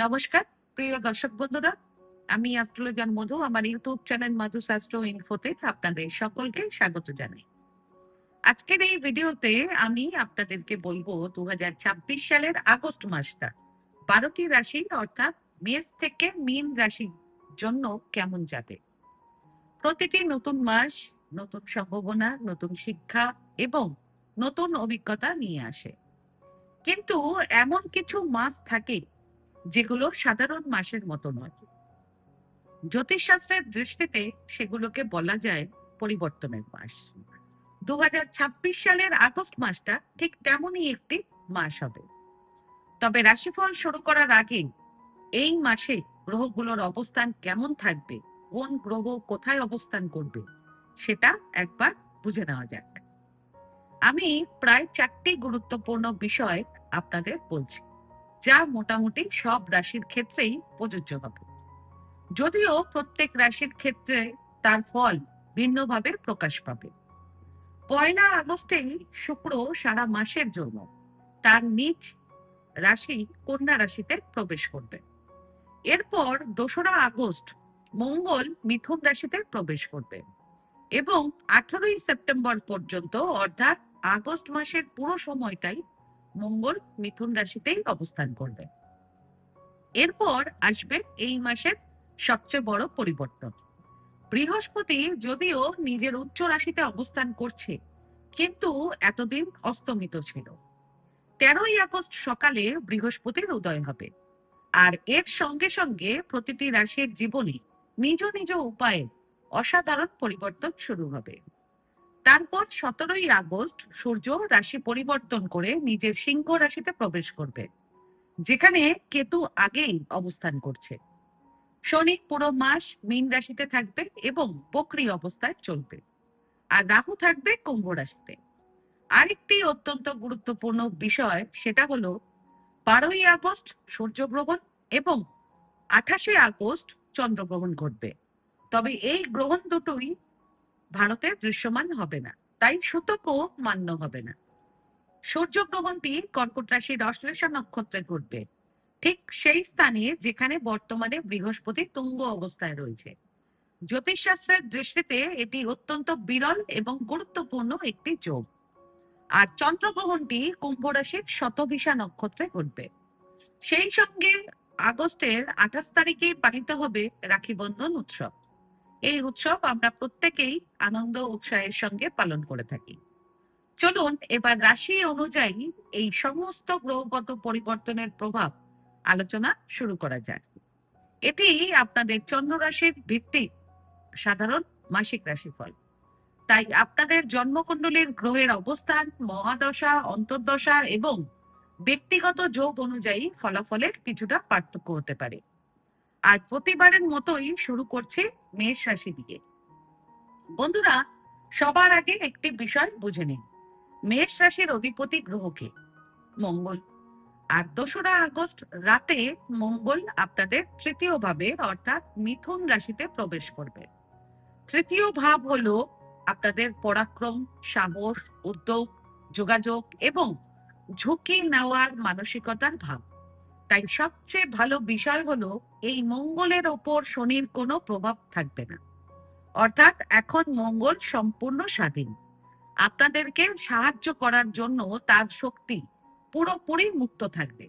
নমস্কার প্রিয় দর্শক বন্ধুরা, আমি অ্যাস্ট্রোলজার মধু। আমার ইউটিউব চ্যানেল মধু অ্যাস্ট্রো ইনফোতে আপনাদের সকলকে স্বাগত জানাই। আজকের এই ভিডিওতে আমি আপনাদেরকে বলবো 2026 সালের আগস্ট মাসটা 12টি রাশি অর্থাৎ মেষ থেকে মীন রাশির জন্য কেমন যাবে। প্রতিটি নতুন মাস নতুন সম্ভাবনা, নতুন শিক্ষা এবং নতুন অভিজ্ঞতা নিয়ে আসে। কিন্তু এমন কিছু মাস থাকে যেগুলো সাধারণ মাসের মতো নয়। জ্যোতিষশাস্ত্রের দৃষ্টিতে সেগুলোকে বলা যায় পরিবর্তনের মাস। 2026 সালের আগস্ট মাসটা ঠিক তেমনই একটি মাস হবে। তবে রাশিফল শুরু করার আগে এই মাসে গ্রহগুলোর অবস্থান কেমন থাকবে, কোন গ্রহ কোথায় অবস্থান করবে, সেটা একবার বুঝে নেওয়া যাক। আমি প্রায় 4টি গুরুত্বপূর্ণ বিষয় আপনাদের বলছি, যা মোটামুটি সব রাশির ক্ষেত্রেই প্রযোজ্য হবে। যদিও প্রত্যেক রাশির ক্ষেত্রে তার ফল ভিন্নভাবে প্রকাশ পাবে। 1 আগস্টেই শুক্র সারা মাসের জন্য তার নিজ রাশি কন্যা রাশিতে প্রবেশ করবে। এরপর 2 আগস্ট মঙ্গল মিথুন রাশিতে প্রবেশ করবে এবং 18 সেপ্টেম্বর পর্যন্ত অর্থাৎ আগস্ট মাসের পুরো সময়টাই মঙ্গল মিথুন রাশিতেই অবস্থান করবে। এরপর আসবে এই মাসের সবচেয়ে বড় পরিবর্তন। বৃহস্পতি যদিও নিজের উচ্চ রাশিতে অবস্থান করছে, কিন্তু এতদিন অস্তমিত ছিল। 13 আগস্ট সকালে বৃহস্পতির উদয় হবে, আর এর সঙ্গে সঙ্গে প্রতিটি রাশির জীবনে নিজ নিজ উপায়ে অসাধারণ পরিবর্তন শুরু হবে। তারপর 17 আগস্ট সূর্য রাশি পরিবর্তন করে নিজের সিংহ রাশিতে প্রবেশ করবে, যেখানে কেতু আগেই অবস্থান করছে। শনি পুরো মাস মীন রাশিতে থাকবে এবং বক্রী অবস্থায় চলবে, আর রাহু থাকবে কুম্ভ রাশিতে। আরেকটি অত্যন্ত গুরুত্বপূর্ণ বিষয়, সেটা হলো 12 আগস্ট সূর্যগ্রহণ এবং 28 আগস্ট চন্দ্রগ্রহণ ঘটবে। তবে এই গ্রহণ দুটোই ভারতে দৃশ্যমান হবে না, তাই সূতকও মান্য হবে না। সূর্যগ্রহণটি কর্কট রাশির অশ্লেষা নক্ষত্রে ঘটবে, ঠিক সেই স্থানে যেখানে বর্তমানে বৃহস্পতি তুঙ্গ অবস্থায় রয়েছে। জ্যোতিষশাস্ত্রের দৃষ্টিতে এটি অত্যন্ত বিরল এবং গুরুত্বপূর্ণ একটি যোগ। আর চন্দ্রগ্রহণটি কুম্ভ রাশির শতভিষা নক্ষত্রে ঘটবে। সেই সঙ্গে আগস্টের 28 তারিখে পালিত হবে রাখি বন্ধন উৎসব। এই উৎসব আমরা প্রত্যেকেই আনন্দ উৎসাহের সঙ্গে পালন করে থাকি। চলুন এবার রাশি অনুযায়ী এই সমস্ত গ্রহগত পরিবর্তনের প্রভাব আলোচনা শুরু করা যাক। এটি আপনাদের চন্দ্র রাশির ভিত্তিক সাধারণ মাসিক রাশিফল। তাই আপনাদের জন্মকুণ্ডলীর গ্রহের অবস্থান, মহাদশা, অন্তর্দশা এবং ব্যক্তিগত যোগ অনুযায়ী ফলাফলের কিছুটা পার্থক্য হতে পারে। আর প্রতিবারের মতোই শুরু করছি মেষ রাশি দিয়ে। বন্ধুরা, সবার আগে একটি বিষয় বুঝে নিন, মেষ রাশির অধিপতি গ্রহকে মঙ্গল। আর 2 আগস্ট রাতে মঙ্গল আপনাদের তৃতীয় ভাবে অর্থাৎ মিথুন রাশিতে প্রবেশ করবে। তৃতীয় ভাব হলো আপনাদের পরাক্রম, সাহস, উদ্যোগ, যোগাযোগ এবং ঝুঁকি নেওয়ার মানসিকতার ভাব। তাই সবচেয়ে ভালো বিষয় হলো এই মঙ্গলের ওপর শনির কোনো প্রভাব থাকবে না। অর্থাৎ এখন মঙ্গল সম্পূর্ণ স্বাধীন। আপনাদেরকে সাহায্য করার জন্য তার শক্তি পুরোপুরি মুক্ত থাকবে।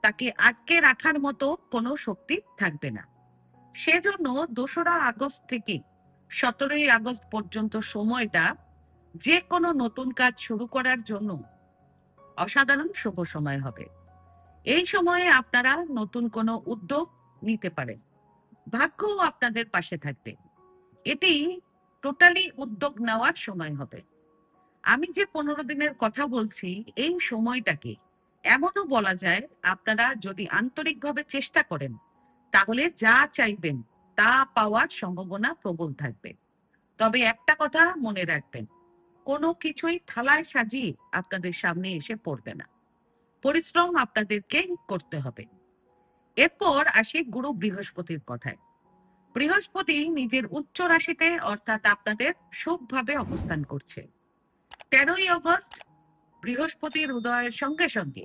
তাকে আটকে রাখার মতো কোনো শক্তি থাকবে না। সেজন্য 2 আগস্ট থেকে 17 আগস্ট পর্যন্ত সময়টা যে কোনো নতুন কাজ শুরু করার জন্য অসাধারণ শুভ সময় হবে। এই সময়ে আপনারা নতুন কোনো উদ্যোগ নিতে পারেন, ভাগ্যও আপনাদের পাশে থাকবে। এটি টোটালি উদ্যোগ নেওয়ার সময় হবে। আমি যে 15 দিনের কথা বলছি, এই সময়টাকে এমনও বলা যায় আপনারা যদি আন্তরিকভাবে চেষ্টা করেন তাহলে যা চাইবেন তা পাওয়ার সম্ভাবনা প্রবল থাকবে। তবে একটা কথা মনে রাখবেন, কোনো কিছুই থালায় সাজিয়ে আপনাদের সামনে এসে পড়বে না। পরিশ্রম আপনাদেরকে করতে হবে। এরপর আসি গুরু বৃহস্পতির কথায়। বৃহস্পতি নিজের উচ্চ রাশিতে অর্থাৎ আপনাদের শুভভাবে অবস্থান করছে। 13 আগস্ট বৃহস্পতির উদয়ের সঙ্গে সঙ্গে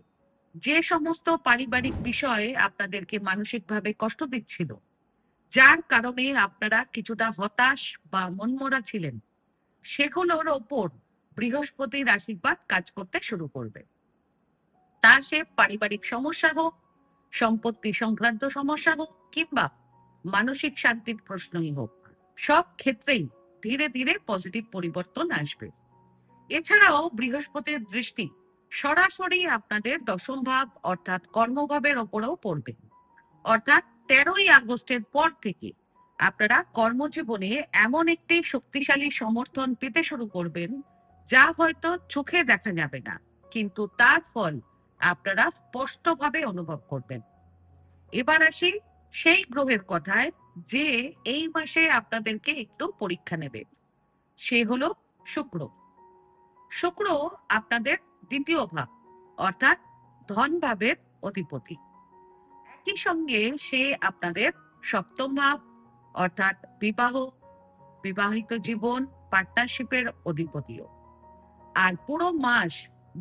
যে সমস্ত পারিবারিক বিষয়ে আপনাদেরকে মানসিকভাবে কষ্ট দিচ্ছিল, যার কারণে আপনারা কিছুটা হতাশ বা মনমরা ছিলেন, সেগুলোর ওপর বৃহস্পতির আশীর্বাদ কাজ করতে শুরু করবে। তা সে পারিবারিক সমস্যা হোক, সম্পত্তি সংক্রান্ত সমস্যা হোক, কিংবা মানসিক শান্তির প্রশ্নই হোক, সব ক্ষেত্রেই ধীরে ধীরে পজিটিভ পরিবর্তন আসবে। এছাড়াও বৃহস্পতির দৃষ্টি সরাসরি আপনাদের দশম ভাব অর্থাৎ কর্মভাবের ওপরেও পড়বে। অর্থাৎ 13ই আগস্টের পর থেকে আপনারা কর্মজীবনে এমন একটি শক্তিশালী সমর্থন পেতে শুরু করবেন, যা হয়তো চোখে দেখা যাবে না, কিন্তু তার ফল আপনারা স্পষ্টভাবে অনুভব করবেন। এবার আসি সেই গ্রহের কথায়, যে এই মাসে আপনাদেরকে একটু পরীক্ষা নেবে। সে হলো শুক্র। শুক্র আপনাদের দ্বিতীয় ভাব অর্থাৎ ধন ভাবের অধিপতি। একই সঙ্গে সে আপনাদের সপ্তম ভাব অর্থাৎ বিবাহ, বিবাহিত জীবন, পার্টনারশিপের অধিপতিও। আর পুরো মাস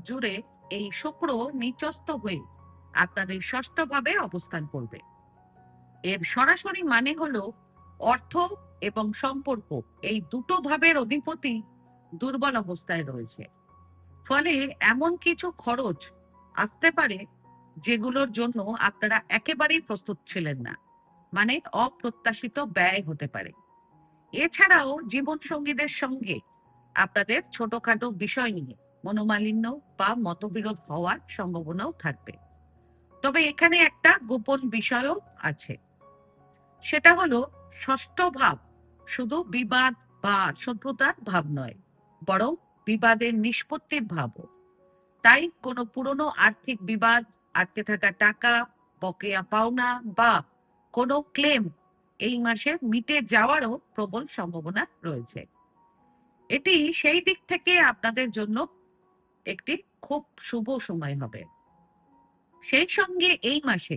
জুড়ে এই শুক্র নিচস্থ হয়ে আপনাদের ষষ্ঠ ভাবে অবস্থান করবে। এর সরাসরি মানে হলো অর্থ এবং সম্পর্ক, এই দুটো ভাবের অধিপতি দুর্বল অবস্থায় রয়েছে। ফলে এমন কিছু খরচ আসতে পারে যেগুলোর জন্য আপনারা একেবারেই প্রস্তুত ছিলেন না, মানে অপ্রত্যাশিত ব্যয় হতে পারে। এছাড়াও জীবন সঙ্গীদের সঙ্গে আপনাদের ছোটখাটো বিষয় নিয়ে মনোমালিন্য বা মতবিরোধ হওয়ার সম্ভাবনাও থাকবে। তবে এখানে একটা গোপন বিষয়ও আছে, সেটা হলো ষষ্ঠ ভাব শুধু বিবাদ বা শত্রুতার ভাব নয়, বরং বিবাদের নিষ্পত্তির ভাবও। তাই কোনো পুরনো আর্থিক বিবাদ, আটকে থাকা টাকা, বকেয়া পাওনা বা কোনো ক্লেম এই মাসে মিটে যাওয়ারও প্রবল সম্ভাবনা রয়েছে। এটি সেই দিক থেকে আপনাদের জন্য একটি খুব শুভ সময় হবে। সেই সঙ্গে এই মাসে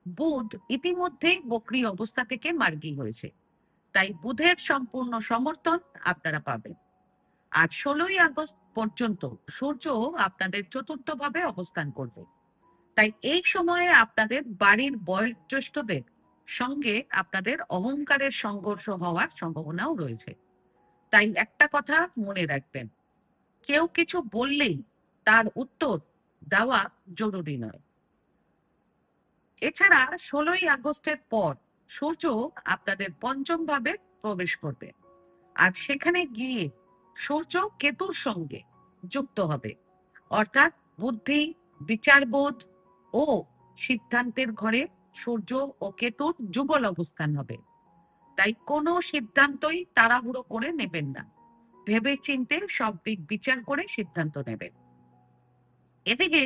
বুধ ইতিমধ্যেই বক্রী অবস্থা থেকে মার্গী হয়েছে, তাই বুধের সম্পূর্ণ সমর্থন আপনারা পাবেন। আর 16ই আগস্ট পর্যন্ত সূর্য আপনাদের চতুর্থ ভাবে অবস্থান করবে। তাই এই সময়ে আপনাদের বাড়ির বয়োজ্যেষ্ঠদের সঙ্গে আপনাদের অহংকারের সংঘর্ষ হওয়ার সম্ভাবনাও রয়েছে। তাই একটা কথা মনে রাখবেন, কেউ কিছু বললেই তার উত্তর দেওয়া জরুরি নয়। এছাড়া 16ই আগস্টের পর সূর্য আপনাদের পঞ্চম ভাবে প্রবেশ করবে, আর সেখানে গিয়ে সূর্য কেতুর সঙ্গে যুক্ত হবে। অর্থাৎ বুদ্ধি, বিচারবোধ ও সিদ্ধান্তের ঘরে সূর্য ও কেতুর যুগল অবস্থান হবে। তাই কোনো সিদ্ধান্তই তাড়াহুড়ো করে নেবেন না, ভেবে চিন্তে সব দিক বিচার করে সিদ্ধান্ত নেবেন। এদিকে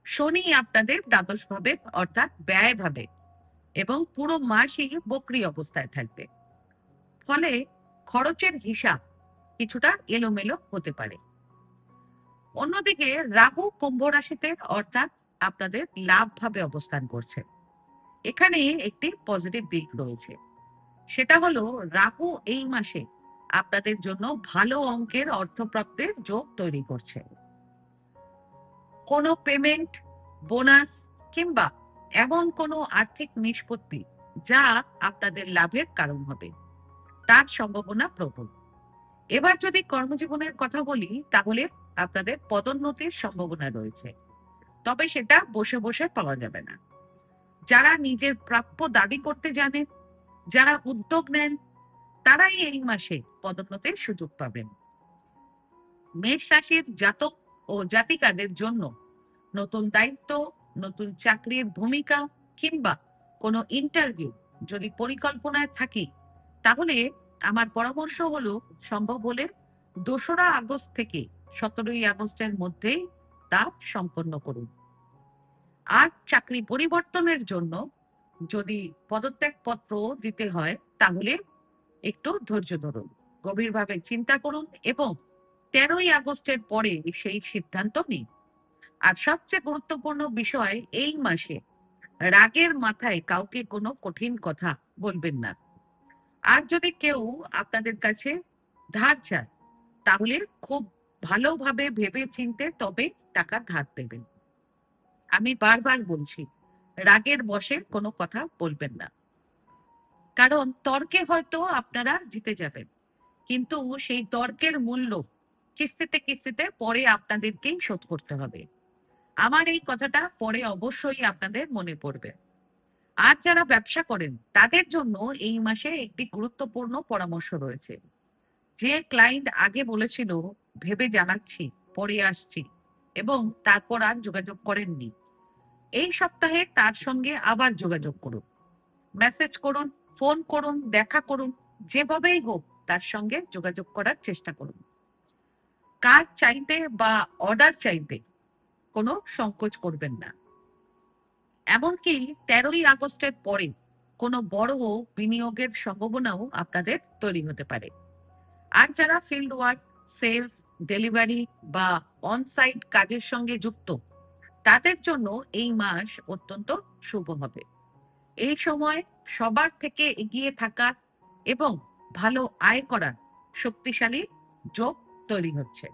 শনি আপনাদের দ্বাদশ ভাবে অর্থাৎ ব্যয় ভাবে এবং পুরো মাসই বক্রী অবস্থায় থাকবে। ফলে খরচের হিসাব কিছুটা এলোমেলো হতে পারে। অন্যদিকে রাহু কুম্ভ রাশিতে অর্থাৎ আপনাদের লাভ ভাবে অবস্থান করছে। এখানে একটি পজিটিভ দিক রয়েছে, সেটা হলো রাহু এই মাসে আপনাদের জন্য ভালো অঙ্কের অর্থপ্রাপ্তির যোগ তৈরি করছে। কোনো পেমেন্ট, বোনাস কিংবা এমন কোনো আর্থিক নিষ্পত্তি যা আপনাদের লাভের কারণ হবে, তার সম্ভাবনা প্রবল। এবার যদি কর্মজীবনের কথা বলি, তাহলে আপনাদের পদোন্নতির সম্ভাবনা রয়েছে, তবে সেটা বসে বসে পাওয়া যাবে না। যারা নিজের প্রাপ্য দাবি করতে জানেন, যারা উদ্যোগ নেন, তারাই এই মাসে পদোন্নতির সুযোগ পাবেন। মেষ রাশির জাতক ও জাতিকাদের জন্য নতুন দায়িত্ব, নতুন চাকরির ভূমিকা কিংবা কোনো ইন্টারভিউ যদি পরিকল্পনায় থাকে, তাহলে আমার পরামর্শ হলো সম্ভব হলে 2রা আগস্ট থেকে 17ই আগস্টের মধ্যেই তা সম্পন্ন করুন। আর চাকরি পরিবর্তনের জন্য যদি পদত্যাগপত্র দিতে হয়, তাহলে একটু ধৈর্য ধরুন, গভীরভাবে চিন্তা করুন এবং 13ই আগস্টের পরে সেই সিদ্ধান্ত নিন। আর সবচেয়ে গুরুত্বপূর্ণ বিষয়, এই মাসে রাগের মাথায় কাউকে কোনো কঠিন কথা বলবেন না। আর যদি কেউ আপনাদের কাছে ধার চায়, তাহলে খুব ভালোভাবে ভেবে চিন্তে তবে টাকা ধার দেবেন। আমি বারবার বলছি, রাগের বশে কোনো কথা বলবেন না। কারণ তর্কে হয়তো আপনারা জিতে যাবেন, কিন্তু সেই তর্কের মূল্য কিস্তিতে কিস্তিতে পরে আপনাদেরকেই শোধ করতে হবে। আমার এই কথাটা পরে অবশ্যই আপনাদের মনে পড়বে। আর যারা ব্যবসা করেন তাদের জন্য এই মাসে একটি গুরুত্বপূর্ণ পরামর্শ রয়েছে। যে ক্লায়েন্ট আগে বলেছিল ভেবে জানাচ্ছি, পরে আসছি, এবং তারপর আর যোগাযোগ করেননি, এই সপ্তাহে তার সঙ্গে আবার যোগাযোগ করুন। মেসেজ করুন, ফোন করুন, দেখা করুন, যেভাবেই হোক তার সঙ্গে যোগাযোগ করার চেষ্টা করুন। কাজ চাইতে বা অর্ডার চাইতে কোনো সংকোচ করবেন না। এমনকি 13ই আগস্টের পরে কোনো বড় বিনিয়োগের সম্ভাবনাও আপনাদের তৈরি হতে পারে। আর যারা ফিল্ড ওয়ার্ক, সেলস, ডেলিভারি বা অনসাইট কাজের সঙ্গে যুক্ত, তাদের জন্য এই মাস অত্যন্ত শুভ হবে। এই সময় সবার থেকে এগিয়ে থাকার এবং ভালো আয় করার শক্তিশালী যোগ তৈরি হচ্ছে।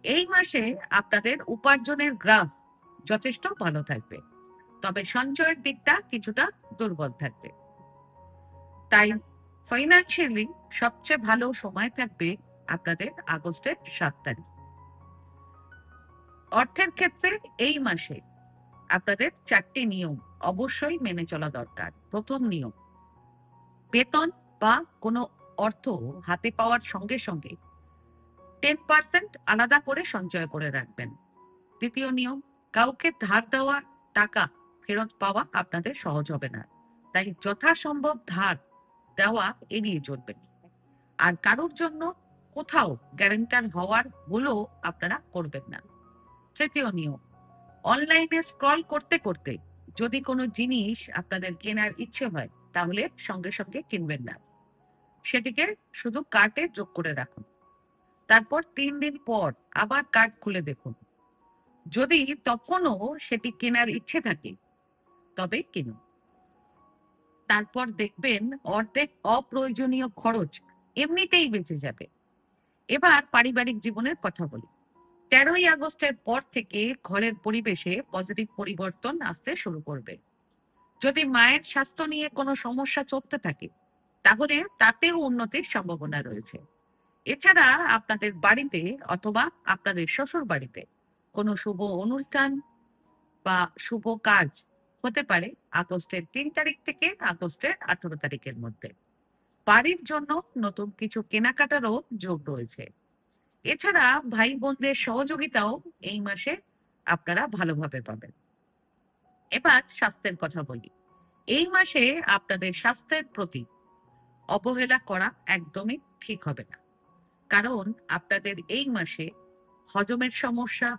এই মাসে আপনাদের উপার্জনের গ্রাফ যথেষ্ট ভালো থাকবে, তবে সঞ্চয়ের দিকটা কিছুটা দুর্বল থাকবে। তাই ফাইন্যান্সিয়ালি সবচেয়ে ভালো সময় থাকবে আপনাদের আগস্টের 7 তারিখ। অর্থের ক্ষেত্রে এই মাসে আপনাদের 4টি নিয়ম অবশ্যই মেনে চলা দরকার। প্রথম নিয়ম, বেতন বা কোনো অর্থ হাতে পাওয়ার সঙ্গে সঙ্গে 10% আলাদা করে সঞ্চয় করে রাখবেন। দ্বিতীয় নিয়ম, কাউকে ধার দেওয়া টাকা ফেরত পাওয়া আপনাদের সহজ হবে না, তাই যথাসম্ভব ধার দেওয়া এড়িয়ে চলবেন। আর কারোর জন্য কোথাও গ্যারান্টার হওয়ার ভুলও আপনারা করবেন না। তৃতীয় নিয়ম, অনলাইনে স্ক্রল করতে করতে যদি কোনো জিনিস আপনাদের কেনার ইচ্ছে হয় তাহলে সঙ্গে সঙ্গে কিনবেন না, সেটিকে শুধু কার্টে যোগ করে রাখুন। তারপর 3 দিন পর আবার কার্ট খুলে দেখুন, যদি তখনও সেটি কেনার ইচ্ছে থাকে তবে কিনুন। তারপর দেখবেন অর্ধেক অপ্রয়োজনীয় খরচ এমনিতেই বেঁচে যাবে। এবার পারিবারিক জীবনের কথা বলি। 13ই আগস্টের পর থেকে ঘরের পরিবেশে পজিটিভ পরিবর্তন আসতে শুরু করবে। যদি মায়ের স্বাস্থ্য নিয়ে কোনো সমস্যা চলতে থাকে তাহলে তাতেও উন্নতির সম্ভাবনা রয়েছে। এছাড়া আপনাদের বাড়িতে অথবা আপনাদের শ্বশুর বাড়িতে কোনো শুভ অনুষ্ঠান বা শুভ কাজ হতে পারে আগস্টের 3 তারিখ থেকে আগস্টের 18 তারিখের মধ্যে। বাড়ির জন্য নতুন কিছু কেনাকাটারও যোগ রয়েছে। এছাড়া ভাই বোনদের সহযোগিতাও এই মাসে আপনারা ভালোভাবে পাবেন। এবার স্বাস্থ্যের কথা বলি। এই মাসে আপনাদের স্বাস্থ্যের প্রতি অবহেলা করা একদমই ঠিক হবে না। কারণ আপনাদের এই মাসে হজমের সমস্যা,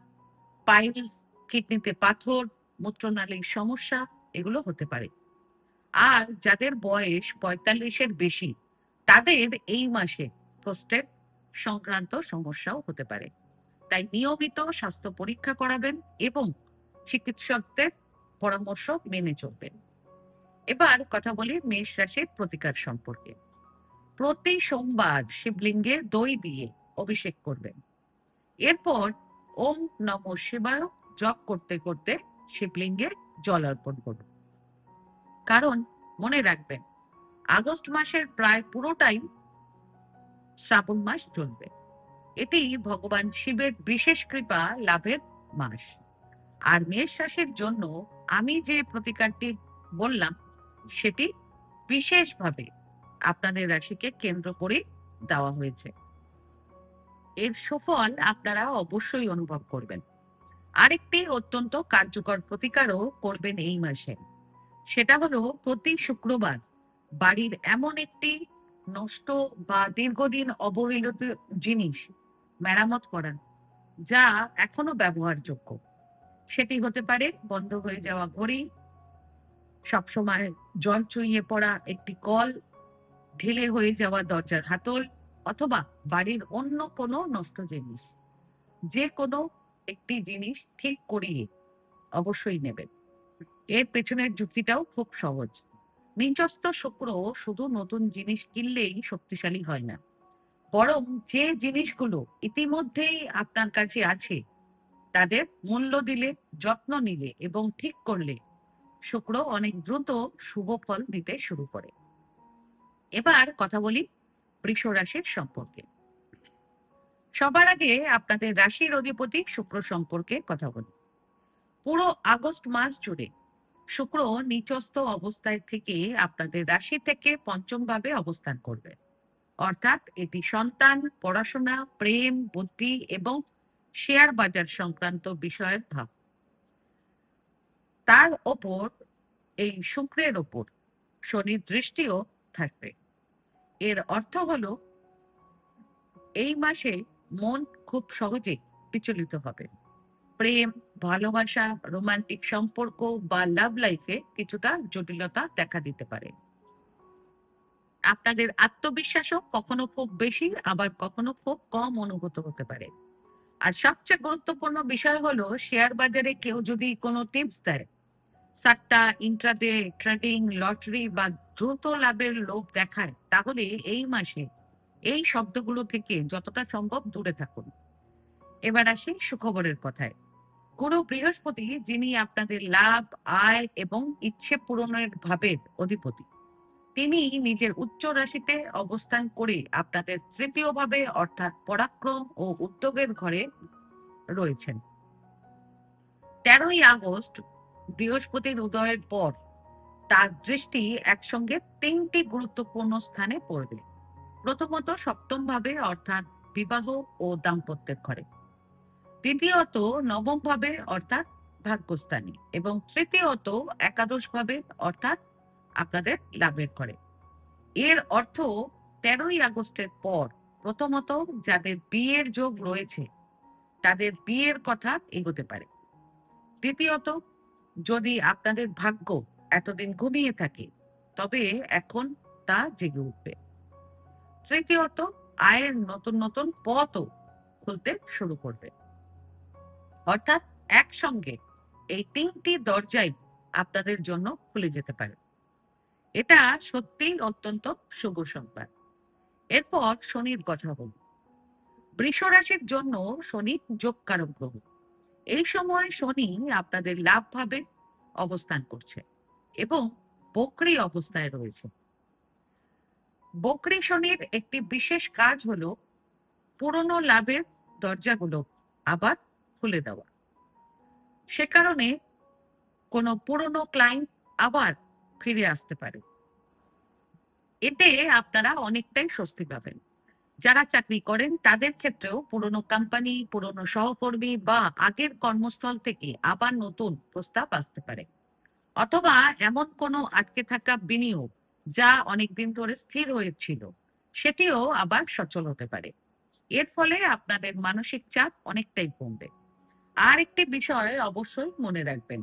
পাইলস, কিডনিতে পাথর, মূত্রনালীর সমস্যা এগুলো হতে পারে। আর যাদের বয়স 45-এর বেশি তাদের এই মাসে প্রস্টেট সংক্রান্ত সমস্যাও হতে পারে। তাই নিয়মিত স্বাস্থ্য পরীক্ষা করাবেন এবং চিকিৎসকদের পরামর্শ মেনে চলবেন। এবার কথা বলি মেষ রাশির প্রতিকার সম্পর্কে। প্রতি সোমবার শিবলিঙ্গে দই দিয়ে অভিষেক করবেন। এরপর ওম নমঃ শিবায় জপ করতে করতে শিবলিঙ্গে জল অর্পণ করুন। কারণ মনে রাখবেন, আগস্ট মাসের প্রায় পুরোটাই শ্রাবণ মাস চলবে। এটি ভগবান শিবের বিশেষ কৃপা লাভের মাস। আর মেষ রাশির জন্য আমি যে প্রতিকারটি বললাম সেটি বিশেষভাবে আপনাদের রাশিকে কেন্দ্র করে দেওয়া হয়েছে। এর সুফল আপনারা অবশ্যই অনুভব করবেন। আরেকটি অত্যন্ত কার্যকর প্রতিকারও করবেন এই মাসে। সেটা হলো প্রতি শুক্রবার বাড়ির এমন একটি নষ্ট বা দীর্ঘদিন অবহেলিত জিনিস মেরামত করান যা এখনো ব্যবহারযোগ্য। সেটি হতে পারে বন্ধ হয়ে যাওয়া ঘড়ি, সবসময় জল চুইয়ে পড়া একটি কল, ঢিলে হয়ে যাওয়া দরজার হাতল, অথবা বাড়ির অন্য কোনো নষ্ট জিনিস। যে কোনো একটি জিনিস ঠিক করিয়ে অবশ্যই নেবেন। এর পেছনের যুক্তিটাও খুব সহজ। নিচস্থ শুক্র শুধু নতুন জিনিস কিনলেই শক্তিশালী হয় না, বরং যে জিনিসগুলো ইতিমধ্যেই আপনার কাছে আছে তাদের মূল্য দিলে, যত্ন নিলে এবং ঠিক করলে শুক্র অনেক দ্রুত শুভ ফল দিতে শুরু করে। এবার কথা বলি বৃষ রাশির সম্পর্কে। সবার আগে আপনাদের রাশির অধিপতি শুক্র সম্পর্কে কথা বলি। পুরো আগস্ট মাস জুড়ে শুক্র নিচস্থ অবস্থায় থেকে আপনাদের রাশি থেকে পঞ্চম ভাবে অবস্থান করবে। অর্থাৎ এটি সন্তান, পড়াশোনা, প্রেম, বুদ্ধি এবং শেয়ার বাজার সংক্রান্ত বিষয়ের ভাব। তার ওপর, এই শুক্রের ওপর শনির দৃষ্টিও থাকবে। এর অর্থ হলো এই মাসে মন খুব সহজে বিচলিত হবে। প্রেম, ভালোবাসা, রোমান্টিক সম্পর্ক বা লাভ লাইফে কিছুটা জটিলতা দেখা দিতে পারে। আপনাদের আত্মবিশ্বাসও কখনো খুব বেশি, আবার কখনো খুব কম অনুভূত হতে পারে। আর সবচেয়ে গুরুত্বপূর্ণ বিষয় হলো, শেয়ার বাজারে কেউ যদি কোনো টিপস দেয়, সাট্টা, ইন্ট্রাডে ট্রেডিং, লটারি বা দ্রুত লাভের লোভ দেখায়, তাহলে এই মাসে এই শব্দগুলো থেকে যতটা সম্ভব দূরে থাকুন। এবার আসি সুখবরের কথায়। গুরু বৃহস্পতি, যিনি আপনাদের লাভ, আয় এবং ইচ্ছে পূরণের ভাবের অধিপতি, তিনি নিজের উচ্চ রাশিতে অবস্থান করে আপনাদের তৃতীয় ভাবে অর্থাৎ পরাক্রম ও উদ্যোগের ঘরে রয়েছেন। 13ই আগস্ট বৃহস্পতির উদয়ের পর তার দৃষ্টি একসঙ্গে তিনটি গুরুত্বপূর্ণ স্থানে পড়বে। প্রথমত সপ্তম ভাবে অর্থাৎ বিবাহ ও দাম্পত্যের ঘরে, দ্বিতীয়ত নবম ভাবে অর্থাৎ ভাগ্যস্থানে এবং তৃতীয়ত একাদশ ভাবে অর্থাৎ আপনাদের লাভের ঘরে। এর অর্থ 13ই আগস্টের পর প্রথমত যাদের বিয়ের যোগ রয়েছে তাদের বিয়ের কথা এগোতে পারে। দ্বিতীয়ত, যদি আপনাদের ভাগ্য এতদিন ঘুমিয়ে থাকে তবে এখন তা জেগে উঠবে। তৃতীয়ত, আয়ের নতুন নতুন পথও খুলতে শুরু করবে। অর্থাৎ একসঙ্গে এই তিনটি দরজাই আপনাদের জন্য খুলে যেতে পারে। এটা সত্যিই অত্যন্ত শুভ সংবাদ। এরপর শনির কথা বলি। বৃষ রাশির জন্য শনি যোগকারক গ্রহ। এই সময় শনি আপনাদের লাভ ভাবে অবস্থান করছে এবং বক্রী অবস্থায় রয়েছে। বক্রী শনির একটি বিশেষ কাজ হলো পুরনো লাভের দরজাগুলো আবার খুলে দেওয়া। সে কারণে কোনো পুরনো ক্লায়েন্ট আবার ফিরে আসতে পারে। এতে আপনারা অনেকটাই স্বস্তি পাবেন। যারা চাকরি করেন তাদের ক্ষেত্রেও পুরনো কোম্পানি, পুরনো সহকর্মী বা আগের কর্মস্থল থেকে আবার নতুন প্রস্তাব আসতে পারে। অথবা এমন কোনো আটকে থাকা বিনিয়োগ যা অনেকদিন ধরে স্থির হয়েছিল, সেটিও আবার সচল হতে পারে। এর ফলে আপনাদের মানসিক চাপ অনেকটাই কমবে। আর একটি বিষয় অবশ্যই মনে রাখবেন,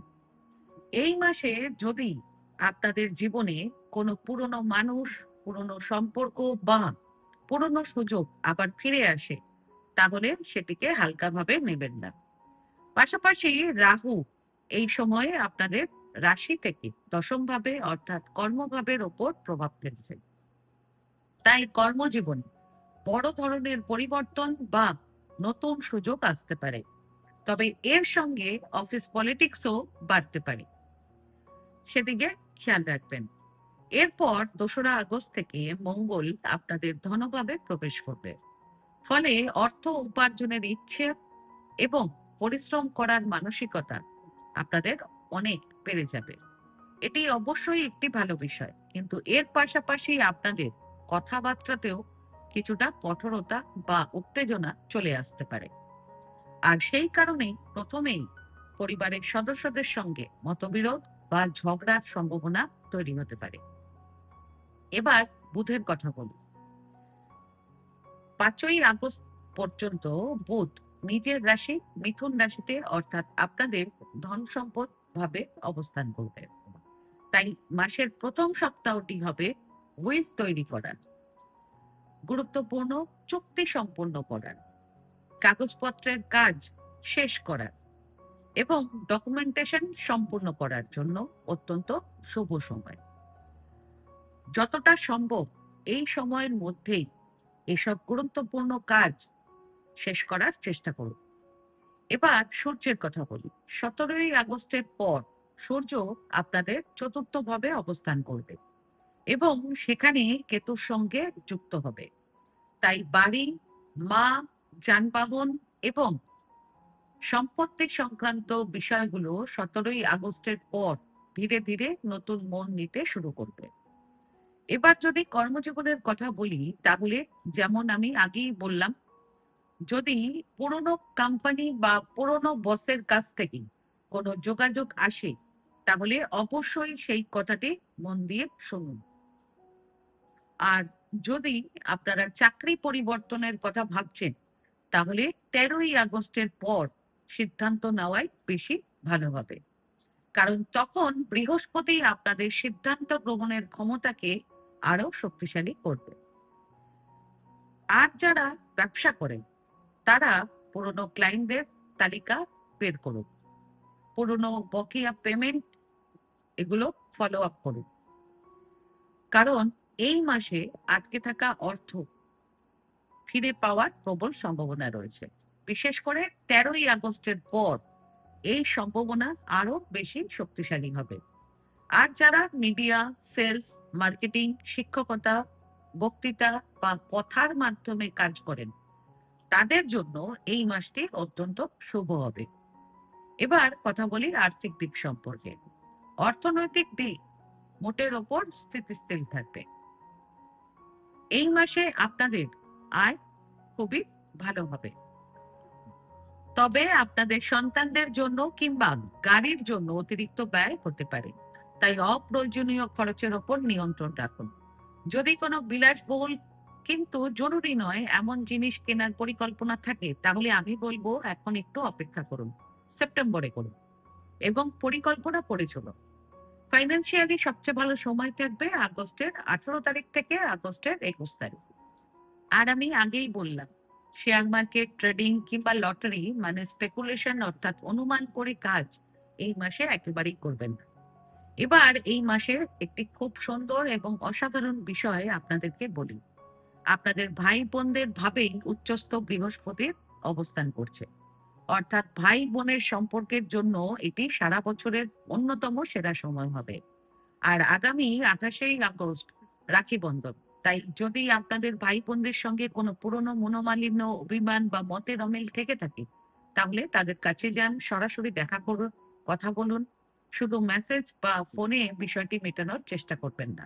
এই মাসে যদি আপনাদের জীবনে কোনো পুরনো মানুষ, পুরনো সম্পর্ক বা পুরনো সুযোগ আবার ফিরে আসে, তাহলে সেটিকে হালকাভাবে নেবেন না। পাশাপাশি রাহু এই সময়ে আপনাদের রাশি থেকে দশম ভাবে অর্থাৎ কর্মভাবের ওপর প্রভাব ফেলছে। তাই কর্মজীবনে বড় ধরনের পরিবর্তন বা নতুন সুযোগ আসতে পারে। তবে এর সঙ্গে অফিস পলিটিক্সও বাড়তে পারে, সেদিকে খেয়াল রাখবেন। এরপর 2রা আগস্ট থেকে মঙ্গল আপনাদের ধনভাবে প্রবেশ করবে। ফলে অর্থ উপার্জনের ইচ্ছে এবং পরিশ্রম করার মানসিকতা আপনাদের অনেক বেড়ে যাবে। এটি অবশ্যই একটি ভালো বিষয়, কিন্তু এর পাশাপাশি আপনাদের কথাবার্তাতেও কিছুটা কঠোরতা বা উত্তেজনা চলে আসতে পারে। আর সেই কারণেই প্রথমেই পরিবারের সদস্যদের সঙ্গে মতবিরোধ বা ঝগড়ার সম্ভাবনা তৈরি হতে পারে। এবার বুধের কথা বলি। 5ই আগস্ট পর্যন্ত বুধ নিজের রাশি মিথুন রাশিতে অর্থাৎ আপনাদের ধন সম্পদ ভাবে অবস্থান করবে। তাই মাসের প্রথম সপ্তাহটি হবে উইল তৈরি করার, গুরুত্বপূর্ণ চুক্তি সম্পন্ন করার, কাগজপত্রের কাজ শেষ করার এবং ডকুমেন্টেশন সম্পূর্ণ করার জন্য অত্যন্ত শুভ সময়। যতটা সম্ভব এই সময়ের মধ্যেই এসব গুরুত্বপূর্ণ কাজ শেষ করার চেষ্টা করুন। এবার সূর্যের কথা বলি। 17ই আগস্টের পর সূর্য আপনাদের চতুর্থ ভাবে অবস্থান করবে এবং সেখানে কেতুর সঙ্গে যুক্ত হবে। তাই বাড়ি, মা, যানবাহন এবং সম্পত্তি সংক্রান্ত বিষয়গুলো 17ই আগস্টের পর ধীরে ধীরে নতুন মন নিতে শুরু করবে। এবার যদি কর্মজীবনের কথা বলি, তাহলে যেমন আমি আগেই বললাম, যদি পুরনো কোম্পানি বা পুরনো বসের কাছ থেকে কোনো যোগাযোগ আসে, তাহলে অবশ্যই সেই কথাটি মন দিয়ে শুনুন। আর যদি আপনারা চাকরি পরিবর্তনের কথা ভাবছেন, তাহলে 13ই আগস্টের পর সিদ্ধান্ত নেওয়াই বেশি ভালো হবে। কারণ তখন বৃহস্পতি আপনাদের সিদ্ধান্ত গ্রহণের ক্ষমতাকে আরো শক্তিশালী করবে। আর যারা ব্যবসা করেন, তারা পুরনো ক্লায়েন্টদের তালিকা বের করুন, পুরনো বকেয়া পেমেন্ট এগুলো ফলো আপ করুন। কারণ এই মাসে আটকে থাকা অর্থ ফিরে পাওয়ার প্রবল সম্ভাবনা রয়েছে। বিশেষ করে 13ই আগস্টের পর এই সম্ভাবনা আরো বেশি শক্তিশালী হবে। আর যারা মিডিয়া, সেলস, মার্কেটিং, শিক্ষকতা, বক্তৃতা বা কথার মাধ্যমে কাজ করেন, তাদের জন্য এই মাসটি অত্যন্ত শুভ হবে। এবার কথা বলি আর্থিক দিক সম্পর্কে। অর্থনৈতিক দিক মোটের ওপর স্থিতিশীল থাকবে। এই মাসে আপনাদের আয় খুবই ভালো হবে। তবে আপনাদের সন্তানদের জন্য কিংবা গাড়ির জন্য অতিরিক্ত ব্যয় হতে পারে। তাই অপ্রয়োজনীয় খরচের ওপর নিয়ন্ত্রণ রাখুন। যদি কোনো বিলাসবহুল কিন্তু জরুরি নয় এমন জিনিস কেনার পরিকল্পনা থাকে, তাহলে আমি বলবো এখন একটু অপেক্ষা করুন, সেপ্টেম্বরে করুন এবং পরিকল্পনা করে চলুন। ফাইন্যান্সিয়ালি সবচেয়ে ভালো সময় থাকবে আগস্টের 18 তারিখ থেকে আগস্টের 21 তারিখ। আর আমি আগেই বললাম, শেয়ার মার্কেট, ট্রেডিং কিংবা লটারি মানে স্পেকুলেশন অর্থাৎ অনুমান করে কাজ এই মাসে একেবারেই করবেন না। এবার এই মাসের একটি খুব সুন্দর এবং অসাধারণ বিষয় আপনাদেরকে বলি। আপনাদের ভাই বোনদের ভাবেই উচ্চস্থ বৃহস্পতির অবস্থান করছে, অর্থাৎ ভাই বোনের সম্পর্কের জন্য এটি সারা বছরের অন্যতম সেরা সময় হবে। আর আগামী 28 আগস্ট রাখি বন্ধন। তাই যদি আপনাদের ভাই বোনদের সঙ্গে কোনো পুরনো মনোমালিন্য, অভিমান বা মতের অমিল থেকে থাকে, তাহলে তাদের কাছে যান, সরাসরি দেখা করুন, কথা বলুন। শুধু মেসেজ বা ফোনে বিষয়টি মেটানোর চেষ্টা করবেন না।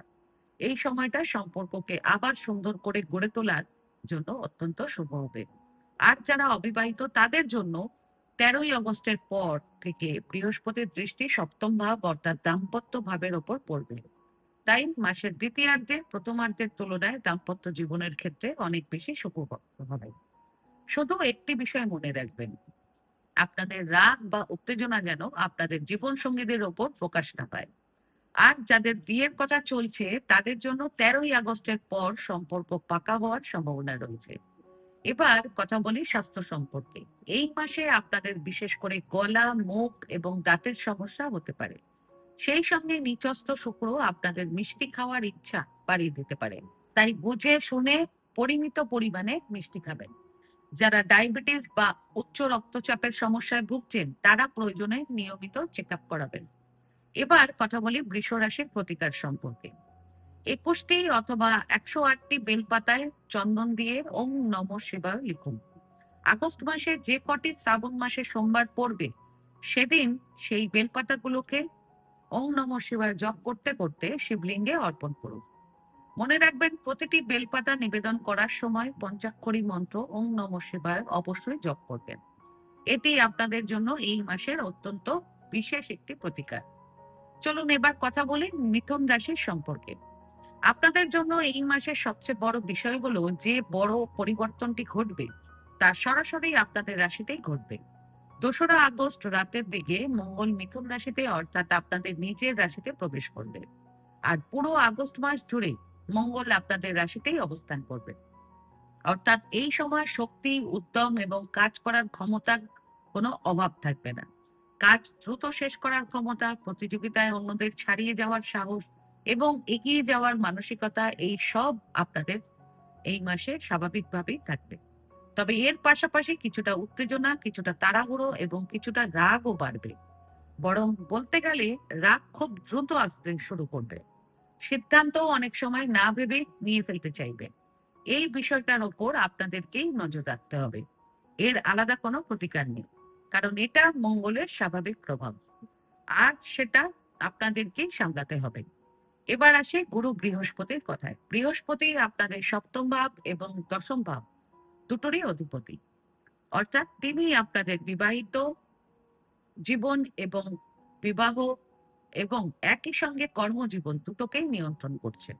এই সময়টা সম্পর্ককে আবার সুন্দর করে গড়ে তোলার জন্য অত্যন্ত শুভ হবে। আর যারা অবিবাহিত, তাদের জন্য 13ই আগস্টের পর থেকে বৃহস্পতির দৃষ্টি সপ্তম ভাব অর্থাৎ দাম্পত্য ভাবের ওপর পড়বে। তাই মাসের দ্বিতীয়ার্ধে প্রথমার্ধের তুলনায় দাম্পত্য জীবনের ক্ষেত্রে অনেক বেশি শুভ হবে। শুধু একটি বিষয় মনে রাখবেন, আপনাদের রাগ বা উত্তেজনা যেন আপনাদের জীবন সঙ্গীদের ওপর প্রকাশ না পায়। আর যাদের বিয়ের কথা চলছে, তাদের জন্য 13ই আগস্টের পর সম্পর্ক পাকা হওয়ার সম্ভাবনা রয়েছে। এবার কথা বলি স্বাস্থ্য সম্পর্কে। এই মাসে আপনাদের বিশেষ করে গলা, মুখ এবং দাঁতের সমস্যা হতে পারে। সেই সঙ্গে নিচস্থ শুক্র আপনাদের মিষ্টি খাওয়ার ইচ্ছা বাড়িয়ে দিতে পারে। তাই বুঝে শুনে পরিমিত পরিমাণে মিষ্টি খাবেন। যারা ডায়াবেটিস বা উচ্চ রক্তচাপের সমস্যায় ভুগছেন, তারা প্রয়োজনে নিয়মিত চেক আপ করাবেন। এবার কথা বলি বৃষ রাশির প্রতিকার সম্পর্কে। 21টি অথবা 108টি বেলপাতায় চন্দন দিয়ে ওম নমঃ শিবায় লিখুন। আগস্ট মাসে যে কটি শ্রাবণ মাসে সোমবার পড়বে, সেদিন সেই বেলপাতাগুলোকে ওম নমঃ শিবায় জপ করতে করতে শিবলিঙ্গে অর্পণ করুন। মনে রাখবেন, প্রতিটি বেলপাতা নিবেদন করার সময় পঞ্চাক্ষরী মন্ত্র ওম নমঃ শিবায় অবশ্যই জপ করবেন। এটি আপনাদের জন্য এই মাসের অত্যন্ত বিশেষ একটি প্রতিকার। চলুন এবার কথা বলি মিথুন রাশির সম্পর্কে। আপনাদের জন্য এই মাসের সবচেয়ে বড় বিষয় হলো যে বড় পরিবর্তনটি ঘটবে তা সরাসরি আপনাদের রাশিতেই ঘটবে। 2রা আগস্ট রাতের দিকে মঙ্গল মিথুন রাশিতে অর্থাৎ আপনাদের নিজের রাশিতে প্রবেশ করবে। আর পুরো আগস্ট মাস জুড়ে মঙ্গল আপনাদের রাশিতেই অবস্থান করবে। অর্থাৎ এই সময় শক্তি, উদ্যম এবং কাজ করার ক্ষমতার কোনো অভাব থাকবে না। কাজ দ্রুত শেষ করার ক্ষমতা, প্রতিযোগিতায় অন্যদের ছাড়িয়ে যাওয়ার সাহস এবং এগিয়ে যাওয়ার মানসিকতা, এই সব আপনাদের এই মাসে স্বাভাবিকভাবেই থাকবে। তবে এর পাশাপাশি কিছুটা উত্তেজনা, কিছুটা তাড়াহুড়ো এবং কিছুটা রাগও বাড়বে। বরং বলতে গেলে রাগ খুব দ্রুত আসতে শুরু করবে। সিদ্ধান্ত অনেক সময় না ভেবে নিয়ে ফেলতে চাইবে। এই বিষয়টার ওপর আপনাদেরকেই নজর রাখতে হবে। এর আলাদা কোনো প্রতিকার নেই, কারণ এটা মঙ্গলের স্বাভাবিক প্রভাব, আর সেটা আপনাদেরকেই সামলাতে হবে। এবার আসে গুরু বৃহস্পতির কথায়। বৃহস্পতি আপনাদের সপ্তম ভাব এবং দশম ভাব দুটোরই অধিপতি। অর্থাৎ তিনি আপনাদের বিবাহিত জীবন এবং বিবাহ এবং একই সঙ্গে কর্মজীবন দুটোকেই নিয়ন্ত্রণ করছেন।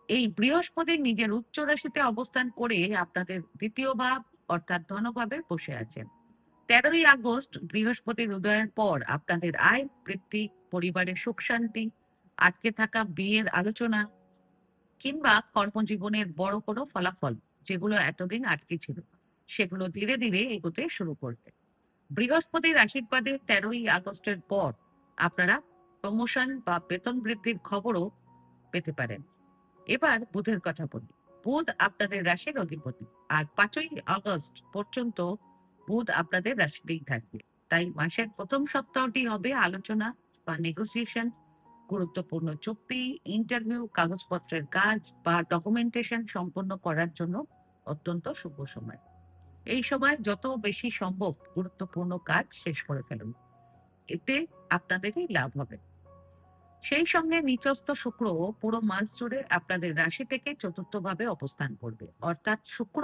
এই বৃহস্পতি নিজের উচ্চ রাশিতে অবস্থান করে আপনাদের দ্বিতীয় ভাব অর্থাৎ ধনভাবে বসে আছেন। 13ই আগস্ট বৃহস্পতির উদয়ের পর আপনাদের আয় বৃদ্ধি, পরিবারের সুখ শান্তি, আটকে থাকা বিয়ের আলোচনা কিংবা কর্মজীবনের বড় কোনো ফলাফল যেগুলো এতদিন আটকে ছিল, সেগুলো ধীরে ধীরে এগোতে শুরু করবে। বৃহস্পতির আশীর্বাদে 13ই আগস্টের পর আপনারা প্রমোশন বা বেতন বৃদ্ধির খবরও পেতে পারেন। এবার বুধের কথা বলি। বুধ আপনাদের রাশির অধিপতি, আর 5ই আগস্ট পর্যন্ত বুধ আপনাদের রাশিতেই থাকবে। তাই মাসের প্রথম সপ্তাহটি হবে আলোচনা বা নেগোসিয়েশন, গুরুত্বপূর্ণ চুক্তি, ইন্টারভিউ, কাগজপত্রের কাজ বা ডকুমেন্টেশন সম্পন্ন করার জন্য অত্যন্ত শুভ সময়। এই সময় যত বেশি সম্ভব গুরুত্বপূর্ণ কাজ শেষ করে ফেলুন, এতে আপনাদেরই লাভ হবে। সেই সঙ্গে নিচস্থ শুক্র পুরো মাস জুড়ে আপনাদের রাশি থেকে চতুর্থ ভাবে অবস্থান করবে। অর্থাৎ শুক্র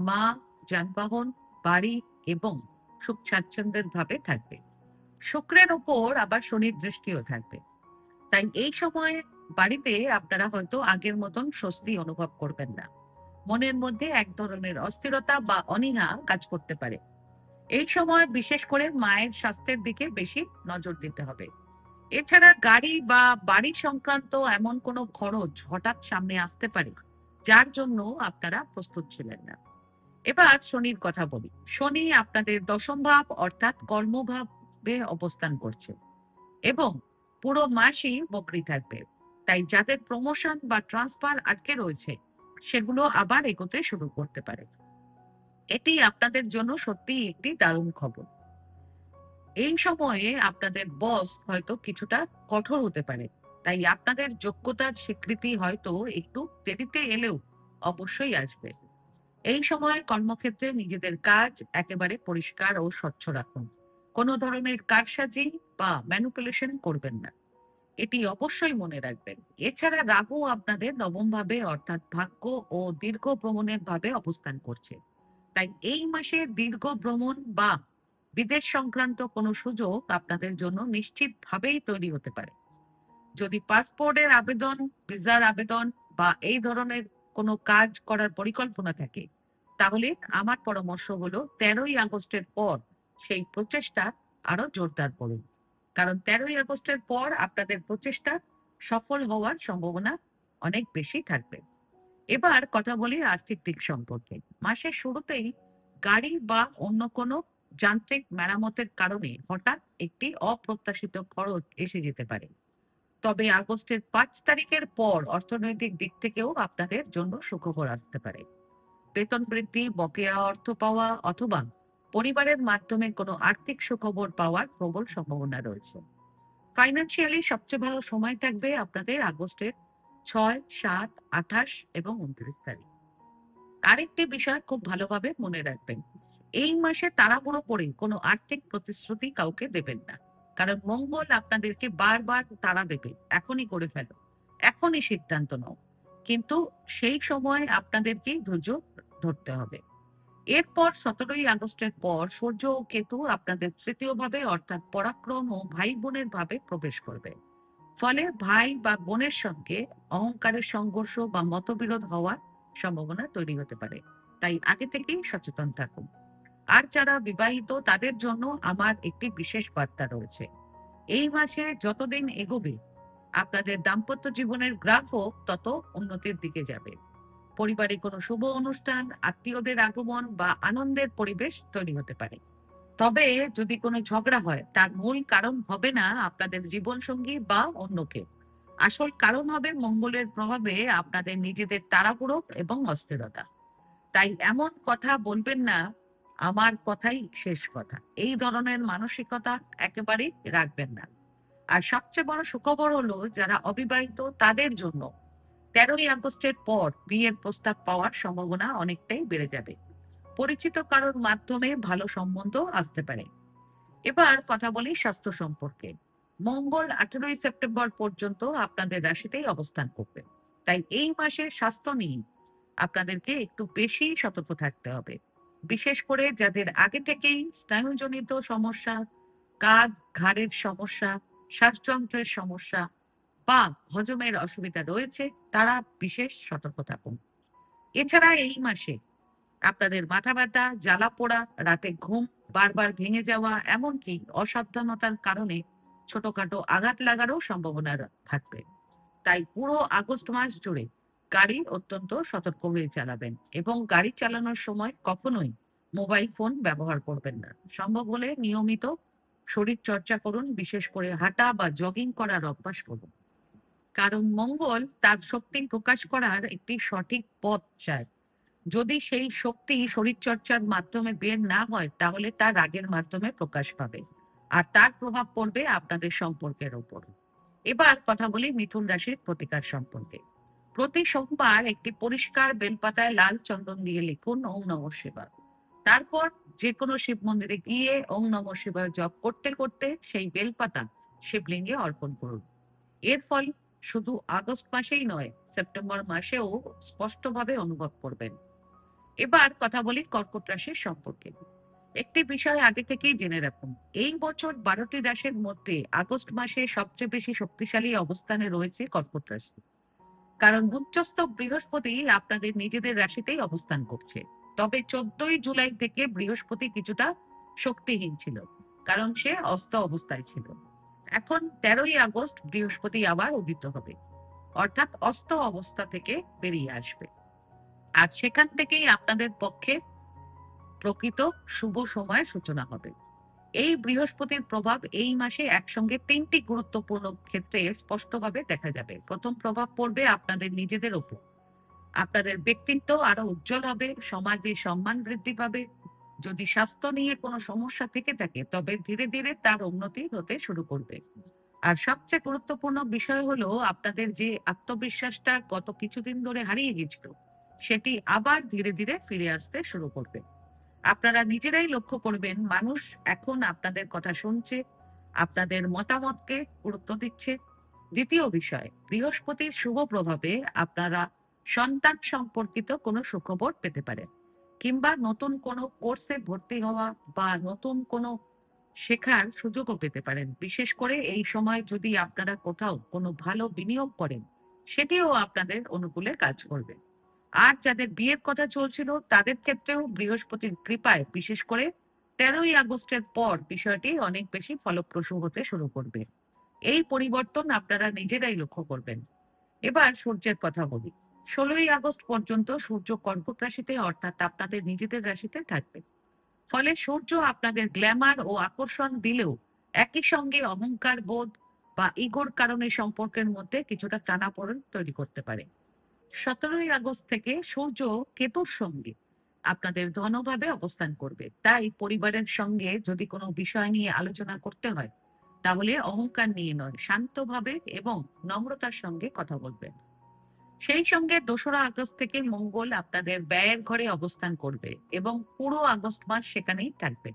মা, যানবাহন, বাড়ি এবং সুখ স্বাচ্ছন্দ্যের ভাবে থাকবে। শুক্রের ওপর আবার শনির দৃষ্টিও থাকবে। তাই এই সময় বাড়িতে আপনারা হয়তো আগের মতন স্বস্তি অনুভব করবেন না। মনের মধ্যে এক ধরনের অস্থিরতা বা অনীহা কাজ করতে পারে। এই সময় বিশেষ করে মায়ের স্বাস্থ্যের দিকে বেশি নজর দিতে হবে। এছাড়া গাড়ি বা বাড়ি সংক্রান্ত এমন কোনো খরচ হঠাৎ সামনে আসতে পারে, যার জন্য আপনারা প্রস্তুত ছিলেন না। এবার শনির কথা বলি। শনি আপনাদের দশম ভাব অর্থাৎ কর্মভাবে অবস্থান করছে এবং পুরো মাসই বকরি থাকবে। তাই যাদের প্রমোশন বা ট্রান্সফার আটকে রয়েছে, সেগুলো আবার এগোতে শুরু করতে পারে। এটি আপনাদের জন্য সত্যিই একটি দারুণ খবর। এই সময়ে আপনাদের বস হয়তো কিছুটা কঠোর হতে পারে, তাই আপনাদের যোগ্যতার স্বীকৃতি হয়তো একটু দেরিতে এলেও অবশ্যই আসবে। এই সময় কর্মক্ষেত্রে নিজেদের কাজ একেবারে পরিষ্কার ও স্বচ্ছ রাখুন। কোনো ধরনের কারসাজি বা ম্যানিপুলেশন করবেন না, এটি অবশ্যই মনে রাখবেন। এছাড়া রাহু আপনাদের নবম ভাবে অর্থাৎ ভাগ্য ও দীর্ঘ ভ্রমণের ভাবে অবস্থান করছে। তাই এই মাসে দীর্ঘ ভ্রমণ বা বিদেশ সংক্রান্ত কোনো সুযোগ আপনাদের জন্য নিশ্চিতভাবেই তৈরি হতে পারে। যদি পাসপোর্টের আবেদন, ভিসার আবেদন বা এই ধরনের কোনো কাজ করার পরিকল্পনা থাকে, তাহলে আমার পরামর্শ হলো 13ই আগস্টের পর সেই প্রচেষ্টা আরো জোরদার করুন। কারণ 13ই আগস্টের পর আপনাদের প্রচেষ্টা সফল হওয়ার সম্ভাবনা অনেক বেশি থাকবে। এবার কথা বলি আর্থিক দিক সম্পর্কে। মাসের শুরুতেই গাড়ি বা অন্য কোনো যান্ত্রিক মেরামতের কারণে হঠাৎ একটি অপ্রত্যাশিত খরচ এসে যেতে পারে। তবে আগস্টের 5 তারিখের পর অর্থনৈতিক দিক থেকেও আপনাদের জন্য সুখবর আসতে পারে। বেতন বৃদ্ধি, বকেয়া অর্থ পাওয়া অথবা পরিবারের মাধ্যমে কোনো আর্থিক সুখবর পাওয়ার প্রবল সম্ভাবনা রয়েছে। ফাইন্যান্সিয়ালি সবচেয়ে ভালো সময় থাকবে আপনাদের আগস্টের 6, 7, 28 এবং 29 তারিখ। আরেকটি বিষয় খুব ভালোভাবে মনে রাখবেন, এই মাসে তাড়াহুড়ো করে কোনো আর্থিক প্রতিশ্রুতি কাউকে দেবেন না। কারণ মঙ্গল আপনাদেরকে বারবার তাড়া দেবে, এখনই করে ফেলো, এখনই সিদ্ধান্ত নাও। কিন্তু সেই সময় আপনাদেরকেই ধৈর্য ধরতে হবে। এরপর 17ই আগস্টের পর সূর্য ও কেতু আপনাদের তৃতীয় ভাবে অর্থাৎ পরাক্রম ও ভাই বোনের ভাবে প্রবেশ করবে। ফলে ভাই বা বোনের সঙ্গে অহংকারের সংঘর্ষ বা মতবিরোধ হওয়ার সম্ভাবনা তৈরি হতে পারে। তাই আগে থেকেই সচেতন থাকুন। আর যারা বিবাহিত তাদের জন্য আমার একটি বিশেষ বার্তা রয়েছে। এই মাসে যতদিন এগোবে আপনাদের দাম্পত্য জীবনের গ্রাফও তত উন্নতির দিকে যাবে। পরিবারে কোনো শুভ অনুষ্ঠান, আত্মীয়দের আগমন বা আনন্দের পরিবেশ তৈরি হতে পারে। তবে যদি কোনো ঝগড়া হয়, তার মূল কারণ হবে না আপনাদের জীবনসঙ্গী বা অন্য কেউ। আসল কারণ হবে মঙ্গলের প্রভাবে আপনাদের নিজেদের তাড়াহুড়ো এবং অস্থিরতা। তাই এমন কথা বলবেন না, আমার কথাই শেষ কথা, এই ধরনের মানসিকতা একেবারেই রাখবেন না। আর সবচেয়ে বড় সুখবর হলো, যারা অবিবাহিত তাদের জন্য 13ই আগস্টের পর বিয়ের প্রস্তাব পাওয়ার সম্ভাবনা অনেকটাই বেড়ে যাবে। পরিচিত কারোর মাধ্যমে ভালো সম্বন্ধ আসতে পারে। এবার কথা বলি স্বাস্থ্য সম্পর্কে। মঙ্গল 18ই সেপ্টেম্বর পর্যন্ত আপনাদের রাশিতেই অবস্থান করবে। তাই এই মাসের স্বাস্থ্য নিয়ে আপনাদেরকে একটু বেশি সতর্ক থাকতে হবে। বিশেষ করে যাদের আগে থেকেই স্নায়ুজনিত সমস্যা, কাঁধ ঘাড়ের সমস্যা, শ্বাসযন্ত্রের সমস্যা বা হজমের অসুবিধা রয়েছে, তারা বিশেষ সতর্ক থাকুন। এছাড়া এই মাসে আপনাদের মাথা ব্যথা, জ্বালা পোড়া, রাতে ঘুম বারবার ভেঙে যাওয়া, এমনকি অসাবধানতার কারণে ছোটখাটো আঘাত লাগারও সম্ভাবনা থাকবে। তাই পুরো আগস্ট মাস জুড়ে গাড়ি অত্যন্ত সতর্ক হয়ে চালাবেন এবং গাড়ি চালানোর সময় কখনোই মোবাইল ফোন ব্যবহার করবেন না। সম্ভব হলে নিয়মিত শরীর চর্চা করুন, বিশেষ করে হাঁটা বা জগিং করার অভ্যাস করুন। কারণ মঙ্গল তার শক্তি প্রকাশ করার একটি সঠিক পথ চায়। যদি সেই শক্তি শরীরচর্চার মাধ্যমে বের না হয়, তাহলে তা রাগের মাধ্যমে প্রকাশ পাবে, আর তার প্রভাব পড়বে আপনাদের সম্পর্কের উপর। এবার কথা বলি মিথুন রাশির প্রতিকার সম্পর্কে। প্রতি সোমবার একটি পরিষ্কার বেলপাতায় লাল চন্দন দিয়ে লিখুন ওম নমঃ শিবায়। তারপর যে কোনো শিব মন্দিরে গিয়ে ওম নমঃ শিবায় জপ করতে করতে সেই বেলপাতা শিবলিঙ্গে অর্পণ করুন। এর ফল শুধু আগস্ট মাসেই নয়, সেপ্টেম্বর মাসেও স্পষ্টভাবে অনুভব করবেন। এবার কথা বলি কর্কট রাশির সম্পর্কে। একটি বিষয় আগে থেকেই জেনে রাখুন, এই বছর 12টি রাশির মধ্যে আগস্ট মাসে সবচেয়ে বেশি শক্তিশালী অবস্থানে রয়েছে কর্কট রাশি। কারণ উচ্চস্থ বৃহস্পতি আপনাদের নিজেদের রাশিতেই অবস্থান করছে। তবে 14ই জুলাই থেকে বৃহস্পতি কিছুটা শক্তিহীন ছিল, কারণ সে অস্ত অবস্থায় ছিল। এখন 13ই আগস্ট বৃহস্পতি আবার উদিত হবে, অর্থাৎ অস্ত অবস্থা থেকে বেরিয়ে আসবে। আর সেখান থেকেই আপনাদের পক্ষে প্রকৃত শুভ সময়ের সূচনা হবে। এই বৃহস্পতির প্রভাব এই মাসে একসঙ্গে 3টি গুরুত্বপূর্ণ ক্ষেত্রে স্পষ্টভাবে দেখা যাবে। প্রথম প্রভাব পড়বে আপনাদের নিজেদের উপর। আপনাদের ব্যক্তিত্ব আরো উজ্জ্বল হবে, সমাজে সম্মান বৃদ্ধি পাবে। যদি স্বাস্থ্য নিয়ে কোনো সমস্যা থেকে থাকে, তবে ধীরে ধীরে তার উন্নতি হতে শুরু করবে। আর সবচেয়ে গুরুত্বপূর্ণ বিষয় হলো, আপনাদের যে আত্মবিশ্বাসটা গত কিছুদিন ধরে হারিয়ে গেছিল, সেটি আবার ধীরে ধীরে ফিরে আসতে শুরু করবে। আপনারা নিজেরাই লক্ষ্য করবেন, মানুষ এখন আপনাদের কথা শুনছে, আপনাদের মতামতকে গুরুত্ব দিচ্ছে। দ্বিতীয় বিষয়, বৃহস্পতির শুভ প্রভাবে আপনারা সন্তান সম্পর্কিত কোনো সুখবর পেতে পারেন, কিংবা নতুন কোনো কোর্সে ভর্তি হওয়া বা নতুন কোনো শেখার সুযোগও পেতে পারেন। বিশেষ করে এই সময় যদি আপনারা কোথাও কোনো ভালো বিনিয়োগ করেন, সেটিও আপনাদের অনুকূলে কাজ করবে। আর যাদের বিয়ের কথা চলছিল, তাদের ক্ষেত্রেও বৃহস্পতির কৃপায় বিশেষ করে 13ই আগস্টের পর বিষয়টি অনেক বেশি ফলপ্রসূ হতে শুরু করবে। এই পরিবর্তন আপনারা নিজেরাই লক্ষ্য করবেন। এবার সূর্যের কথা বলি। 16ই আগস্ট পর্যন্ত সূর্য কর্কট রাশিতে, অর্থাৎ আপনাদের নিজেদের রাশিতে থাকবে। ফলে সূর্য আপনাদের গ্ল্যামার ও আকর্ষণ দিলেও একই সঙ্গে অহংকার বোধ বা ইগোর কারণে সম্পর্কের মধ্যে কিছুটা টানাপোড়েন তৈরি করতে পারে। 17ই আগস্ট থেকে সূর্য কেতুর সঙ্গে আপনাদের ধনভাবে অবস্থান করবে। তাই পরিবারের সঙ্গে যদি কোনো বিষয় নিয়ে আলোচনা করতে হয়, তাহলে অহংকার নিয়ে নয়, শান্তভাবে এবং নম্রতার সঙ্গে কথা বলবেন। সেই সঙ্গে 2রা আগস্ট থেকে মঙ্গল আপনাদের ব্যয়ের ঘরে অবস্থান করবে এবং পুরো আগস্ট মাস সেখানেই থাকবে।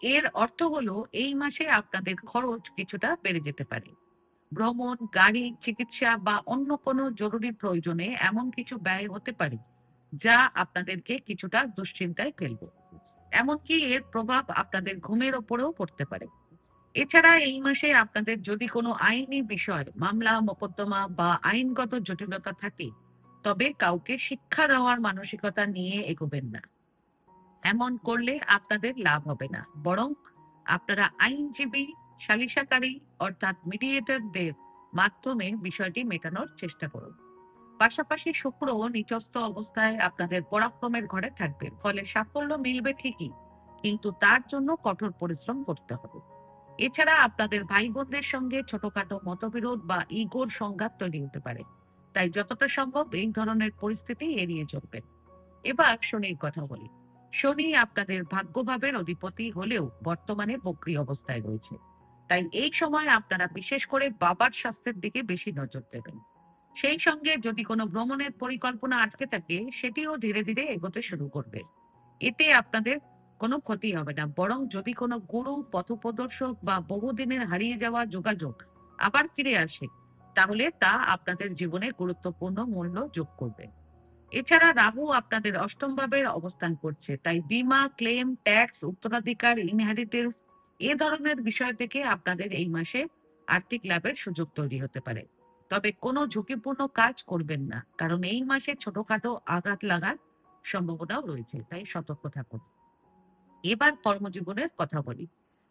এর অর্থ হলো, এই মাসে আপনাদের খরচ কিছুটা বেড়ে যেতে পারে। ভ্রমণ, গাড়ি, চিকিৎসা বা অন্য কোনো জরুরি প্রয়োজনে এমন কিছু ব্যয় হতে পারে, যা আপনাদেরকে কিছুটা দুশ্চিন্তায় ফেলবে। এমনকি এর প্রভাব আপনাদের ঘুমের ওপরেও পড়তে পারে। এছাড়া এই মাসে আপনাদের যদি কোনো আইনি বিষয়, মামলা মোকদ্দমা বা আইনগত জটিলতা থাকে, তবে কাউকে শিক্ষা দেওয়ার মানসিকতা নিয়ে এগোবেন না। এমন করলে আপনাদের লাভ হবে না, বরং আপনারা আইনজীবী, সালিশাকারী অর্থাৎ মিডিয়েটরদের মাধ্যমে বিষয়টি মেটানোর চেষ্টা করুন। পাশাপাশি শুক্র নিচস্থ অবস্থায় আপনাদের পরাক্রমের ঘরে থাকবে, ফলে সাফল্য মিলবে ঠিকই, কিন্তু তার জন্য কঠোর পরিশ্রম করতে হবে। এছাড়া আপনাদের ভাই বোনদের সঙ্গে ছোটখাটো মতবিরোধ বা ইগোর সংঘাত তৈরি হতে পারে। তাই যতটা সম্ভব এই ধরনের পরিস্থিতি এড়িয়ে চলবেন। এবার শনির কথা বলি। শনি আপনাদের ভাগ্যভাবের অধিপতি হলেও বর্তমানে বক্রী অবস্থায় রয়েছে। তাই এই সময় আপনারা বিশেষ করে বাবার স্বাস্থ্যের দিকে বেশি নজর দেবেন। সেই সঙ্গে যদি কোনো ভ্রমণের পরিকল্পনা আটকে থাকে, সেটিও ধীরে ধীরে এগোতে শুরু করবে। এতে আপনাদের কোনো ক্ষতি হবে না, বরং যদি কোনো গুরু, পথপ্রদর্শক বা বহুদিনের হারিয়ে যাওয়া যোগাযোগ আবার ফিরে আসে, তাহলে তা আপনাদের জীবনে গুরুত্বপূর্ণ মূল্য যোগ করবে। এছাড়া রাহু আপনাদের অষ্টম ভাবের অবস্থান করছে, তাই বীমা ক্লেম, ট্যাক্স, উত্তরাধিকার, ইনহেরিটেন্স এ ধরনের বিষয় থেকে আপনাদের এই মাসে আর্থিক লাভের সুযোগ তৈরি হতে পারে। তবে কোনো ঝুঁকিপূর্ণ কাজ করবেন না, কারণ এই মাসে ছোটখাটো আঘাত লাগার সম্ভাবনাও রয়েছে, তাই সতর্ক থাকুন। এবার কর্মজীবনের কথা বলি।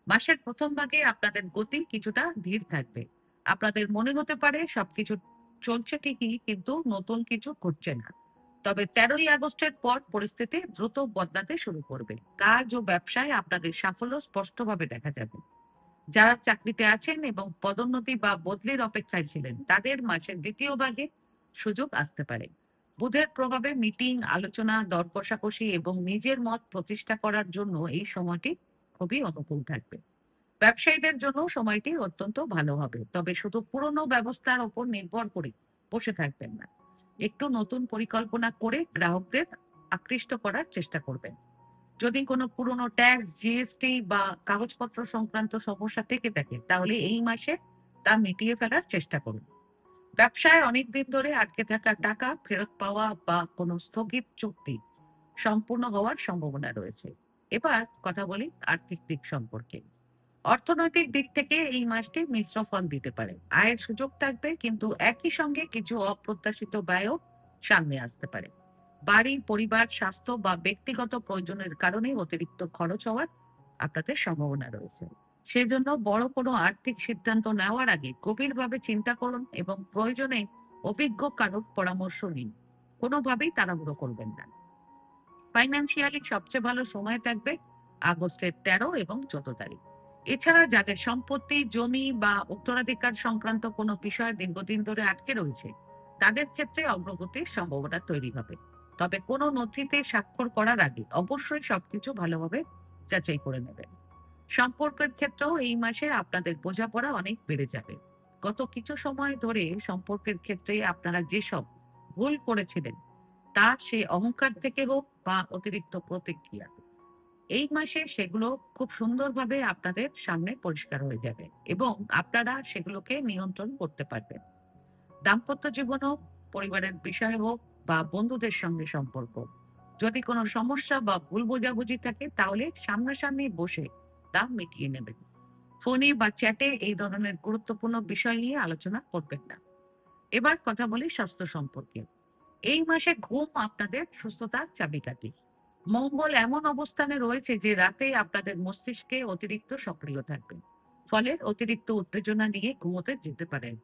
মাসের প্রথম ভাগে আপনাদের গতি কিছুটা ধীর থাকবে। আপনাদের মনে হতে পারে সবকিছু চলছে ঠিকই, কিন্তু নতুন কিছু ঘটছে না। তবে 13ই আগস্টের পর পরিস্থিতি দ্রুত বদলাতে শুরু করবে। কাজ ও ব্যবসায় আপনাদের সাফল্য স্পষ্টভাবে দেখা যাবে। যারা চাকরিতে আছেন এবং পদোন্নতি বা বদলির অপেক্ষায় ছিলেন, তাদের মাসের দ্বিতীয় ভাগে সুযোগ আসতে পারে। বুধের প্রভাবে মিটিং, আলোচনা, দর কষাকষি এবং নিজের মত প্রতিষ্ঠা করার জন্য এই সময়টি খুবই অনুকূল থাকবে। ব্যবসায়ীদের জন্য সময়টি অত্যন্ত ভালো হবে, তবে শুধু পুরনো ব্যবস্থার উপর নির্ভর করে বসে থাকবেন না। একটু নতুন পরিকল্পনা করে গ্রাহকদের আকৃষ্ট করার চেষ্টা করবেন। যদি কোনো পুরনো ট্যাক্স, জিএসটি বা কাগজপত্র সংক্রান্ত সমস্যা থেকে থাকে, তাহলে এই মাসে তা মিটিয়ে ফেলার চেষ্টা করুন। ব্যবসায় অনেকদিন ধরে আটকে থাকা টাকা ফেরত পাওয়া বা কোনো স্থগিত চুক্তি সম্পূর্ণ হওয়ার সম্ভাবনা রয়েছে। এবার কথা বলি আর্থিক দিক সম্পর্কে। অর্থনৈতিক দিক থেকে এই মাসটি মিশ্র ফল দিতে পারে। আয়ের সুযোগ থাকবে, কিন্তু একই সঙ্গে কিছু অপ্রত্যাশিত ব্যয়ও সামনে আসতে পারে। বাড়ি, পরিবার, স্বাস্থ্য বা ব্যক্তিগত প্রয়োজনের কারণে অতিরিক্ত খরচ হওয়ার আপনাদের সম্ভাবনা রয়েছে। সেজন্য বড় কোনো আর্থিক সিদ্ধান্ত নেওয়ার আগে গভীরভাবে চিন্তা করুন এবং প্রয়োজনে অভিজ্ঞ কারোর পরামর্শ নিন। কোনোভাবেই তাড়াহুড়ো করবেন না। ফাইন্যান্সিয়ালি সবচেয়ে ভালো সময় থাকবে আগস্টের 13 এবং 14 তারিখ। এছাড়া যাদের সম্পত্তি, জমি বা উত্তরাধিকার সংক্রান্ত কোনো বিষয় দীর্ঘদিন ধরে আটকে রয়েছে, তাদের ক্ষেত্রে অগ্রগতির সম্ভাবনা তৈরি হবে। তবে কোনো নথিতে স্বাক্ষর করার আগে অবশ্যই সবকিছু ভালোভাবে যাচাই করে নেবেন। সম্পর্কের ক্ষেত্রেও এই মাসে আপনাদের বোঝাপড়া অনেক বেড়ে যাবে। গত কিছু সময় ধরে সম্পর্কের ক্ষেত্রে আপনারা যেসব ভুল করেছিলেন, তা সে অহংকার থেকে হোক বা অতিরিক্ত প্রতিক্রিয়া, এই মাসে সেগুলো খুব সুন্দরভাবে আপনাদের সামনে পরিষ্কার হয়ে যাবে এবং আপনারা সেগুলোকে নিয়ন্ত্রণ করতে পারবেন। দাম্পত্য জীবন হোক, পরিবারের বিষয় হোক বা বন্ধুদের সঙ্গে সম্পর্ক, যদি কোনো সমস্যা বা ভুল বোঝাবুঝি থাকে, তাহলে সামনাসামনি বসে তা মিটিয়ে নেবেন। ফোনে বা চ্যাটে এই ধরনের গুরুত্বপূর্ণ বিষয় নিয়ে আলোচনা করবেন না। এবার কথা বলি স্বাস্থ্য সম্পর্কে। এই মাসে ঘুম আপনাদের সুস্থতার চাবিকাঠি। মঙ্গল এমন অবস্থানে রয়েছে যে রাতে আপনাদের মস্তিষ্কে অতিরিক্ত সক্রিয় থাকবে। ফলে অতিরিক্ত উত্তেজনা নিয়ে ঘুমোতে যেতে পারেন।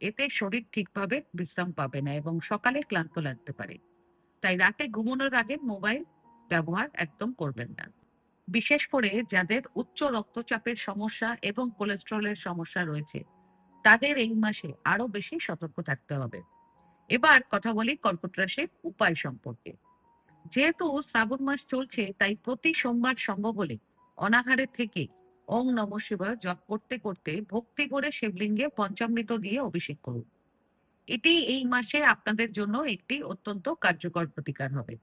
এতে শরীর ঠিকভাবে বিশ্রাম পাবে না এবং সকালে ক্লান্ত লাগতে পারে। তাই রাতে ঘুমানোর আগে মোবাইল ব্যবহার একদম করবেন না। বিশেষ করে যাদের উচ্চ রক্তচাপের সমস্যা এবং কোলেস্টেরলের সমস্যা রয়েছে, তাদের এই মাসে আরো বেশি সতর্ক থাকতে হবে। এবার কথা বলি কর্কট রাশির উপায় সম্পর্কে। যেহেতু শ্রাবণ মাস চলছে, তাই প্রতি সোমবার সম্ভব হলে অনাহারে থেকে ওং নম শিবায় জপ করতে করতে ভক্তি করে শিবলিঙ্গে পঞ্চামৃত দিয়ে অভিষেক করুন। এটি এই মাসে আপনাদের জন্য একটি অত্যন্ত কার্যকর প্রতিকার হবে।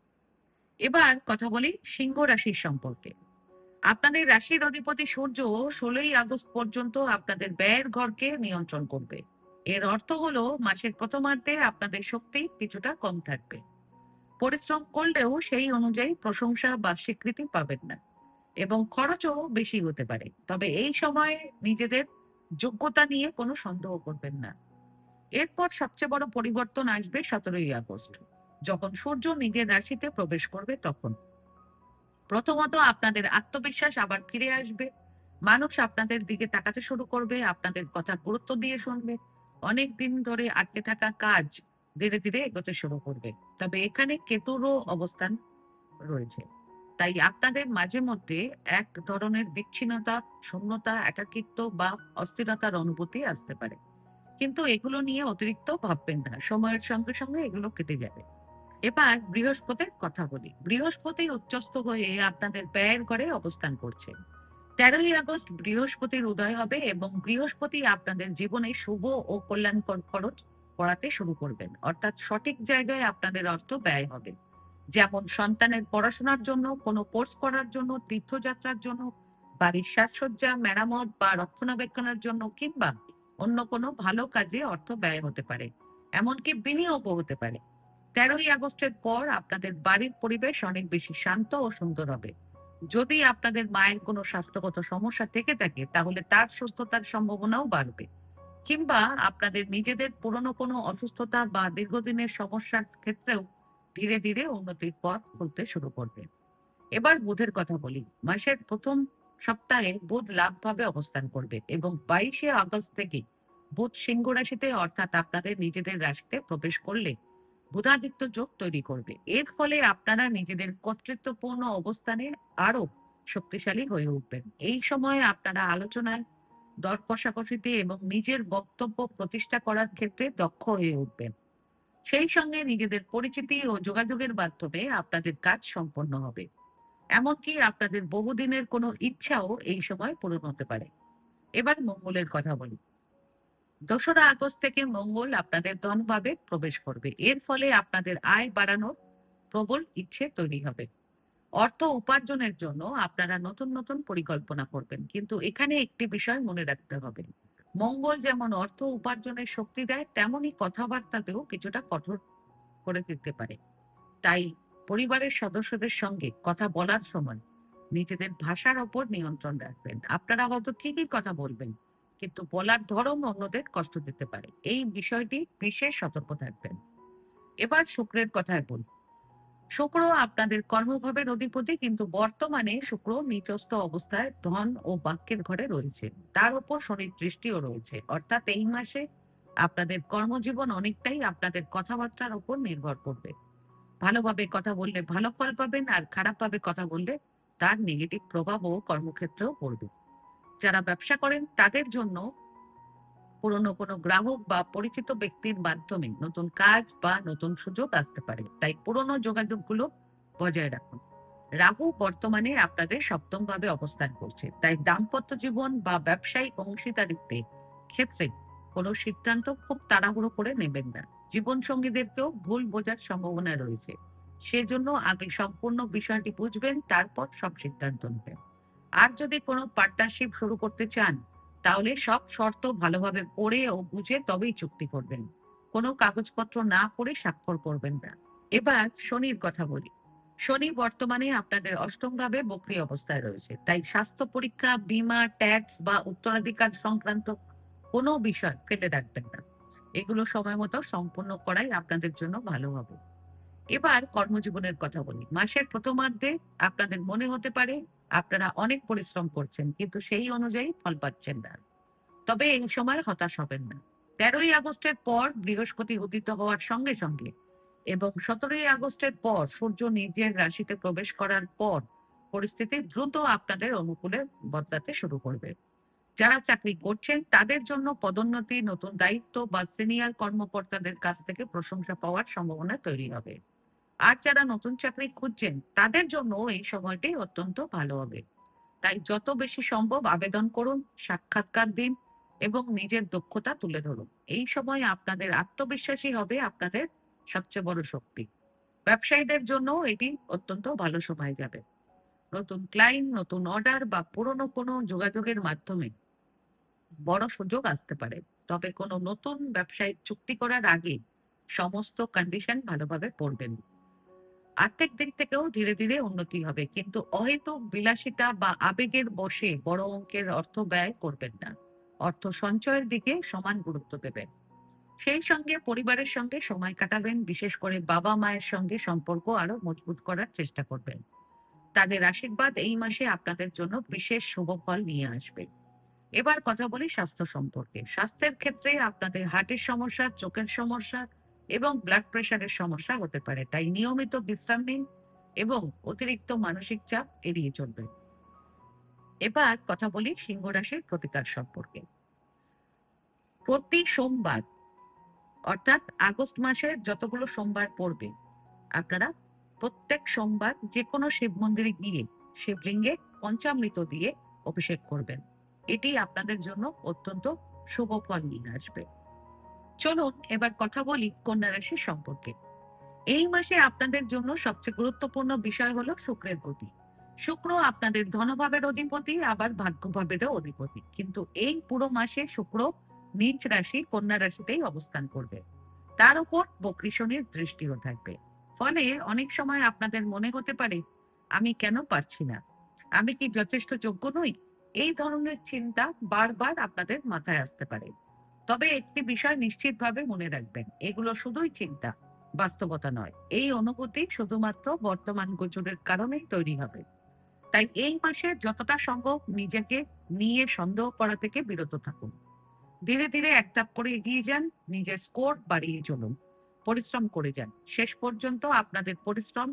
এবার কথা বলি সিংহ রাশির সম্পর্কে। আপনাদের রাশির অধিপতি সূর্য 16ই আগস্ট পর্যন্ত আপনাদের ব্যয়ের ঘরকে নিয়ন্ত্রণ করবে। এর অর্থ হলো মাসের প্রথমার্ধে আপনাদের শক্তি কিছুটা কম থাকবে। পরিশ্রম করলেও সেই অনুযায়ী প্রশংসা বা স্বীকৃতি পাবেন না এবং খরচও বেশি হতে পারে। তবে এই সময়ে নিজেদের যোগ্যতা নিয়ে কোনো সন্দেহ করবেন না। এরপর সবচেয়ে বড় পরিবর্তন আসবে 17ই আগস্ট, যখন সূর্য নিজের রাশিতে প্রবেশ করবে। তখন প্রথমত আপনাদের আত্মবিশ্বাস আবার ফিরে আসবে। মানুষ আপনাদের দিকে তাকাতে শুরু করবে, আপনাদের কথা গুরুত্ব দিয়ে শুনবে। অনেক দিন ধরে আটকে থাকা কাজ ধীরে ধীরে এগোতে শুরু করবে। তবে এখানে কেতুরও অবস্থান রয়েছে, তাই আপনাদের মাঝে মধ্যে এক ধরনের বিচ্ছিন্নতা, শূন্যতা, একাকিত্ব বা অস্থিরতার অনুভূতি আসতে পারে। কিন্তু এগুলো নিয়ে অতিরিক্ত ভাববেন না, সময়ের সঙ্গে সঙ্গে এগুলো কেটে যাবে। এবার বৃহস্পতির কথা বলি। বৃহস্পতি উচ্চস্থ হয়ে আপনাদের ব্যয়ের ঘরে অবস্থান করছে। 13ই আগস্ট বৃহস্পতির উদয় হবে এবং বৃহস্পতি আপনাদের জীবনে শুভ ও কল্যাণকর খরচ করাতে শুরু করবেন, অর্থাৎ সঠিক জায়গায় আপনাদের অর্থ ব্যয় হবে। যেমন সন্তানের পড়াশোনার জন্য, কোনো কোর্স করার জন্য, তীর্থযাত্রার জন্য, বাড়ির সাজসজ্জা, মেরামত বা রক্ষণাবেক্ষণের জন্য, কিংবা অন্য কোনো ভালো কাজে অর্থ ব্যয় হতে পারে। এমনকি বিনিয়োগও হতে পারে। 13ই আগস্টের পর আপনাদের বাড়ির পরিবেশ অনেক বেশি শান্ত ও সুন্দর হবে। যদি আপনাদের মায়ের কোনো স্বাস্থ্যগত সমস্যা থেকে থাকে, তাহলে তার সুস্থতার সম্ভাবনাও বাড়বে। কিংবা আপনাদের নিজেদের পুরনো কোনো অসুস্থতা বা দীর্ঘদিনের সমস্যার ক্ষেত্রেও ধীরে ধীরে উন্নতির পথ খুলতে শুরু করবে। এবার বুধের কথা বলি। মাসের প্রথম সপ্তাহে বুধ লাভভাবে অবস্থান করবে এবং 22শে আগস্ট থেকে বুধ সিংহ রাশিতে, অর্থাৎ আপনাদের নিজেদের রাশিতে প্রবেশ করলে বুধাদিত্য যোগ তৈরি করবে। এর ফলে আপনারা নিজেদের কর্তৃত্বপূর্ণ অবস্থানে আরো শক্তিশালী হয়ে উঠবেন। এই সময়ে আপনারা আলোচনায়, দর কষাকষিতে এবং নিজের বক্তব্য প্রতিষ্ঠা করার ক্ষেত্রে দক্ষ হয়ে উঠবেন। সেই সঙ্গে নিজেদের পরিচিতি ও যোগাযোগের মাধ্যমে আপনাদের কাজ সম্পন্ন হবে। এমনকি আপনাদের বহুদিনের কোনো ইচ্ছাও এই সময় পূরণ হতে পারে। এবার মঙ্গলের কথা বলি। 2রা আগস্ট থেকে মঙ্গল আপনাদের ধনভাবে প্রবেশ করবে। এর ফলে আপনাদের আয় বাড়ানোর প্রবল ইচ্ছে তৈরি হবে। অর্থ উপার্জনের জন্য আপনারা নতুন নতুন পরিকল্পনা করবেন, কিন্তু এখানে একটি বিষয় মনে রাখতে হবে। মঙ্গল যেমন অর্থ উপার্জনের শক্তি দেয়, তেমনি কথাবার্তাতেও কিছুটা কঠোর করে দিতে পারে। তাই পরিবারের সদস্যদের সঙ্গে কথা বলার সময় নিজেদের ভাষার ওপর নিয়ন্ত্রণ রাখবেন। আপনারা হয়তো ঠিকই কথা বলবেন, কিন্তু বলার ধরন অন্যদের কষ্ট দিতে পারে। এই বিষয়টি বিশেষ সতর্ক থাকবেন। এবার শুক্রের কথায় বলি। শুক্র আপনাদের কর্মভাবের অধিপতি, কিন্তু বর্তমানে শুক্র নিচস্থ অবস্থায় ধন ও বাক্যের ঘরে রয়েছে। তার উপর শনির দৃষ্টিও রয়েছে, অর্থাৎ এই মাসে আপনাদের কর্মজীবন অনেকটাই আপনাদের কথাবার্তার উপর নির্ভর করবে। ভালোভাবে কথা বললে ভালো ফল পাবেন, আর খারাপভাবে কথা বললে তার নেগেটিভ প্রভাবও কর্মক্ষেত্রেও পড়বে। যারা ব্যবসা করেন তাদের জন্য পুরনো কোনো গ্রাহক বা পরিচিত ব্যক্তির মাধ্যমে নতুন কাজ বা নতুন সুযোগ আসতে পারে, তাই পুরনো যোগাযোগগুলো বজায় রাখুন। রাহু বর্তমানে আপনাদের সপ্তম ভাবে অবস্থান করছে, তাই দাম্পত্য জীবন বা ব্যবসায়িক অংশীদারিত্বে ক্ষেত্রে কোনো সিদ্ধান্ত খুব তাড়াহুড়ো করে নেবেন না। জীবন সঙ্গীদেরকেও ভুল বোঝার সম্ভাবনা রয়েছে। সেজন্য আগে সম্পূর্ণ বিষয়টি বুঝবেন, তারপর সব সিদ্ধান্ত নেবেন। আর যদি কোনো পার্টনারশিপ শুরু করতে চান, তাহলে সব শর্ত ভালোভাবে পড়ে ও বুঝে তবেই চুক্তি করবেন। কোনো কাগজপত্র না পড়ে স্বাক্ষর করবেন না। এবার শনির কথা বলি। শনি বর্তমানে আপনাদের অষ্টম ভাবে বক্রী অবস্থায় রয়েছে, তাই স্বাস্থ্য পরীক্ষা, বীমা, ট্যাক্স বা উত্তরাধিকার সংক্রান্ত কোনো বিষয় ফেলে রাখবেন না। এগুলো সময় মতো সম্পূর্ণ করাই আপনাদের জন্য ভালো হবে। এবার কর্মজীবনের কথা বলি। মাসের প্রথমার্ধে আপনাদের মনে হতে পারে আপনারা অনেক পরিশ্রম করছেন, কিন্তু সেই অনুযায়ী ফল পাচ্ছেন না। তবে এই সময় হতাশ হবেন না। 13ই আগস্টের পর বৃহস্পতি উদিত হওয়ার সঙ্গে সঙ্গে এবং 17ই আগস্টের পর সূর্য নিজের রাশিতে প্রবেশ করার পর পরিস্থিতি দ্রুত আপনাদের অনুকূলে বদলাতে শুরু করবে। যারা চাকরি করছেন তাদের জন্য পদোন্নতি, নতুন দায়িত্ব বা সিনিয়র কর্মকর্তাদের কাছ থেকে প্রশংসা পাওয়ার সম্ভাবনা তৈরি হবে। আর যারা নতুন চাকরি খুঁজছেন তাদের জন্য এই সময়টি অত্যন্ত ভালো হবে। তাই যত বেশি সম্ভব আবেদন করুন, সাক্ষাৎকার দিন এবং নিজের দক্ষতা তুলে ধরুন। এই সময় আপনাদের আত্মবিশ্বাসী হবে আপনাদের সবচেয়ে বড় শক্তি। ব্যবসায়ীদের জন্য এটি অত্যন্ত ভালো সময় যাবে। নতুন ক্লায়েন্ট, নতুন অর্ডার বা পুরনো কোনো যোগাযোগের মাধ্যমে বড় সুযোগ আসতে পারে। তবে কোনো নতুন ব্যবসায়িক চুক্তি করার আগে সমস্ত কন্ডিশন ভালোভাবে পড়বেন। আর্থিক দিক থেকেও ধীরে ধীরে উন্নতি হবে, কিন্তু অহেতুক বিলাসিতা বা আবেগের বশে বড় অঙ্কের অর্থ ব্যয় করবেন না। অর্থ সঞ্চয়ের দিকে সমান গুরুত্ব দেবেন। সেই সঙ্গে পরিবারের সঙ্গে সময় কাটাবেন, বিশেষ করে বাবা মায়ের সঙ্গে সম্পর্ক আরো মজবুত করার চেষ্টা করবেন। তাদের আশীর্বাদ এই মাসে আপনাদের জন্য বিশেষ শুভ ফল নিয়ে আসবে। এবার কথা বলি স্বাস্থ্য সম্পর্কে। স্বাস্থ্যের ক্ষেত্রে আপনাদের হার্টের সমস্যা, চোখের সমস্যা এবং ব্লাড প্রেশারের সমস্যা হতে পারে, তাই নিয়মিত বিশ্রাম নিন এবং অতিরিক্ত মানসিক চাপ এড়িয়ে চলবেন। এবার কথা বলি সিংহ রাশির প্রতিকার সম্পর্কে। প্রতি সোমবার, অর্থাৎ আগস্ট মাসে যতগুলো সোমবার পড়বে, আপনারা প্রত্যেক সোমবার যে কোনো শিব মন্দিরে গিয়ে শিবলিঙ্গে পঞ্চামৃত দিয়ে অভিষেক করবেন। এটি আপনাদের জন্য অত্যন্ত শুভ ফল নিয়ে আসবে। চলুন এবার কথা বলি কন্যা রাশি সম্পর্কে। এই মাসে আপনাদের জন্য সবচেয়ে গুরুত্বপূর্ণ বিষয় হলো শুক্রের গতি। শুক্র আপনাদের ধনভাবের অধিপতি, আবার ভাগ্যভাবেরও অধিপতি, কিন্তু এই পুরো মাসে শুক্র নিজ রাশি কন্যা রাশিতেই অবস্থান করবে। তার উপর বক্রী শনির দৃষ্টিও থাকবে। ফলে অনেক সময় আপনাদের মনে হতে পারে, আমি কেন পারছি না, আমি কি যথেষ্ট যোগ্য নই, এই ধরনের চিন্তা বারবার আপনাদের মাথায় আসতে পারে। তবে একটি বিষয় নিশ্চিতভাবে মনে রাখবেন, এগুলো শুধুই চিন্তা, বাস্তবতা নয়। এই অনুভূতি শুধুমাত্র বর্তমান গোচরের কারণেই তৈরি হবে। তাই এই মাসে যতটা সম্ভব নিজেকে নিয়ে সন্দেহ করা থেকে বিরত থাকুন। ধীরে ধীরে এক ধাপ করে এগিয়ে যান, নিজের স্কোর বাড়িয়ে চলুন, পরিশ্রম করে যান। শেষ পর্যন্ত আপনাদের পরিশ্রম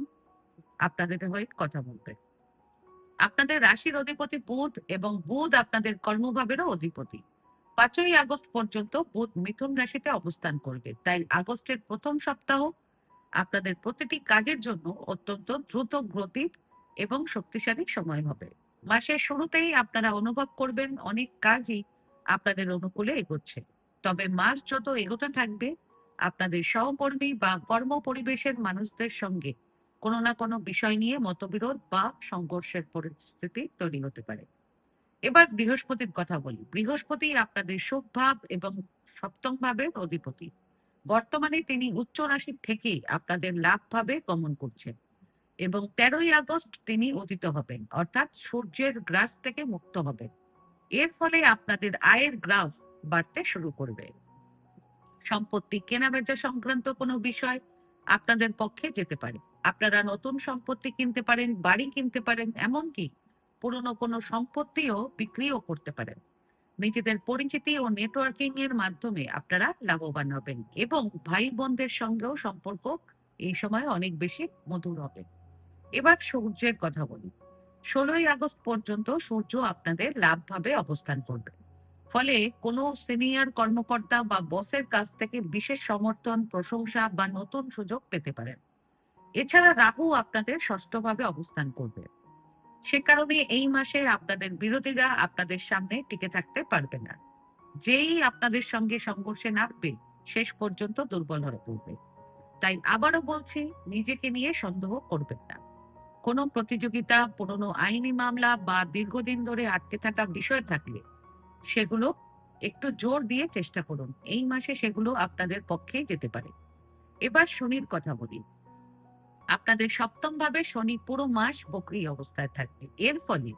আপনাদের হয়ে কথা বলবে। আপনাদের রাশির অধিপতি বুধ, এবং বুধ আপনাদের কর্মভাবেরও অধিপতি। 5ই আগস্ট পর্যন্ত বুধ মিথুন রাশিতে অবস্থান করবে। তাই আগস্টের প্রথম সপ্তাহ আপনাদের প্রতিটি কাজের জন্য অত্যন্ত দ্রুত গতির এবং শক্তিশালী সময় হবে। মাসের শুরুতেই আপনারা অনুভব করবেন অনেক কাজই আপনাদের অনুকূলে এগোচ্ছে। তবে মাস যত এগোতে থাকবে, আপনাদের সহকর্মী বা কর্ম পরিবেশের মানুষদের সঙ্গে কোনো না কোনো বিষয় নিয়ে মতবিরোধ বা সংঘর্ষের পরিস্থিতি তৈরি হতে পারে। এবার বৃহস্পতির কথা বলি। বৃহস্পতি আপনাদের শুভ ভাব এবং সপ্তম ভাবের অধিপতি। বর্তমানে তিনি উচ্চ রাশি থেকে আপনাদের লাভ ভাবে গমন করছেন, এবং 13ই আগস্ট তিনি উদিত হবেন, অর্থাৎ সূর্যের গ্রাস থেকে মুক্ত হবেন। এর ফলে আপনাদের আয়ের গ্রাফ বাড়তে শুরু করবে। সম্পত্তি কেনাবেচা সংক্রান্ত কোনো বিষয় আপনাদের পক্ষে যেতে পারে। আপনারা নতুন সম্পত্তি কিনতে পারেন, বাড়ি কিনতে পারেন, এমনকি পুরনো কোনো সম্পত্তিও বিক্রিও করতে পারেন। নিজেদের পরিচিতি ও নেটওয়ার্কিং এর মাধ্যমে আপনারা লাভবান হবেন, এবং ভাই বোনদের সঙ্গেও সম্পর্ক এই সময় অনেক বেশি মধুর হবে। এবার সূর্যের কথা বলি। 16ই আগস্ট পর্যন্ত সূর্য আপনাদের লাভ ভাবে অবস্থান করবে। ফলে কোনো সিনিয়র কর্মকর্তা বা বসের কাছ থেকে বিশেষ সমর্থন, প্রশংসা বা নতুন সুযোগ পেতে পারেন। এছাড়া রাহু আপনাদের ষষ্ঠভাবে অবস্থান করবে। সে কারণে এই মাসে আপনাদের বিরোধীরা আপনাদের সামনে টিকে থাকতে পারবে না। যেই আপনাদের সঙ্গে সংঘর্ষে নামবে, শেষ পর্যন্ত দুর্বল হয়ে পড়বে। তাই আবারও বলছি, নিজেকে নিয়ে সন্দেহ করবেন না। কোনো প্রতিযোগিতা, পুরনো আইনি মামলা বা দীর্ঘদিন ধরে আটকে থাকা বিষয় থাকলে সেগুলো একটু জোর দিয়ে চেষ্টা করুন। এই মাসে সেগুলো আপনাদের পক্ষেই যেতে পারে। এবার শনির কথা বলি। আপনাদের সপ্তম ভাবে শনি পুরো মাস বক্রী অবস্থায় থাকবে। এর ফলে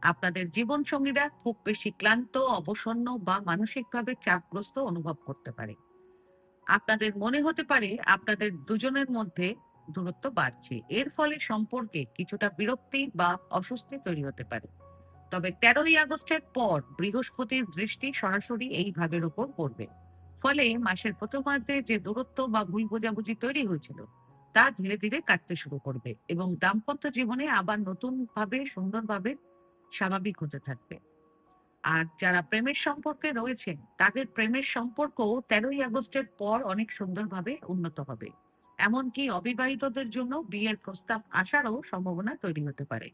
আপনাদের জীবন সঙ্গীরা খুব বেশি ক্লান্ত, অবসন্ন বা মানসিকভাবে চাপগ্রস্ত অনুভব করতে পারে। আপনাদের মনে হতে পারে আপনাদের দুজনের মধ্যে দূরত্ব বাড়ছে। এর ফলে সম্পর্কে কিছুটা বিরক্তি বা অস্বস্তি তৈরি হতে পারে। তবে 13ই আগস্টের পর বৃহস্পতির দৃষ্টি সরাসরি এই ভাবের উপর পড়বে। ফলে মাসের প্রথমার্ধে যে দূরত্ব বা ভুল বোঝাবুঝি তৈরি হয়েছিল, তা ধীরে ধীরে কাটতে শুরু করবে, এবং দাম্পত্য জীবনে আবার নতুন ভাবে সুন্দরভাবে স্বাভাবিক হতে থাকবে। আর যারা প্রেমের সম্পর্কে রয়েছেন, তাদের প্রেমের সম্পর্ক 13ই আগস্টের পর অনেক সুন্দরভাবে উন্নত হবে। এমনকি অবিবাহিতদের জন্য বিয়ের প্রস্তাব আসারও সম্ভাবনা তৈরি হতে পারে।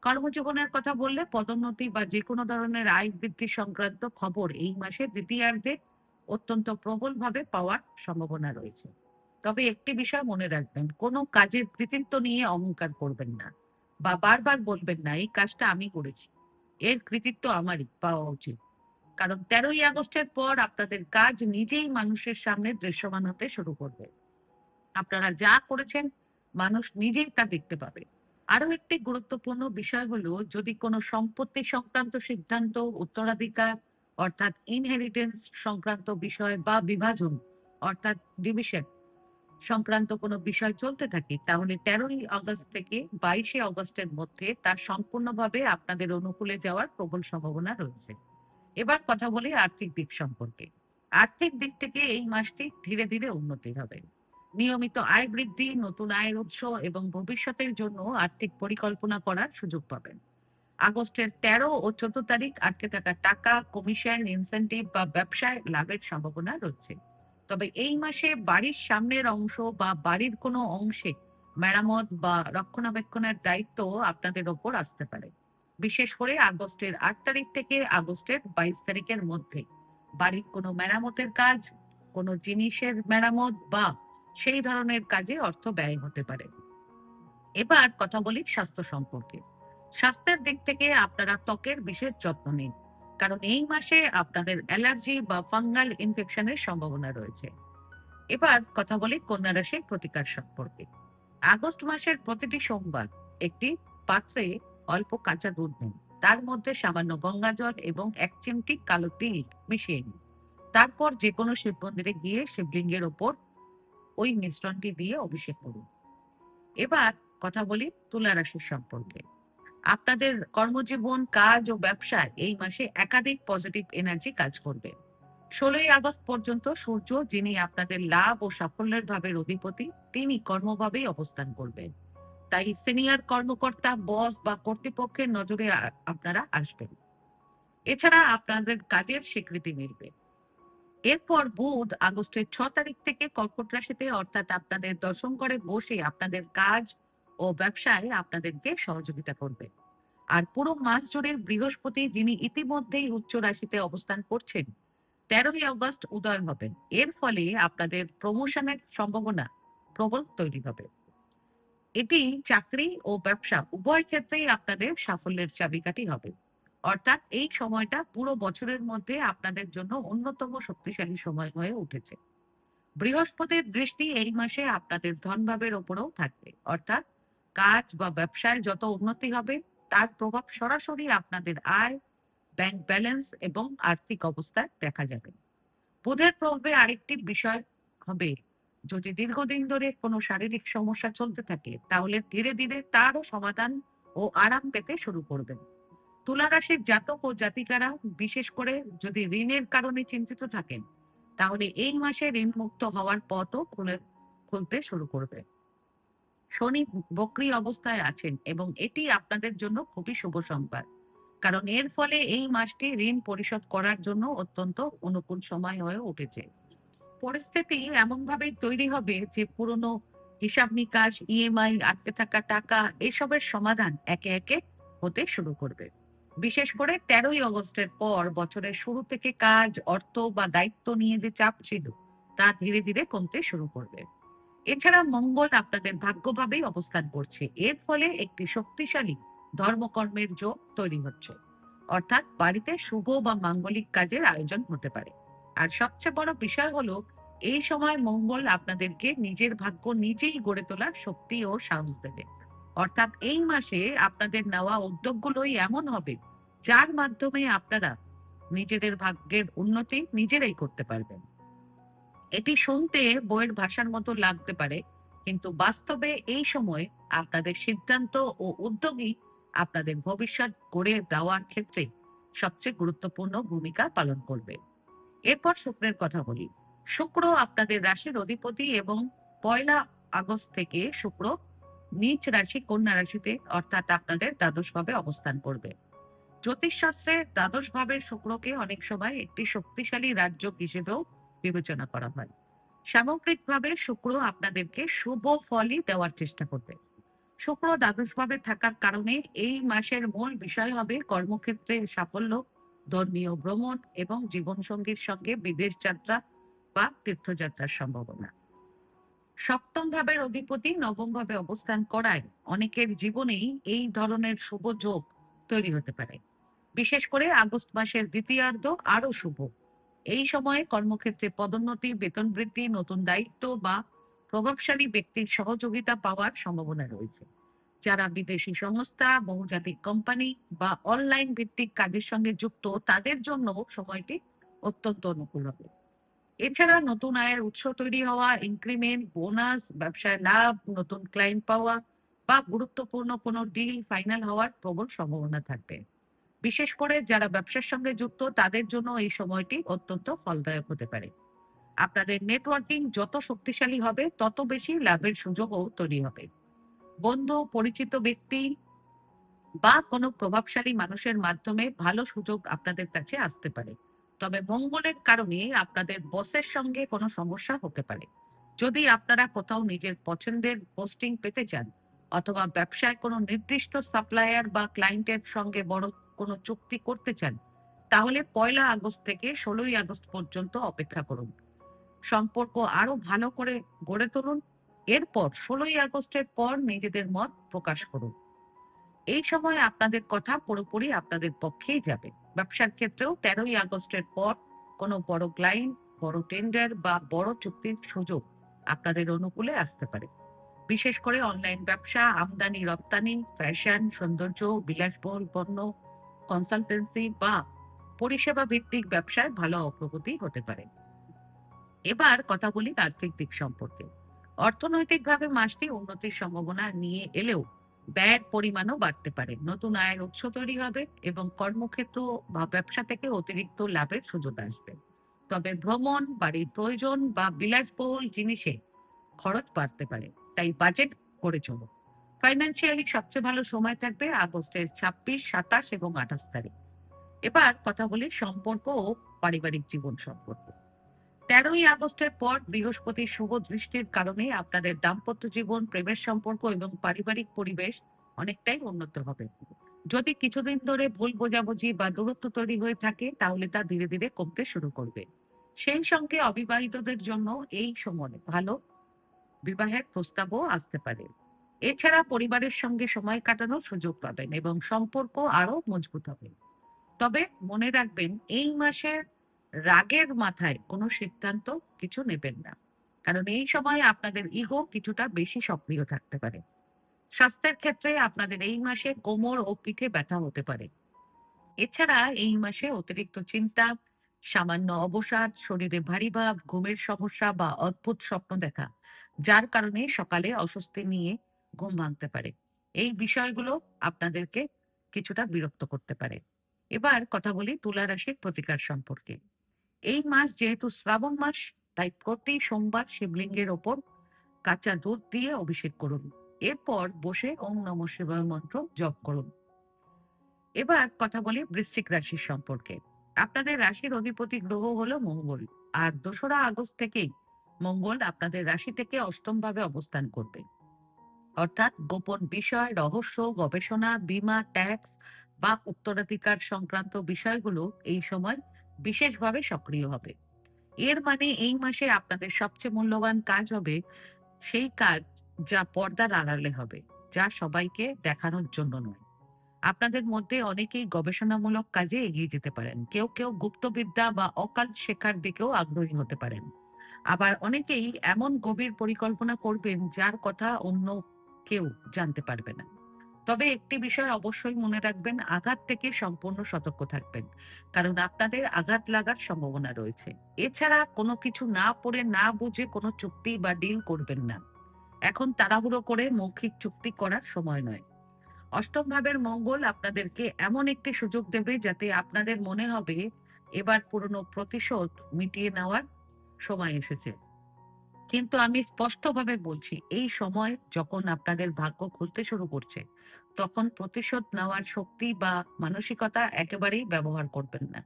কর্মজীবনের কথা বললে, পদোন্নতি বা যে কোনো ধরনের আয় বৃদ্ধি সংক্রান্ত খবর এই মাসের দ্বিতীয়ার্ধে অত্যন্ত প্রবলভাবে পাওয়ার সম্ভাবনা রয়েছে। তবে একটি বিষয় মনে রাখবেন, কোনো কাজের কৃতিত্ব নিয়ে অহংকার করবেন না, বা বারবার বলবেন না এই কাজটা আমি করেছি, এর কৃতিত্ব আমারই পাওয়া উচিত। কারণ 13ই আগস্টের পর আপনাদের কাজ নিজেই মানুষের সামনে দৃশ্যমান হতে শুরু করবে। আপনারা যা করেছেন, মানুষ নিজেই তা দেখতে পাবে। আরো একটি গুরুত্বপূর্ণ বিষয় হলো, যদি কোনো সম্পত্তি সংক্রান্ত সিদ্ধান্ত, উত্তরাধিকার অর্থাৎ ইনহেরিটেন্স সংক্রান্ত বিষয়, বা বিভাজন অর্থাৎ ডিভিশন সংক্রান্ত কোনো বিষয় চলতে থাকে, তাহলে 13ই আগস্ট থেকে 22শে আগস্টের মধ্যে তা সম্পূর্ণভাবে আপনাদের অনুকূলে যাওয়ার প্রবল সম্ভাবনা রয়েছে। এবার কথা বলি আর্থিক দিক সম্পর্কে। আর্থিক দিক থেকে এই মাসটি ধীরে ধীরে উন্নতি হবে। নিয়মিত আয় বৃদ্ধি, নতুন আয়ের উৎস এবং ভবিষ্যতের জন্য আর্থিক পরিকল্পনা করার সুযোগ পাবেন। আগস্টের 13 ও 14 তারিখ আটকে থাকা টাকা, কমিশন, ইনসেনটিভ বা ব্যবসায় লাভের সম্ভাবনা রয়েছে। তবে এই মাসে বাড়ির সামনের অংশ বা বাড়ির কোনো অংশে মেরামত বা রক্ষণাবেক্ষণের দায়িত্ব আপনাদের ওপর আসতে পারে। বিশেষ করে আগস্টের 8 তারিখ থেকে আগস্টের 22 তারিখের মধ্যে বাড়ির কোনো মেরামতের কাজ, কোনো জিনিসের মেরামত বা সেই ধরনের কাজে অর্থ ব্যয় হতে পারে। এবার কথা বলি স্বাস্থ্য সম্পর্কে। স্বাস্থ্যের দিক থেকে আপনারা ত্বকের বিশেষ যত্ন নিন, কারণ এই মাসে আপনাদের অ্যালার্জি বা ফাঙ্গাল ইনফেকশনের সম্ভাবনা রয়েছে। এবার কথা বলি কন্যা রাশির প্রতিকার সম্পর্কে। আগস্ট মাসের প্রতিটি সোমবার একটি পাত্রে অল্প কাঁচা দুধ নিন, তার মধ্যে সামান্য গঙ্গা জল এবং 1 চিমটি কালো তিল মিশিয়ে নিন। তারপর যে কোনো শিব মন্দিরে গিয়ে শিবলিঙ্গের ওপর ওই মিশ্রণটি দিয়ে অভিষেক করুন। এবার কথা বলি তুলা রাশির সম্পর্কে। আপনাদের কর্মজীবন, কাজ ও ব্যবসায় এই মাসে একাধিক পজিটিভ এনার্জি কাজ করবে। 16 আগস্ট পর্যন্ত সূর্য, যিনি আপনাদের লাভ ও সাফল্যের ভাবের অধিপতি, তিনি কর্মভাবেই অবস্থান করবেন। তাই সিনিয়র কর্মকর্তা, বস বা কর্তৃপক্ষের নজরে আপনারা আসবেন। এছাড়া আপনাদের কাজের স্বীকৃতি মিলবে। এরপর বুধ আগস্টের 6 তারিখ থেকে কর্কট রাশিতে অর্থাৎ আপনাদের দশম ঘরে বসে আপনাদের কাজ ও ব্যবসায় আপনাদেরকে সহযোগিতা করবে। আর পুরো মাস জুড়ে বৃহস্পতি, যিনি ইতিমধ্যেই উচ্চ রাশিতে অবস্থান করছেন, 13 আগস্ট উদয় হবেন। এর ফলে আপনাদের প্রমোশনের সম্ভাবনা প্রবল তৈরি হবে। এটি চাকরি ও ব্যবসা উভয় ক্ষেত্রেই আপনাদের সাফল্যের চাবিকাঠি হবে। অর্থাৎ এই সময়টা পুরো বছরের মধ্যে আপনাদের জন্য অন্যতম শক্তিশালী সময় হয়ে উঠেছে। বৃহস্পতির দৃষ্টি এই মাসে আপনাদের ধনভাবের ওপরেও থাকবে, অর্থাৎ কাজ বা ব্যবসায় যত উন্নতি হবে তার প্রভাব সরাসরি আপনাদের আয়, ব্যাংক ব্যালেন্স এবং আর্থিক অবস্থায় দেখা যাবে। বুধের প্রভাবে আরেকটি বিষয় হবে, যদি দীর্ঘদিন ধরে কোনো শারীরিক সমস্যা চলতে থাকে তাহলে ধীরে ধীরে তারও সমাধান ও আরাম পেতে শুরু করবেন। তুলা রাশির জাতক ও জাতিকারা বিশেষ করে যদি ঋণের কারণে চিন্তিত থাকেন, তাহলে এই মাসে ঋণ মুক্ত হওয়ার পথও খুলতে শুরু করবে। শনি বক্রী অবস্থায় আছেন এবং এটি আপনাদের জন্য খুবই শুভ সংবাদ, কারণ এর ফলে এই মাসটি ঋণ পরিশোধ করার জন্য অত্যন্ত অনুকূল সময় হয়ে উঠেছে। পরিস্থিতি এমন ভাবে তৈরি হবে যে পুরনো হিসাব নিকাশ, ইএমআই, আটকে থাকা টাকা, এসবের সমাধান একে একে হতে শুরু করবে। বিশেষ করে 13 আগস্টের পর বছরের শুরু থেকে কাজ, অর্থ বা দায়িত্ব নিয়ে যে চাপ ছিল তা ধীরে ধীরে কমতে শুরু করবে। এছাড়া মঙ্গল আপনাদের ভাগ্যভাবেই অবস্থান করছে, এর ফলে একটি শক্তিশালী ধর্মকর্মের যোগ তৈরি হচ্ছে। অর্থাৎ বাড়িতে শুভ বা মাঙ্গলিক কাজের আয়োজন হতে পারে। আর সবচেয়ে বড় বিষয় হলো, এই সময় মঙ্গল আপনাদেরকে নিজের ভাগ্য নিজেই গড়ে তোলার শক্তি ও সাহস দেবে। অর্থাৎ এই মাসে আপনাদের নেওয়া উদ্যোগগুলোই এমন হবে যার মাধ্যমে আপনারা নিজেদের ভাগ্যের উন্নতি নিজেরাই করতে পারবেন। এটি শুনতে বইয়ের ভাষার মতো লাগতে পারে, কিন্তু বাস্তবে এই সময় আপনাদের সিদ্ধান্ত ও উদ্যোগই আপনাদের ভবিষ্যৎ গড়ে দেওয়ার ক্ষেত্রে সবচেয়ে গুরুত্বপূর্ণ ভূমিকা পালন করবে। এরপর শুক্রের কথা বলি। শুক্র আপনাদের রাশির অধিপতি এবং 1 আগস্ট থেকে শুক্র নিজ রাশি কন্যা রাশিতে অর্থাৎ আপনাদের দ্বাদশ ভাবে অবস্থান করবে। জ্যোতিষশাস্ত্রে দ্বাদশ ভাবের শুক্রকে অনেক সময় একটি শক্তিশালী রাজযোগ হিসেবেও বিবেচনা করা হয়। সামগ্রিকভাবে শুক্র আপনাদেরকে শুভ ফলই দেওয়ার চেষ্টা করবে। শুক্র দ্বাদশ ভাবে থাকার কারণে এই মাসের মূল বিষয় হবে কর্মক্ষেত্রে সাফল্য, ধর্মীয় ভ্রমণ এবং জীবনসঙ্গীর সঙ্গে বিদেশ যাত্রা বা তীর্থযাত্রার সম্ভাবনা। সপ্তম ভাবের অধিপতি নবম ভাবে অবস্থান করায় অনেকের জীবনেই এই ধরনের শুভ যোগ তৈরি হতে পারে। বিশেষ করে আগস্ট মাসের দ্বিতীয়ার্ধ আরো শুভ। এই সময়ে কর্মক্ষেত্রে পদোন্নতি, বেতন বৃদ্ধি, নতুন দায়িত্ব বা প্রভাবশালী ব্যক্তির সহযোগিতা পাওয়ার সম্ভাবনা রয়েছে। যারা বিদেশি সংস্থা, বহুজাতিক কোম্পানি বা অনলাইন ভিত্তিক কাজের সঙ্গে যুক্ত তাদের জন্য সময়টি অত্যন্ত অনুকূল হবে। এছাড়া নতুন আয়ের উৎস তৈরি হওয়া, ইনক্রিমেন্ট, বোনাস, ব্যবসায় লাভ, নতুন ক্লায়েন্ট পাওয়া বা গুরুত্বপূর্ণ কোনো ডিল ফাইনাল হওয়ার প্রবল সম্ভাবনা থাকবে। বিশেষ করে যারা ব্যবসার সঙ্গে যুক্ত তাদের জন্য এই সময়টি অত্যন্ত ফলদায়ক হতে পারে। আপনাদের নেটওয়ার্কিং যত শক্তিশালী হবে তত বেশি লাভের সুযোগও তৈরি হবে। বন্ধু, পরিচিত ব্যক্তি বা কোনো প্রভাবশালী মানুষের মাধ্যমে ভালো সুযোগ আপনাদের কাছে আসতে পারে। তবে মঙ্গলের কারণে আপনাদের বসের সঙ্গে কোনো সমস্যা হতে পারে। যদি আপনারা কোথাও নিজের পছন্দের পোস্টিং পেতে চান অথবা ব্যবসায় কোনো নির্দিষ্ট সাপ্লায়ার বা ক্লায়েন্টের সঙ্গে বড় কোনো চুক্তি করতে চান, তাহলে 1 আগস্ট থেকে 16 আগস্ট পর্যন্ত অপেক্ষা করুন। সম্পর্ক আরো ভালো করে গড়ে তুলুন। এরপর 16 আগস্টের পর নিজেদের মত প্রকাশ করুন। এই সময় আপনাদের কথা পুরোপুরি আপনাদের পক্ষেই যাবে। ব্যবসার ক্ষেত্রেও 13 আগস্টের পর কোনো বড় ক্লায়েন্ট, বড় টেন্ডার বা বড় চুক্তির সুযোগ আপনাদের অনুকূলে আসতে পারে। বিশেষ করে অনলাইন ব্যবসা, আমদানি রপ্তানি, ফ্যাশন, সৌন্দর্য, বিলাসবহুল পণ্য, কনসালটেন্সি বা পরিষেবা ভিত্তিক ব্যবসায় ভালো অগ্রগতি হতে পারে। এবার কথা বলি আর্থিক দিক সম্পর্কে। অর্থনৈতিকভাবে মাসটি উন্নতির সম্ভাবনা নিয়ে এলেও ব্যয়ের পরিমাণও বাড়তে পারে। নতুন আয়ের উৎস তৈরি হবে এবং কর্মক্ষেত্র বা ব্যবসা থেকে অতিরিক্ত লাভের সুযোগ আসবে। তবে ভ্রমণ, বাড়ির প্রয়োজন বা বিলাসবহুল জিনিসে খরচ বাড়তে পারে। তাই বাজেট করে চলুন। ফাইন্যান্সিয়ালি সবচেয়ে ভালো সময় থাকবে আগস্টের 26, 27 এবং 28 তারিখ। এবার কথা বলি সম্পর্ক ও পারিবারিক জীবন সম্পর্কে। 13 আগস্টের পর বৃহস্পতির শুভ দৃষ্টির কারণে আপনাদের দাম্পত্য জীবন, প্রেমের সম্পর্ক এবং পারিবারিক পরিবেশ অনেকটাই উন্নত হবে। যদি কিছুদিন ধরে ভুল বোঝাবুঝি বা দূরত্ব তৈরি হয়ে থাকে, তাহলে তা ধীরে ধীরে কমতে শুরু করবে। সেই সঙ্গে অবিবাহিতদের জন্য এই সময় ভালো বিবাহের প্রস্তাবও আসতে পারে। এছাড়া পরিবারের সঙ্গে সময় কাটানোর সুযোগ পাবেন এবং সম্পর্ক আরো মজবুত হবে। তবে মনে রাখবেন, এই মাসে রাগের মাথায় কোনো সিদ্ধান্ত কিছু নেবেন না, কারণ এই সময় আপনাদের ইগো কিছুটা বেশি সক্রিয় থাকতে পারে। স্বাস্থ্যের ক্ষেত্রে আপনাদের এই মাসে কোমর ও পিঠে ব্যথা হতে পারে। এছাড়া এই মাসে অতিরিক্ত চিন্তা, সামান্য অবসাদ, শরীরে ভারী ভাব, ঘুমের সমস্যা বা অদ্ভুত স্বপ্ন দেখা, যার কারণে সকালে অস্বস্তি নিয়ে ঘুম ভাঙতে পারে। এই বিষয়গুলো আপনাদেরকে কিছুটা বিরক্ত করতে পারে। এবার কথা বলি তুলা রাশির প্রতিকার সম্পর্কে। এই মাস যেহেতু শ্রাবণ মাস, তাই প্রতি সোমবার শিবলিঙ্গের ওপর কাঁচা দুধ দিয়ে অভিষেক করুন। এরপর বসে ওম নমঃ শিবায় মন্ত্র জপ করুন। এবার কথা বলি বৃশ্চিক রাশির সম্পর্কে। আপনাদের রাশির অধিপতি গ্রহ হলো মঙ্গল। আর 2রা আগস্ট থেকেই মঙ্গল আপনাদের রাশি থেকে অষ্টম ভাবে অবস্থান করবে। অর্থাৎ গোপন বিষয়, রহস্য, গবেষণা, বীমা, ট্যাক্স বা উত্তরাধিকার সংক্রান্ত বিষয়গুলো এই সময় বিশেষভাবে সক্রিয় হবে। এর মানে এই মাসে আপনাদের সবচেয়ে মূল্যবান কাজ হবে সেই কাজ যা পর্দার আড়ালে হবে, যা সবাইকে দেখানোর জন্য নয়। আপনাদের মধ্যে অনেকেই গবেষণামূলক কাজে এগিয়ে যেতে পারেন। কেউ কেউ গুপ্তবিদ্যা বা অকাল্ট শেখার দিকেও আগ্রহী হতে পারেন। আবার অনেকেই এমন গভীর পরিকল্পনা করবেন যার কথা অন্য কেউ জানতে পারবে না। তবে একটি বিষয় অবশ্যই মনে রাখবেন, আঘাত থেকে সম্পূর্ণ সতর্ক থাকবেন, কারণ আপনাদের আঘাত লাগার সম্ভাবনা রয়েছে। এছাড়া কোনো কিছু না পড়ে না বুঝে কোনো চুক্তি বা ডিল করবেন না। এখন তাড়াহুড়ো করে মৌখিক চুক্তি করার সময় নয়। অষ্টম ভাবের মঙ্গল আপনাদেরকে এমন একটি সুযোগ দেবে যাতে আপনাদের মনে হবে এবার পুরনো প্রতিশোধ মিটিয়ে নেওয়ার সময় এসেছে। কিন্তু আমি স্পষ্টভাবে বলছি, এই সময় যখন আপনাদের ভাগ্য খুলতে শুরু করছে, তখন প্রতিশোধ নেওয়ার শক্তি বা মানসিকতা একেবারেই ব্যবহার করবেন না।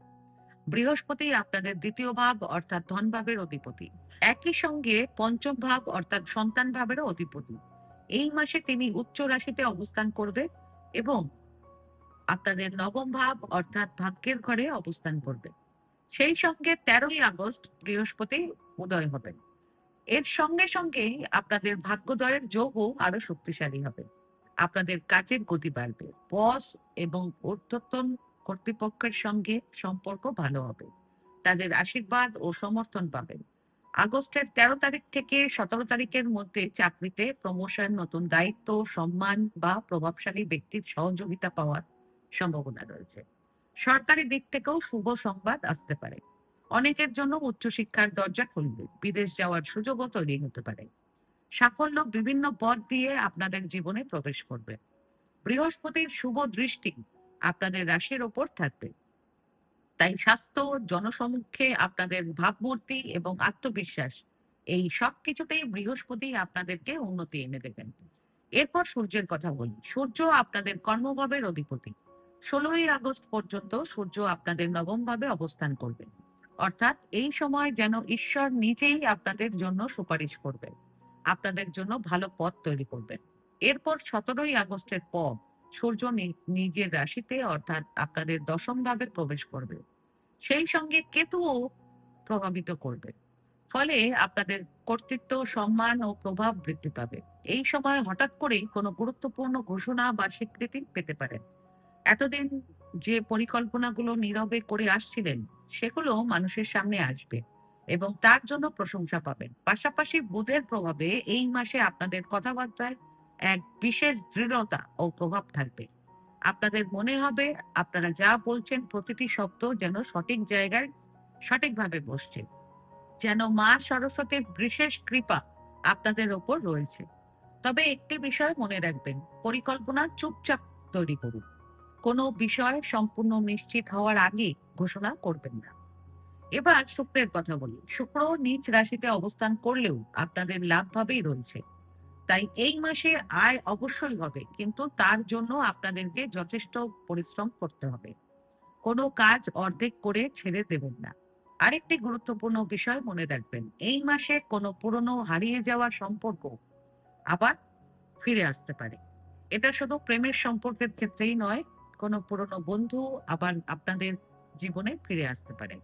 বৃহস্পতি আপনাদের 2য় ভাব অর্থাৎ ধন ভাবের অধিপতি। একই সঙ্গে পঞ্চম ভাব অর্থাৎ সন্তান ভাবেরও অধিপতি। এই মাসে তিনি উচ্চ রাশিতে অবস্থান করবে এবং আপনাদের নবম ভাব অর্থাৎ ভাগ্যের ঘরে অবস্থান করবে। সেই সঙ্গে 13ই আগস্ট বৃহস্পতি উদয় হবেন। এর সঙ্গে সঙ্গেই আপনাদের ভাগ্যোদয়ের যোগও আরো শক্তিশালী হবে। আপনাদের কাজের গতি বাড়বে। বস এবং ঊর্ধ্বতন কর্তৃপক্ষের সঙ্গে সম্পর্ক ভালো হবে। তাদের আশীর্বাদ ও সমর্থন পাবেন। আগস্টের 13 তারিখ থেকে 17 তারিখের মধ্যে চাকরিতে প্রমোশন, নতুন দায়িত্ব, সম্মান বা প্রভাবশালী ব্যক্তির সহযোগিতা পাওয়ার সম্ভাবনা রয়েছে। সরকারি দিক থেকেও শুভ সংবাদ আসতে পারে। অনেকের জন্য উচ্চশিক্ষার দরজা খুলবে, বিদেশ যাওয়ার সুযোগও তৈরি হতে পারে। সাফল্য বিভিন্ন পথ দিয়ে আপনাদের জীবনে প্রবেশ করবে। বৃহস্পতির শুভ দৃষ্টি আপনাদের রাশির ওপর থাকবে। তাই স্বাস্থ্য, জনসমক্ষে আপনাদের ভাবমূর্তি এবং আত্মবিশ্বাস, এই সব কিছুতেই বৃহস্পতি আপনাদেরকে উন্নতি এনে দেবেন। এরপর সূর্যের কথা বলি। সূর্য আপনাদের কর্মভাবের অধিপতি। 16ই আগস্ট পর্যন্ত সূর্য আপনাদের নবম ভাবে অবস্থান করবে। অর্থাৎ এই সময় যেন ঈশ্বর নিজেই আপনাদের জন্য সুপারিশ করবেন, আপনাদের জন্য ভালো পথ তৈরি করবেন। এরপর 17ই আগস্টের পর সূর্য নিজের রাশিতে অর্থাৎ আপনাদের দশম ভাবে প্রবেশ করবে, সেই সঙ্গে কেতুও প্রভাবিত করবে। ফলে আপনাদের কর্তৃত্ব, সম্মান ও প্রভাব বৃদ্ধি পাবে। এই সময় হঠাৎ করেই কোনো গুরুত্বপূর্ণ ঘোষণা বা স্বীকৃতি পেতে পারেন। এতদিন যে পরিকল্পনাগুলো নীরবে করে আসছিলেন, সেগুলো মানুষের সামনে আসবে এবং তার জন্য প্রশংসা পাবেন। পাশাপাশি বুধের প্রভাবে এই মাসে আপনাদের কথাবার্তায় এক বিশেষ দৃঢ়তা ও প্রভাব থাকবে। আপনাদের মনে হবে আপনারা যা বলছেন প্রতিটি শব্দ যেন সঠিক জায়গায় সঠিকভাবে বসছে, যেন মা সরস্বতীর বিশেষ কৃপা আপনাদের ওপর রয়েছে। তবে একটি বিষয় মনে রাখবেন, পরিকল্পনা চুপচাপ তৈরি করুন। কোনো বিষয় সম্পূর্ণ নিশ্চিত হওয়ার আগে ঘোষণা করবেন না। এবার শুক্রের কথা বলি। শুক্র নিজ রাশিতে অবস্থান করলেও আপনাদের লাভ ভাবেই রয়েছে। তাই এই মাসে আয় অবশ্যই হবে, কিন্তু তার জন্য আপনাদেরকে যথেষ্ট পরিশ্রম করতে হবে। কোনো কাজ অর্ধেক করে ছেড়ে দেবেন না। আরেকটি গুরুত্বপূর্ণ বিষয় মনে রাখবেন, এই মাসে কোনো পুরনো হারিয়ে যাওয়া সম্পর্ক আবার ফিরে আসতে পারে। এটা শুধু প্রেমের সম্পর্কের ক্ষেত্রেই নয়, কোনো পুরনো বন্ধু আবার আপনাদের জীবনে ফিরে আসতে পারে।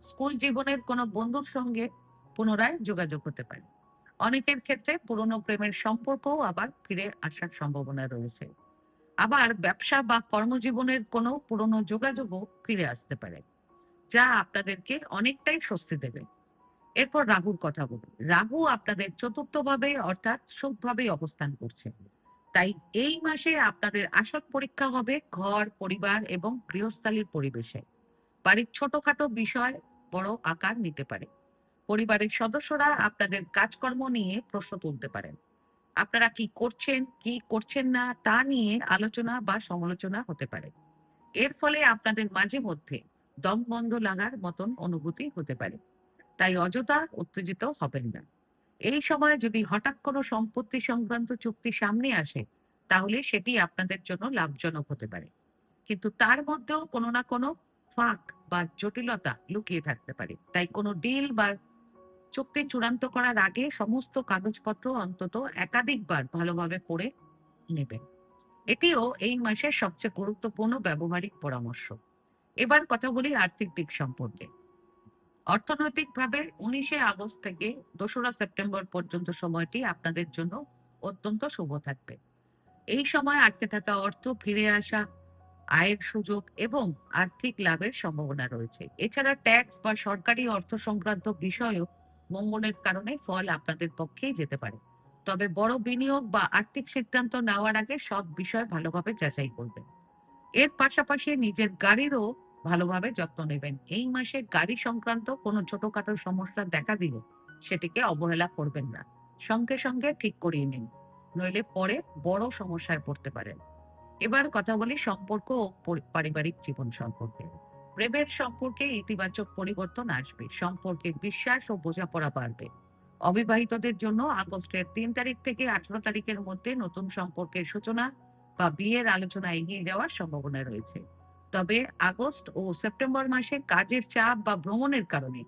স্কুল জীবনের কোনো বন্ধুর সঙ্গে পুনরায় যোগাযোগ হতে পারে। অনেকের ক্ষেত্রে পুরনো প্রেমের সম্পর্কও আবার ফিরে আসার সম্ভাবনা রয়েছে। আবার ব্যবসা বা কর্মজীবনের কোনো পুরনো যোগাযোগও ফিরে আসতে পারে, যা আপনাদেরকে অনেকটাই স্বস্তি দেবে। এরপর রাহুর কথা বলুন। রাহু আপনাদের চতুর্থ ভাবে অর্থাৎ সুখভাবে অবস্থান করছে। তাই এই মাসে আপনাদের আসল পরীক্ষা হবে ঘর, পরিবার এবং গৃহস্থালির পরিবেশে। বাড়ির ছোটখাটো বিষয় বড় আকার নিতে পারে। পরিবারের সদস্যরা আপনাদের কাজকর্ম নিয়ে প্রশ্ন তুলতে পারেন। আপনারা কি করছেন, কি করছেন না তা নিয়ে আলোচনা বা সমালোচনা হতে পারে। এর ফলে আপনাদের মাঝে মধ্যে দম বন্ধ লাগার মতন অনুভূতি হতে পারে। তাই অযথা উত্তেজিত হবেন না। এই সময় যদি হঠাৎ কোনো সম্পত্তি সংক্রান্ত চুক্তি সামনে আসে, তাহলে সেটি আপনাদের জন্য লাভজনক হতে পারে। কিন্তু তার মধ্যেও কোনো না কোনো ফাঁক বা জটিলতা লুকিয়ে থাকতে পারে। তাই কোনো ডিল বা চুক্তি চূড়ান্ত করার আগে সমস্ত কাগজপত্র অন্তত একাধিকবার ভালোভাবে পড়ে নেবেন। এটিও এই মাসের সবচেয়ে গুরুত্বপূর্ণ ব্যবহারিক পরামর্শ। এবার কথা বলি আর্থিক দিক সম্পর্কে। অর্থনৈতিকভাবে 19 আগস্ট থেকে 2রা সেপ্টেম্বর পর্যন্ত সময়টি আপনাদের জন্য অত্যন্ত শুভ থাকবে। এই সময় আটকে থাকা অর্থ ফিরে আসা, আয়ের সুযোগ এবং আর্থিক লাভের সম্ভাবনা রয়েছে। এছাড়া ট্যাক্স বা সরকারি অর্থ সংক্রান্ত বিষয়েও মঙ্গলের কারণে ফল আপনাদের পক্ষেই যেতে পারে। তবে বড় বিনিয়োগ বা আর্থিক সিদ্ধান্ত নেওয়ার আগে সব বিষয় ভালোভাবে যাচাই করবেন। এর পাশাপাশি নিজের গাড়িরও ভালোভাবে যত্ন নেবেন। এই মাসে গাড়ি সংক্রান্ত কোনো ছোটখাটো সমস্যা দেখা দিলে সেটিকে অবহেলা করবেন না। সঙ্গে সঙ্গে ঠিক করিয়ে নিন, নইলে পরে বড় সমস্যায় পড়তে পারেন। এবার কথা বলি সম্পর্ক ও পারিবারিক জীবন সম্পর্কে। প্রেমের সম্পর্কে ইতিবাচক পরিবর্তন আসবে, সম্পর্কে বিশ্বাস ও বোঝাপড়া বাড়বে। অবিবাহিতদের জন্য আগস্টের 3 তারিখ থেকে 18 তারিখের মধ্যে নতুন সম্পর্কের সূচনা বা বিয়ের আলোচনা এগিয়ে যাওয়ার সম্ভাবনা রয়েছে। তবে আগস্ট ও সেপ্টেম্বর মাসে কাজের চাপ বা ভ্রমণের কারণে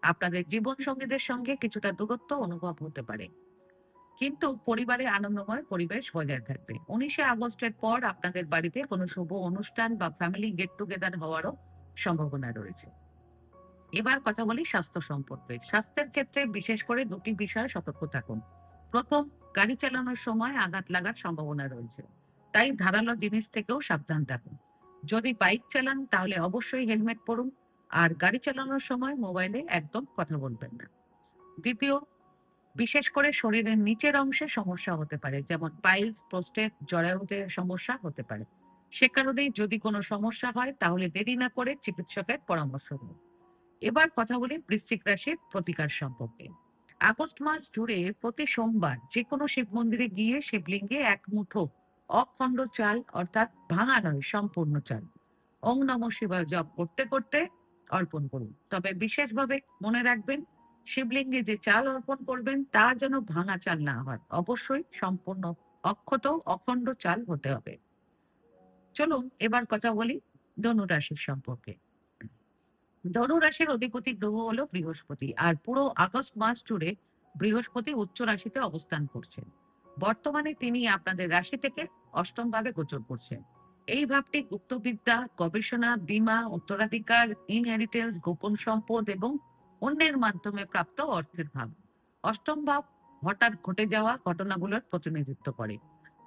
আপনাদের জীবন সঙ্গীদের সঙ্গে কিছুটা দূরত্ব অনুভব হতে পারে, কিন্তু পরিবারে আনন্দময় পরিবেশ বজায় থাকবে। 19 আগস্টের পর আপনাদের বাড়িতে কোনো শুভ অনুষ্ঠান বা ফ্যামিলি গেট টুগেদার হওয়ারও সম্ভাবনা রয়েছে। এবার কথা বলি স্বাস্থ্য সম্পর্কে। স্বাস্থ্যের ক্ষেত্রে বিশেষ করে দুটি বিষয়ে সতর্ক থাকুন। প্রথম, গাড়ি চালানোর সময় আঘাত লাগার সম্ভাবনা রয়েছে, তাই ধারালো জিনিস থেকেও সাবধান থাকুন। যদি বাইক চালান তাহলে অবশ্যই হেলমেট পরুন, আর গাড়ি চালানোর সময় মোবাইলে একদম কথা বলবেন না। দ্বিতীয়, বিশেষ করে শরীরের নিচের অংশে সমস্যা হতে পারে, যেমন পাইলস, প্রোস্টেট, জরায়ুতে সমস্যা হতে পারে। সে কারণে যদি কোনো সমস্যা হয় তাহলে দেরি না করে চিকিৎসকের পরামর্শ নিন। এবার কথা বলি বৃশ্চিক রাশির প্রতিকার সম্পর্কে। আগস্ট মাস জুড়ে প্রতি সোমবার যে কোনো শিব মন্দিরে গিয়ে শিবলিঙ্গে এক মুঠো অখণ্ড চাল, অর্থাৎ ভাঙা নয় সম্পূর্ণ চাল, ওং নমঃ শিবায় জপ করতে করতে অর্পণ করুন। তবে বিশেষভাবে মনে রাখবেন, শিবলিঙ্গে যে চাল অর্পণ করবেন তা যেন ভাঙা চাল না হয়, অবশ্যই সম্পূর্ণ অক্ষত অখণ্ড চাল হতে হবে। চলুন এবার কথা বলি ধনু রাশির সম্পর্কে। ধনু রাশির অধিপতি গ্রহ হলো বৃহস্পতি, আর পুরো আগস্ট মাস জুড়ে বৃহস্পতি উচ্চ রাশিতে অবস্থান করছেন। বর্তমানে তিনি আপনাদের রাশি থেকে অষ্টম ভাবে গোচর করছেন। এই ভাবটি গুপ্তবিদ্যা, গবেষণা, বীমা, উত্তরাধিকার, ইনহেরিটেন্স, গোপন সম্পদ এবং অন্যের মাধ্যমে প্রাপ্ত অর্থের ভাব। অষ্টম ভাব হঠাৎ ঘটে যাওয়া ঘটনাগুলোর প্রতিনিধিত্ব করে।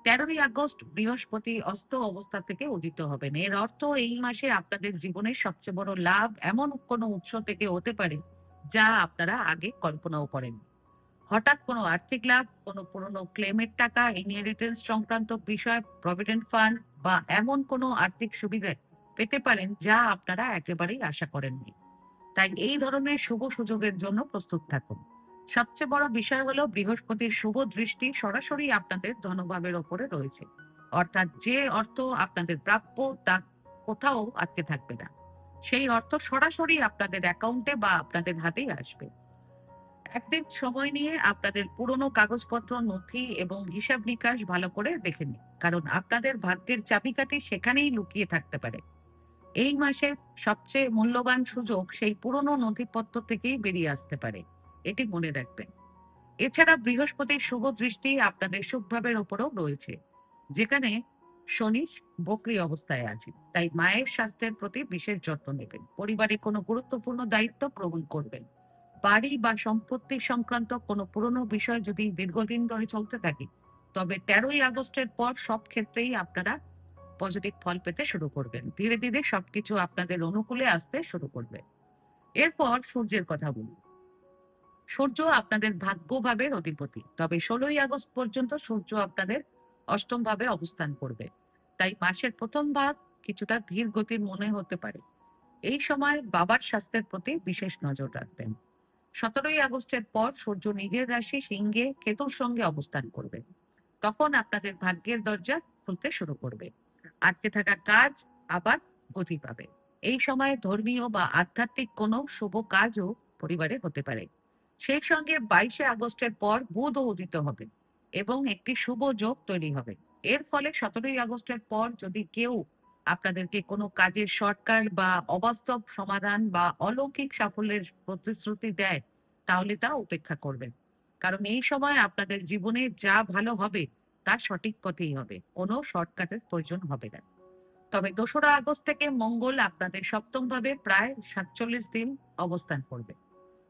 13ই আগস্ট বৃহস্পতি অস্ত অবস্থা থেকে উদিত হবেন। এর অর্থ এই মাসে আপনাদের জীবনের সবচেয়ে বড় লাভ এমন কোনো উৎস থেকে হতে পারে যা আপনারা আগে কল্পনাও করেন। হঠাৎ কোনো আর্থিক লাভ, কোনো পুরনো ক্লেমের টাকা, ইনহেরিটেন্স সংক্রান্ত বিষয়, প্রভিডেন্ট ফান্ড বা এমন কোনো আর্থিক সুবিধা পেতে পারেন যা আপনারা একেবারেই আশা করেননি। তাই এই ধরনের শুভ সুযোগের জন্য প্রস্তুত থাকুন। সবচেয়ে বড় বিষয় হলো বৃহস্পতির শুভ দৃষ্টি সরাসরি আপনাদের ধনভাবের ওপরে রয়েছে। অর্থাৎ যে অর্থ আপনাদের প্রাপ্য তা কোথাও আটকে থাকবে না। সেই অর্থ সরাসরি আপনাদের অ্যাকাউন্টে বা আপনাদের হাতেই আসবে। একদিন সময় নিয়ে আপনাদের পুরনো কাগজপত্র, নথি এবং হিসাব নিকাশ ভালো করে দেখে নিন, কারণ আপনাদের ভাগ্যের চাবিকাঠি সেখানেই লুকিয়ে থাকতে পারে। এই মাসের সবচেয়ে মূল্যবান সুযোগ সেই পুরনো নথিপত্র থেকেই বেরিয়ে আসতে পারে, এটি মনে রাখবেন। এছাড়া বৃহস্পতির শুভ দৃষ্টি আপনাদের সুখভাবের ওপরও রয়েছে, যেখানে শনি বক্রী অবস্থায় আছে। তাই মায়ের স্বাস্থ্যের প্রতি বিশেষ যত্ন নেবেন, পরিবারে কোনো গুরুত্বপূর্ণ দায়িত্ব গ্রহণ করবেন। বাড়ি বা সম্পত্তি সংক্রান্ত কোনো পুরনো বিষয় যদি দীর্ঘদিন ধরে চলতে থাকে, তবে 13ই আগস্টের পর সব ক্ষেত্রেই আপনারা পজিটিভ ফল পেতে শুরু করবেন। ধীরে ধীরে সবকিছু আপনাদের অনুকূলে আসতে শুরু করবে। এরপর সূর্যের কথা বলি। সূর্য আপনাদের ভাগ্য ভাবের অধিপতি, তবে 16ই আগস্ট পর্যন্ত সূর্য আপনাদের অষ্টম ভাবে অবস্থান করবে। তাই মাসের প্রথম ভাগ কিছুটা ধীর গতির মনে হতে পারে। এই সময় বাবার স্বাস্থ্যের প্রতি বিশেষ নজর রাখবেন। 17ই আগস্টের পর সূর্য নিজের রাশি সিংহে কেতুর সঙ্গে অবস্থান করবে। তখন আপনাদের ভাগ্যের দরজা খুলতে শুরু করবে। আটকে থাকা কাজ আবার গতি পাবে। এই সময় ধর্মীয় বা আধ্যাত্মিক কোনো শুভ কাজও পরিবারে হতে পারে। সেই সঙ্গে 22শে আগস্টের পর বুধও উদিত হবে এবং একটি শুভ যোগ তৈরি হবে। এর ফলে 17ই আগস্টের পর যদি কেউ আপনাদেরকে কোনো কাজের শর্টকাট বা অবাস্তব সমাধান বা অলৌকিক সাফল্যের প্রতিশ্রুতি দেয়, তাহলে তা উপেক্ষা করবেন। কারণ এই সময় আপনাদের জীবনে যা ভালো হবে তা সঠিক পথেই হবে, কোনো শর্টকাটের প্রয়োজন হবে না। তবে 2রা আগস্ট থেকে মঙ্গল আপনাদের সপ্তম ভাবে প্রায় 47 দিন অবস্থান করবে।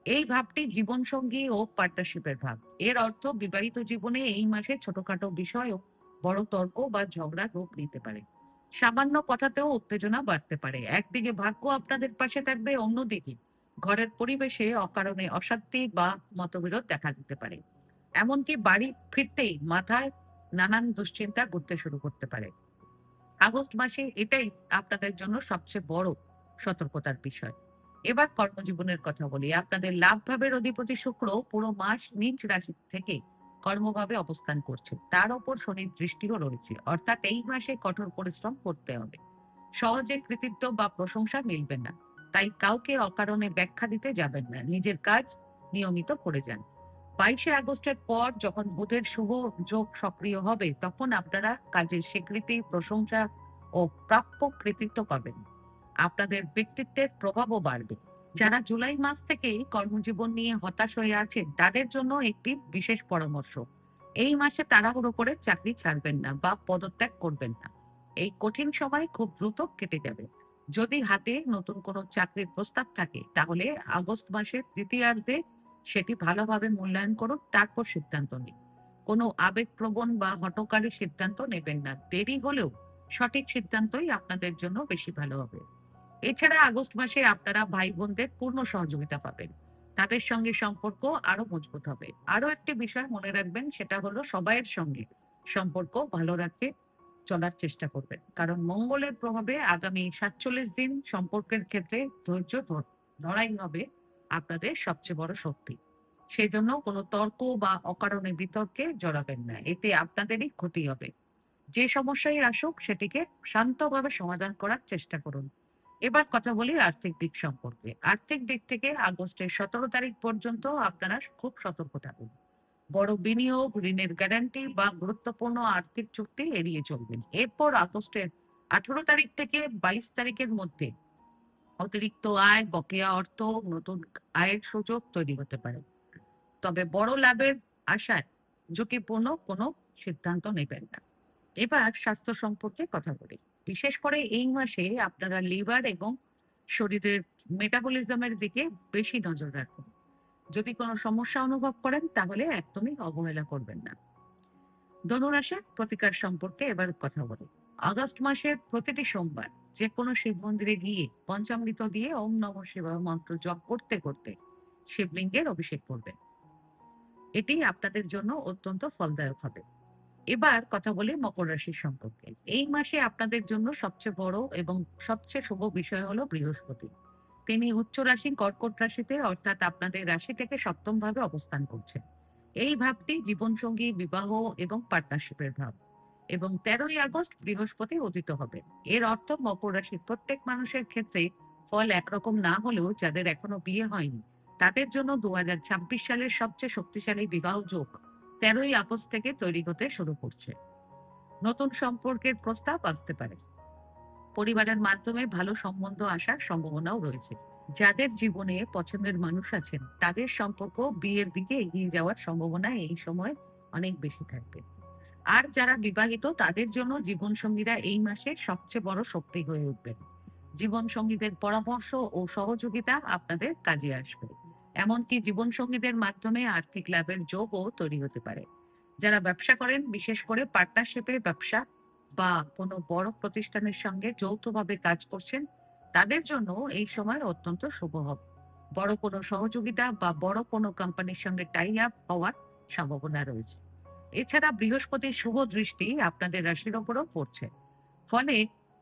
এই ভাবটি জীবন সঙ্গী ও পার্টনারশিপের ভাব। এর অর্থ বিবাহিত জীবনে এই মাসে ছোটখাটো বিষয়ও বড় তর্ক বা ঝগড়ার রূপ নিতে পারে। সামান্য কথাতেও উত্তেজনা বাড়তে পারে। একদিকে ভাগ্য আপনাদের পাশে থাকবে, অন্যদিকে ঘরের পরিবেশে অকারণে অশান্তি বা মতবিরোধ দেখা দিতে পারে। এমনকি বাড়ি ফিরতেই মাথায় নানান দুশ্চিন্তা ঘুরতে শুরু করতে পারে। আগস্ট মাসে এটাই আপনাদের জন্য সবচেয়ে বড় সতর্কতার বিষয়। এবার কর্মজীবনের কথা বলি। আপনাদের লাভ ভাবের অধিপতি শুক্র পুরো মাস নিজ রাশি থেকে কর্মভাবে অবস্থান করছে। তার উপর শনির দৃষ্টিও রয়েছে। অর্থাৎ এই মাসে কঠোর পরিশ্রম করতে হবে। সহজে কৃতিত্ব বা প্রশংসা মিলবে না। তাই কাউকে অকারণে ব্যাখ্যা দিতে যাবেন না। নিজের কাজ নিয়মিত করে যান। 22শে আগস্টের পর যখন বুধের শুভ যোগ সক্রিয় হবে, তখন আপনারা কাজের স্বীকৃতি, প্রশংসা ও প্রাপ্য কৃতিত্ব পাবেন। আপনাদের ব্যক্তিত্বের প্রভাবও বাড়বে। যারা জুলাই মাস থেকেই কর্মজীবন নিয়ে হতাশ হয়ে আছেন, তাদের জন্য একটি বিশেষ পরামর্শ। এই মাসে তাড়াহুড়ো করে চাকরি ছাড়বেন না বা পদত্যাগ করবেন না। এই কঠিন সময় খুব দ্রুত কেটে যাবে। যদি হাতে নতুন কোনো চাকরির প্রস্তাব থাকে, তাহলে আগস্ট মাসের দ্বিতীয়ার্ধে সেটি ভালোভাবে মূল্যায়ন করুন, তারপর সিদ্ধান্ত নিন। কোনো আবেগপ্রবণ বা হঠকারী সিদ্ধান্ত নেবেন না। দেরি হলেও সঠিক সিদ্ধান্তই আপনাদের জন্য বেশি ভালো হবে। এছাড়া আগস্ট মাসে আপনারা ভাই বোনদের পূর্ণ সহযোগিতা পাবেন। তাদের সঙ্গে সম্পর্ক আরো মজবুত হবে। আরো একটি বিষয় মনে রাখবেন, সেটা হলো সবাইয়ের সঙ্গে সম্পর্ক ভালো রাখতে চলার চেষ্টা করবেন। কারণ মঙ্গলের প্রভাবে আগামী 47 দিন সম্পর্কের ক্ষেত্রে ধৈর্য ধরাই হবে আপনাদের সবচেয়ে বড় শক্তি। সেই জন্য কোনো তর্ক বা অকারণে বিতর্কে জড়াবেন না, এতে আপনাদেরই ক্ষতি হবে। যে সমস্যাই আসুক সেটিকে শান্তভাবে সমাধান করার চেষ্টা করুন। এবার কথা বলি আর্থিক দিক সম্পর্কে। আর্থিক দিক থেকে আগস্টের 17 তারিখ পর্যন্ত আপনারা খুব সতর্ক থাকুন। বড় বিনিয়োগ, ঋণের গ্যারান্টি বা গুরুত্বপূর্ণ আর্থিক চুক্তি এড়িয়ে চলবেন। এরপর আগস্টের 18 তারিখ থেকে 22 তারিখের মধ্যে অতিরিক্ত আয়, বকেয়া অর্থ, নতুন আয়ের সুযোগ তৈরি হতে পারে। তবে বড় লাভের আশায় ঝুঁকিপূর্ণ কোনো সিদ্ধান্ত নেবেন না। এবার স্বাস্থ্য সম্পর্কে কথা বলি। বিশেষ করে এই মাসে আপনারা লিভার এবং শরীরের মেটাবলিজমের দিকে বেশি নজর রাখুন। যদি কোনো সমস্যা অনুভব করেন তাহলে একদমই অবহেলা করবেন না। ধনুরাশির প্রতিকার সম্পর্কে এবার কথা বলি। আগস্ট মাসের প্রতিটি সোমবার যে কোনো শিব মন্দিরে গিয়ে পঞ্চামৃত দিয়ে ওম নমঃ শিবায় মন্ত্র জপ করতে করতে শিবলিঙ্গের অভিষেক করবেন। এটি আপনাদের জন্য অত্যন্ত ফলদায়ক হবে। এবার কথা বলি মকর রাশির সম্পর্কে। এই মাসে আপনাদের জন্য সবচেয়ে বড় এবং সবচেয়ে শুভ বিষয় হলো বৃহস্পতি। তিনি উচ্চ রাশি কর্কট রাশিতে, অর্থাৎ আপনাদের রাশি থেকে সপ্তম ভাবে অবস্থান করছেন। এই ভাবটি জীবনসঙ্গী, বিবাহ এবং পার্টনারশিপের ভাব। এবং 13ই আগস্ট বৃহস্পতি উদিত হবে। এর অর্থ মকর রাশির প্রত্যেক মানুষের ক্ষেত্রে ফল একরকম না হলেও যাদের এখনো বিয়ে হয়নি তাদের জন্য 2026 সালের সবচেয়ে শক্তিশালী বিবাহ যোগ 13ই আগস্ট থেকে তৈরি হতে শুরু করছে। নতুন সম্পর্কের প্রস্তাব আসতে পারে। পরিবারের মাধ্যমে ভালো সম্বন্ধ আসার সম্ভাবনাও রয়েছে। যাদের জীবনে পছন্দের মানুষ আছেন তাদের সম্পর্ক বিয়ের দিকে এগিয়ে যাওয়ার সম্ভাবনা এই সময় অনেক বেশি থাকবে। আর যারা বিবাহিত তাদের জন্য জীবন সঙ্গীরা এই মাসে সবচেয়ে বড় শক্তি হয়ে উঠবেন। জীবন সঙ্গীদের পরামর্শ ও সহযোগিতা আপনাদের কাজে আসবে। এমনকি জীবন সঙ্গীদের মাধ্যমে আর্থিক লাভের যোগও তৈরি হতে পারে। যারা ব্যবসা করেন, বিশেষ করে পার্টনারশিপের ব্যবসা বা কোনো বড় প্রতিষ্ঠানের সঙ্গে যৌথভাবে কাজ করছেন, তাদের জন্য এই সময় অত্যন্ত শুভ হবে। বড় কোনো সহযোগিতা বা বড় কোনো কোম্পানির সঙ্গে টাই আপ হওয়ার সম্ভাবনা রয়েছে। এছাড়া বৃহস্পতির শুভ দৃষ্টি আপনাদের রাশির ওপরও পড়ছে। ফলে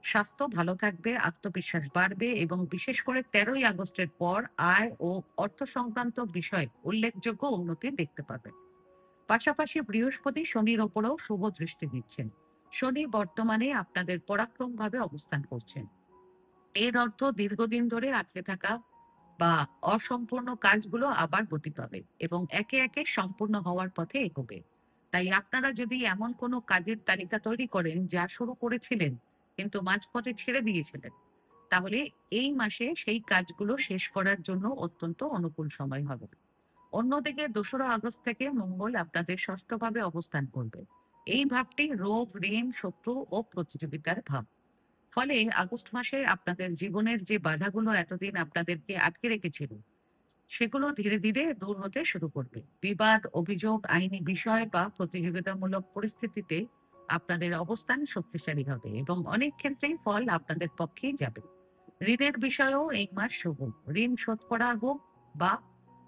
স্বাস্থ্য ভালো থাকবে, আত্মবিশ্বাস বাড়বে এবং বিশেষ করে 13ই আগস্টের পর আয় ও অর্থ সংক্রান্ত বিষয়ে উল্লেখযোগ্য উন্নতি দেখতে পাবেন। পাশাপাশি বৃহস্পতি শনির ওপরেও শুভ দৃষ্টি দিচ্ছেন। শনি বর্তমানে আপনাদের পরাক্রম ভাবে অবস্থান করছেন। এর অর্থ দীর্ঘদিন ধরে আটকে থাকা বা অসম্পূর্ণ কাজগুলো আবার গতি পাবে এবং একে একে সম্পূর্ণ হওয়ার পথে এগোবে। তাই আপনারা যদি এমন কোনো কাজের তালিকা তৈরি করেন যা শুরু করেছিলেন কিন্তু মাঝপথে ছেড়ে দিয়েছিলেন, তাহলে এই মাসে সেই কাজগুলো শেষ করার জন্য অত্যন্ত অনুকূল সময় হবে। অন্যদিকে 2রা আগস্ট থেকে মঙ্গল আপনাদের ষষ্ঠভাবে অবস্থান করবে। এই ভাবটি রোগ, ঋণ, শত্রু ও প্রতিযোগিতার ভাব। ফলে আগস্ট মাসে আপনাদের জীবনের যে বাধাগুলো এতদিন আপনাদেরকে আটকে রেখেছিল সেগুলো ধীরে ধীরে দূর হতে শুরু করবে। বিবাদ, অভিযোগ, আইনি বিষয় বা প্রতিযোগিতামূলক পরিস্থিতিতে আপনাদের অবস্থান শক্তিশালী হবে এবং অনেক ক্ষেত্রেই ফল আপনাদের পক্ষেই যাবে। ঋণের বিষয়েও এই মাস শুভ। ঋণ শোধ করা হোক বা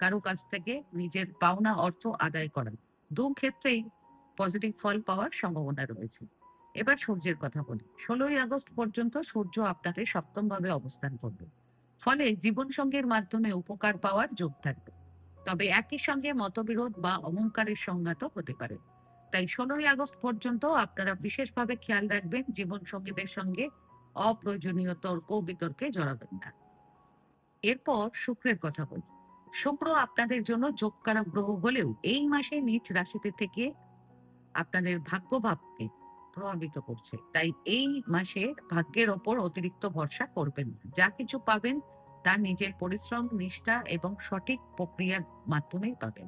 কারো কাছ থেকে নিজের পাওনা অর্থ আদায় করা, দু ক্ষেত্রেই পজিটিভ ফল পাওয়ার সম্ভাবনা রয়েছে। এবার সূর্যের কথা বলি। 16ই আগস্ট পর্যন্ত সূর্য আপনাদের সপ্তম ভাবে অবস্থান করবে। ফলে জীবন সঙ্গীর মাধ্যমে উপকার পাওয়ার যোগ থাকবে। তবে একই সঙ্গে মতবিরোধ বা অহংকারের সংঘাতও হতে পারে। তাই 16ই আগস্ট পর্যন্ত আপনারা বিশেষভাবে খেয়াল রাখবেন জীবন সঙ্গীদের সঙ্গে অপ্রয়োজনীয় তর্ক বিতর্কে জড়াবেন না। এরপর শুক্রের কথা বলি। শুক্র আপনাদের জন্য যোগকারক গ্রহ হলেও এই মাসে নিজ রাশিতে থেকে আপনাদের ভাগ্য ভাবকে প্রভাবিত করছে। তাই এই মাসে ভাগ্যের ওপর অতিরিক্ত ভরসা করবেন না। যা কিছু পাবেন তা নিজের পরিশ্রম, নিষ্ঠা এবং সঠিক প্রক্রিয়ার মাধ্যমেই পাবেন।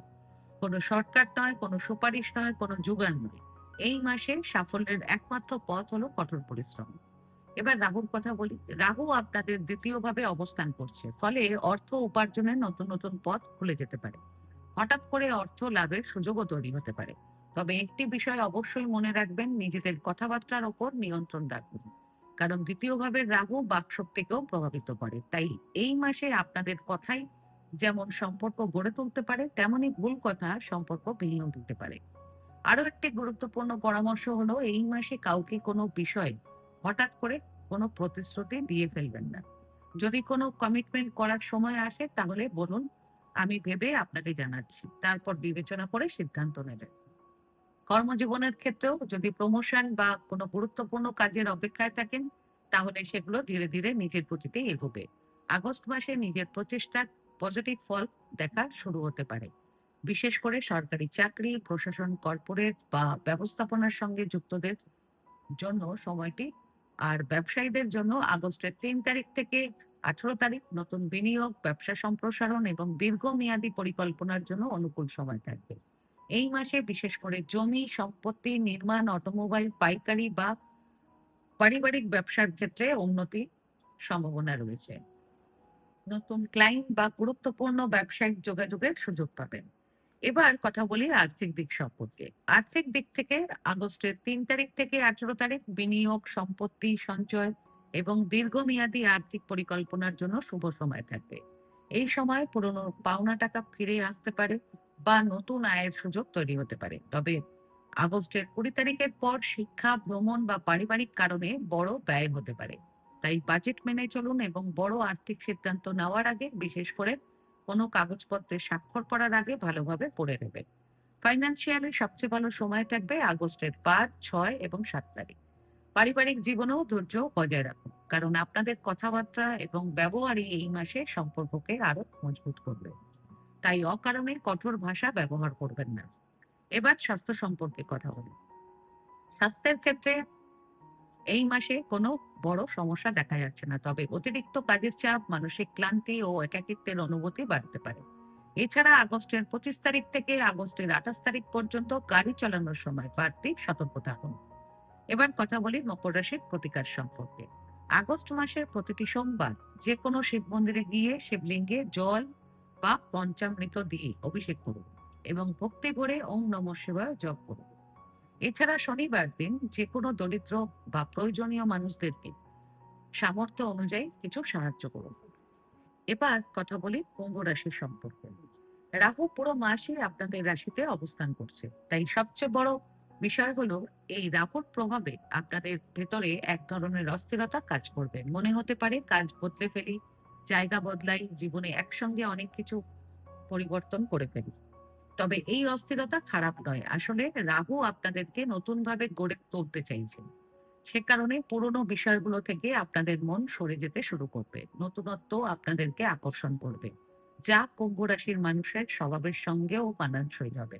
কোনো শর্টকাট নয়, কোনো সুপারিশ নয়, কোনো জোগাড় নয়। এই মাসে সাফল্যের একমাত্র পথ হলো কঠোর পরিশ্রম। এবার রাহুর কথা বলি। রাহু আপনাদের দ্বিতীয় ভাবে অবস্থান করছে। ফলে অর্থ উপার্জনের নতুন নতুন পথ খুলে যেতে পারে। হঠাৎ করে অর্থ লাভের সুযোগও তৈরি হতে পারে। তবে একটি বিষয় অবশ্যই মনে রাখবেন, নিজেদের কথাবার্তার ওপর নিয়ন্ত্রণ রাখবেন। কারণ দ্বিতীয় ভাবের রাহু বাকশক্তিকেও প্রভাবিত করে। তাই এই মাসে আপনাদের কথাই যেমন সম্পর্ক গড়ে তুলতে পারে, তেমনি ভুল কথা সম্পর্ক ভেঙেও দিতে পারে। আরো একটি গুরুত্বপূর্ণ পরামর্শ হলো এই মাসে কাউকে কোনো বিষয় হঠাৎ করে কোনো প্রতিশ্রুতি দিয়ে ফেলবেন না। যদি কোনো কমিটমেন্ট করার সময় আসে তাহলে বলুন, আমি ভেবে আপনাকে জানাচ্ছি, তারপর বিবেচনা করে সিদ্ধান্ত নেবেন। কর্মজীবনের ক্ষেত্রেও যদি প্রমোশন বা কোনো গুরুত্বপূর্ণ কাজের অপেক্ষায় থাকেন তাহলে সেগুলো ধীরে ধীরে নিজের গতিতেই এগোবে। আগস্ট মাসে নিজের প্রচেষ্টার পজিটিভ ফল দেখা শুরু হতে পারে। বিশেষ করে সরকারি চাকরি, প্রশাসন, কর্পোরেট বা ব্যবস্থাপনার সঙ্গে যুক্তদের জন্য সময়টি, আর ব্যবসায়ীদের জন্য আগস্টের 3 তারিখ থেকে 18 তারিখ নতুন বিনিয়োগ, ব্যবসা সম্প্রসারণ এবং দীর্ঘমেয়াদী পরিকল্পনার জন্য অনুকূল সময় থাকবে। এই মাসে বিশেষ করে জমি, সম্পত্তি, নির্মাণ, অটোমোবাইল, পাইকারি বা পারিবারিক ব্যবসার ক্ষেত্রে উন্নতি সম্ভাবনা রয়েছে। নতুন ক্লায়েন্ট বা গুরুত্বপূর্ণ ব্যবসায়িক যোগাযোগের সুযোগ পাবেন। এবার কথা বলি আর্থিক দিক সম্পর্কে। আর্থিক দিক থেকে আগস্টের 3 তারিখ থেকে 18 তারিখ বিনিয়োগ, সম্পত্তি সঞ্চয় এবং দীর্ঘমেয়াদী আর্থিক পরিকল্পনার জন্য শুভ সময় থাকবে। এই সময় পুরনো পাওনা টাকা ফিরে আসতে পারে বা নতুন আয়ের সুযোগ তৈরি হতে পারে। তবে আগস্টের 20 তারিখের পর শিক্ষা, ভ্রমণ বা পারিবারিক কারণে বড় ব্যয় হতে পারে। তাই বাজেট মেনে চলুন এবং বড় আর্থিক সিদ্ধান্ত নেওয়ার আগে, বিশেষ করে কোনো কাগজপত্রে স্বাক্ষর করার আগে ভালোভাবে পড়ে নেবেন। ফাইন্যান্সিয়ালি সবচেয়ে ভালো সময় থাকবে আগস্টের 5, 6 এবং 7 তারিখ। পারিবারিক জীবনেও ধৈর্য বজায় রাখুন, কারণ আপনাদের কথাবার্তা এবং ব্যবহারই এই মাসে সম্পর্ককে আরো মজবুত করবে। তাই অকারণে কঠোর ভাষা ব্যবহার করবেন না। এবার স্বাস্থ্য সম্পর্কে কথা বলি। স্বাস্থ্যের ক্ষেত্রে এই মাসে কোনো বড় সমস্যা দেখা যাচ্ছে না। তবে অতিরিক্ত কাজের চাপ, মানসিক ক্লান্তি ও একাকিত্বের অনুভূতি বাড়তে পারে। এছাড়া আগস্টের 25 তারিখ থেকে আগস্টের 28 তারিখ পর্যন্ত গাড়ি চালানোর সময় বাড়তি সতর্ক থাকুন। এবার কথা বলি মকর রাশির প্রতিকার সম্পর্কে। আগস্ট মাসের প্রতিটি সোমবার যে কোনো শিব মন্দিরে গিয়ে শিবলিঙ্গে জল বা পঞ্চামৃত দিয়ে অভিষেক করুন এবং ভক্তি ভরে ওম নমঃ শিবায় জপ করুন। এছাড়া শনিবার দিন যে কোনো দরিদ্র বা প্রয়োজনীয় মানুষদেরকে সামর্থ্য অনুযায়ী কিছু সাহায্য করুন। এবার কথা বলি কুম্ভ রাশি সম্পর্কে। রাহু পুরো মাসই আপনাদের রাশিতে অবস্থান করছে, তাই সবচেয়ে বড় বিষয় হলো এই রাহুর প্রভাবে আপনাদের ভেতরে এক ধরনের অস্থিরতা কাজ করবে। মনে হতে পারে কাজ বদলে ফেলি, জায়গা বদলাই, জীবনে একসঙ্গে অনেক কিছু পরিবর্তন করে ফেলি। তবে এই অস্থিরতা খারাপ নয়, আসলে রাহু আপনাদেরকে নতুন ভাবে গড়ে তুলতে চাইছেন। সে কারণে পুরোনো বিষয়গুলো থেকে আপনাদের মন সরে যেতে শুরু করবে, নতুনত্ব আপনাদেরকে আকর্ষণ করবে, যা কুম্ভ রাশির মানুষের স্বভাবের সঙ্গেও মানানসই হবে।